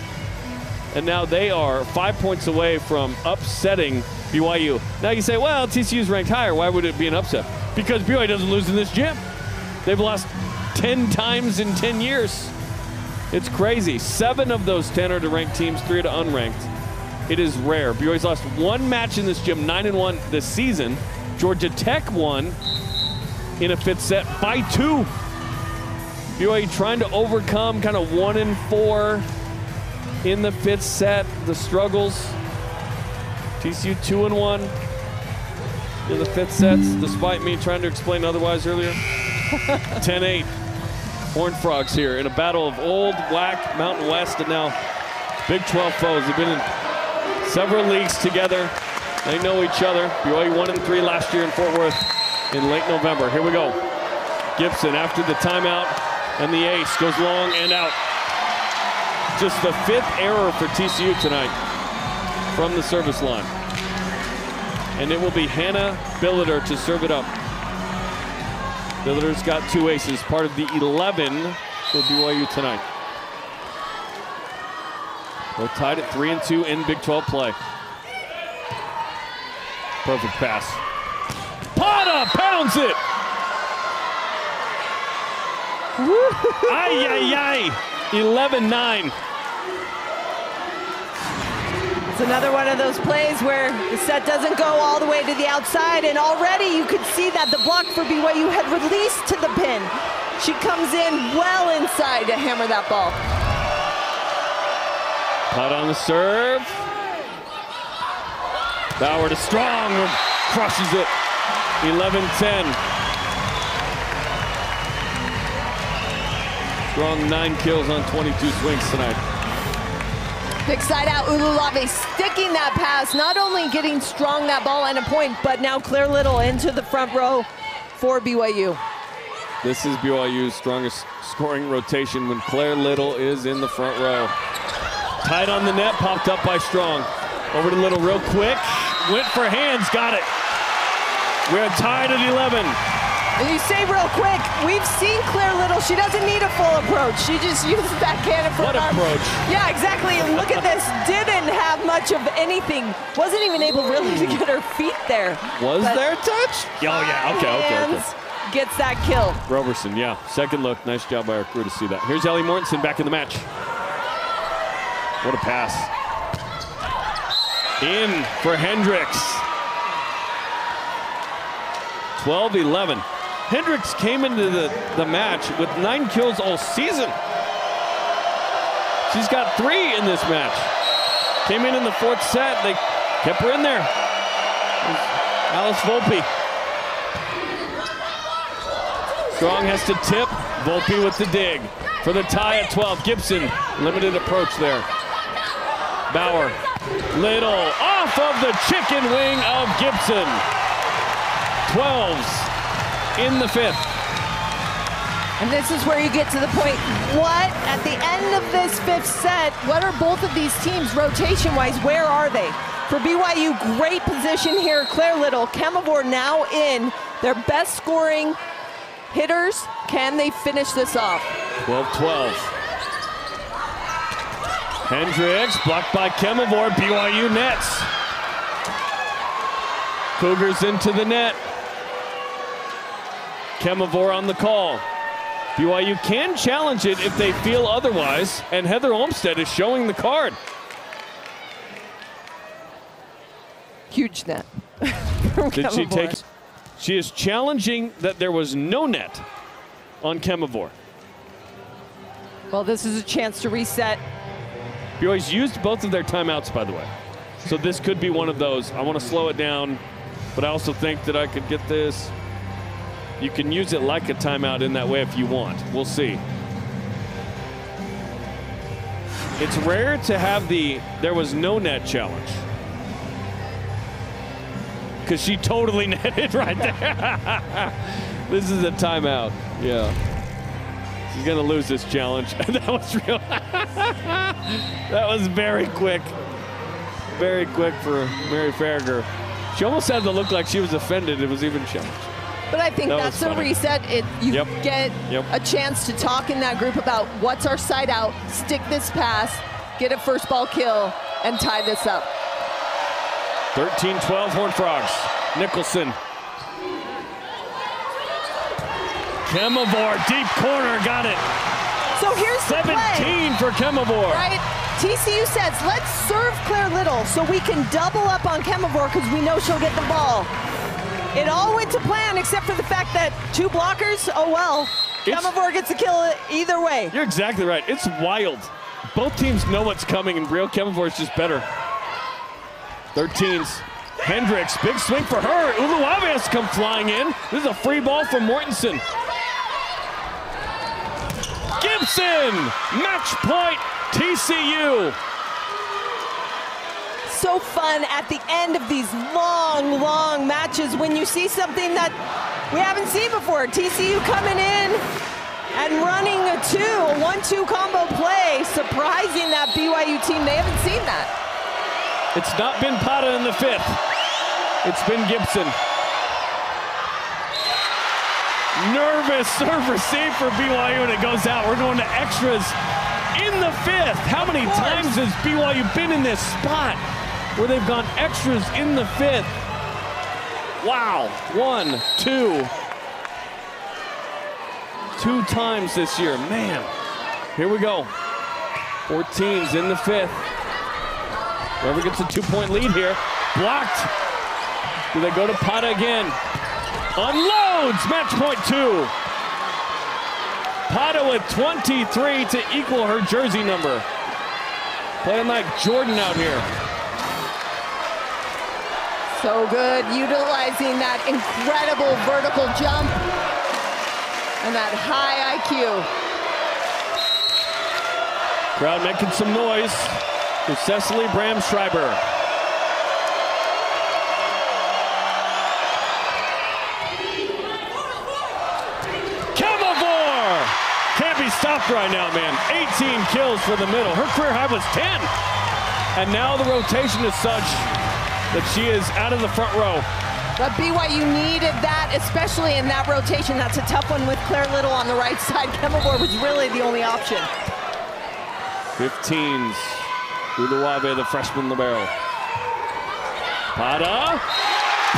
A: And now they are 5 points away from upsetting BYU. Now you say, well, TCU's ranked higher. Why would it be an upset? Because BYU doesn't lose in this gym. They've lost 10 times in 10 years. It's crazy. 7 of those 10 are to ranked teams, 3 are to unranked. It is rare. BYU's lost 1 match in this gym, 9-1 this season. Georgia Tech won in a fifth set by 2. BYU trying to overcome kind of 1-4 in the fifth set, the struggles. TCU 2-1 in the fifth sets, despite me trying to explain otherwise earlier. 10-8. Horned Frogs here in a battle of Old, WAC, Mountain West, and now Big 12 foes. They've been in several leagues together. They know each other. BYU 1-3 last year in Fort Worth in late November. Here we go. Gibson after the timeout, and the ace goes long and out. Just the 5th error for TCU tonight from the service line. And it will be Hannah Billiter to serve it up. Billiter's got 2 aces, part of the 11 for BYU tonight. Both tied at 3-2 in Big 12 play. Perfect pass. Pata pounds it! Ay, ay, ay. 11-9.
B: It's another one of those plays where the set doesn't go all the way to the outside, and already you could see that the block for BYU had released to the pin. She comes in well inside to hammer that ball.
A: Putt on the serve. Bauer to Strong, crushes it. 11-10. Strong 9 kills on 22 swings tonight.
B: Big side out, Ululave sticking that pass, not only getting Strong that ball and a point, but now Claire Little into the front row for BYU.
A: This is BYU's strongest scoring rotation when Claire Little is in the front row. Tied on the net, popped up by Strong. Over to Little real quick, went for hands, got it. We're tied at 11.
B: And you say real quick, we've seen Claire Little, she doesn't need a full approach. She just uses that cannon for
A: what approach?
B: Yeah, exactly, and look at this, didn't have much of anything. Wasn't even able really to get her feet there.
A: Was there a touch? Oh yeah, okay.
B: Gets that kill.
A: Roberson, yeah, second look, nice job by our crew to see that. Here's Ellie Mortensen back in the match. What a pass. In for Hendricks. 12-11. Hendricks came into the match with 9 kills all season. She's got 3 in this match. Came in the 4th set. They kept her in there. Alice Volpe. Strong has to tip. Volpe with the dig. For the tie at 12. Gibson, limited approach there. Bauer, Little, off of the chicken wing of Gibson. 12s in the 5th.
B: And this is where you get to the point, what, at the end of this 5th set, what are both of these teams rotation-wise, where are they? For BYU, great position here. Claire Little, Kemavor now in, their best scoring hitters. Can they finish this off?
A: 12-12. Hendricks blocked by Kemavor, BYU nets. Cougars into the net. Kemavor on the call. BYU can challenge it if they feel otherwise, and Heather Olmstead is showing the card.
B: Huge net.
A: Did she take? She is challenging that there was no net on Kemavor.
B: Well, this is a chance to reset.
A: BYU's used both of their timeouts, by the way. So this could be one of those. I want to slow it down, but I also think that I could get this. You can use it like a timeout in that way if you want. We'll see. It's rare to have the there was no net challenge. Because she totally netted right there. This is a timeout. Yeah. She's going to lose this challenge. That was real. That was very quick. Very quick for Mary Farragher. She almost had to look like she was offended it was even challenged.
B: But I think that's a reset. You get a chance to talk in that group about what's our side out, stick this pass, get a first ball kill, and tie this up.
A: 13-12 Horned Frogs. Nicholson. Kemavor, deep corner, got it.
B: So here's the
A: 17
B: play,
A: for Kemavor.
B: right? TCU says, let's serve Claire Little so we can double up on Kemavor because we know she'll get the ball. It all went to plan except for the fact that 2 blockers, oh well. Kemavor gets a kill either way.
A: You're exactly right. It's wild. Both teams know what's coming, and Brio Kemavor is just better. 13s. Hendricks, big swing for her. Uluave has to come flying in. This is a free ball from Mortensen. Gibson, match point, TCU.
B: So fun at the end of these long, long matches when you see something that we haven't seen before. TCU coming in and running a 1-2 combo play, surprising that BYU team. They haven't seen that.
A: It's not been Pata in the 5th. It's been Gibson. Nervous serve receive for BYU, and it goes out. We're going to extras in the 5th. How many times has BYU been in this spot where they've gone extras in the 5th? Wow, 1, 2. 2 times this year, man. Here we go. 14's in the 5th. Whoever gets a 2-point lead here. Blocked. Do they go to Pata again? Unloads, match point 2. Pata with 23 to equal her jersey number. Playing like Jordan out here.
B: So good, utilizing that incredible vertical jump and that high IQ.
A: Crowd making some noise for Cecily Bramschreiber. Kemavor! Can't be stopped right now, man. 18 kills for the middle. Her career high was 10. And now the rotation is such that she is out of the front row.
B: But BYU needed that, especially in that rotation. That's a tough one with Claire Little on the right side. Kemavor was really the only option.
A: 15s. Uluwave, the freshman libero. Pata.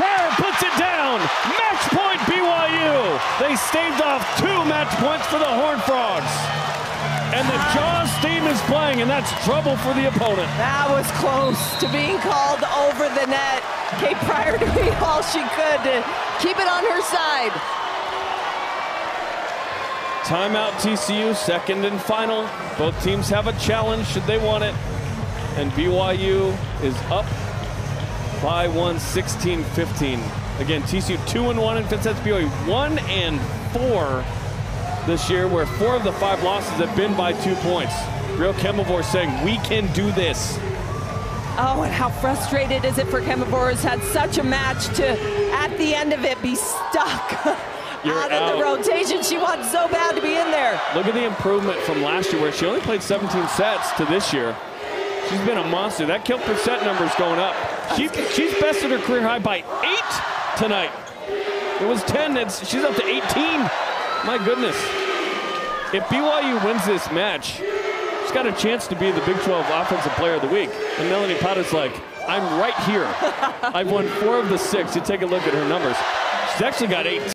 A: Pryor puts it down. Match point BYU. They staved off 2 match points for the Horned Frogs. And the Jaws theme is playing, and that's trouble for the opponent.
B: That was close to being called over the net. Kate Pryor doing all she could to keep it on her side.
A: Timeout TCU, 2nd and final. Both teams have a challenge should they want it. And BYU is up by 1, 16-15. Again, TCU 2-1 in 5th sets, BYU 1-4 this year, where 4 of the 5 losses have been by 2 points. Real Kemavor saying, we can do this.
B: Oh, and how frustrated is it for Kemavor, who's had such a match to, at the end of it, be stuck out of the rotation. She wants so bad to be in there.
A: Look at the improvement from last year, where she only played 17 sets, to this year. She's been a monster. That kill percent number's going up. She's bested her career high by 8 tonight. It was 10, she's up to 18. My goodness. If BYU wins this match, she's got a chance to be the Big 12 Offensive Player of the Week. And Melanie Pata's like, I'm right here. I've won 4 of the 6. You take a look at her numbers. She's actually got 8.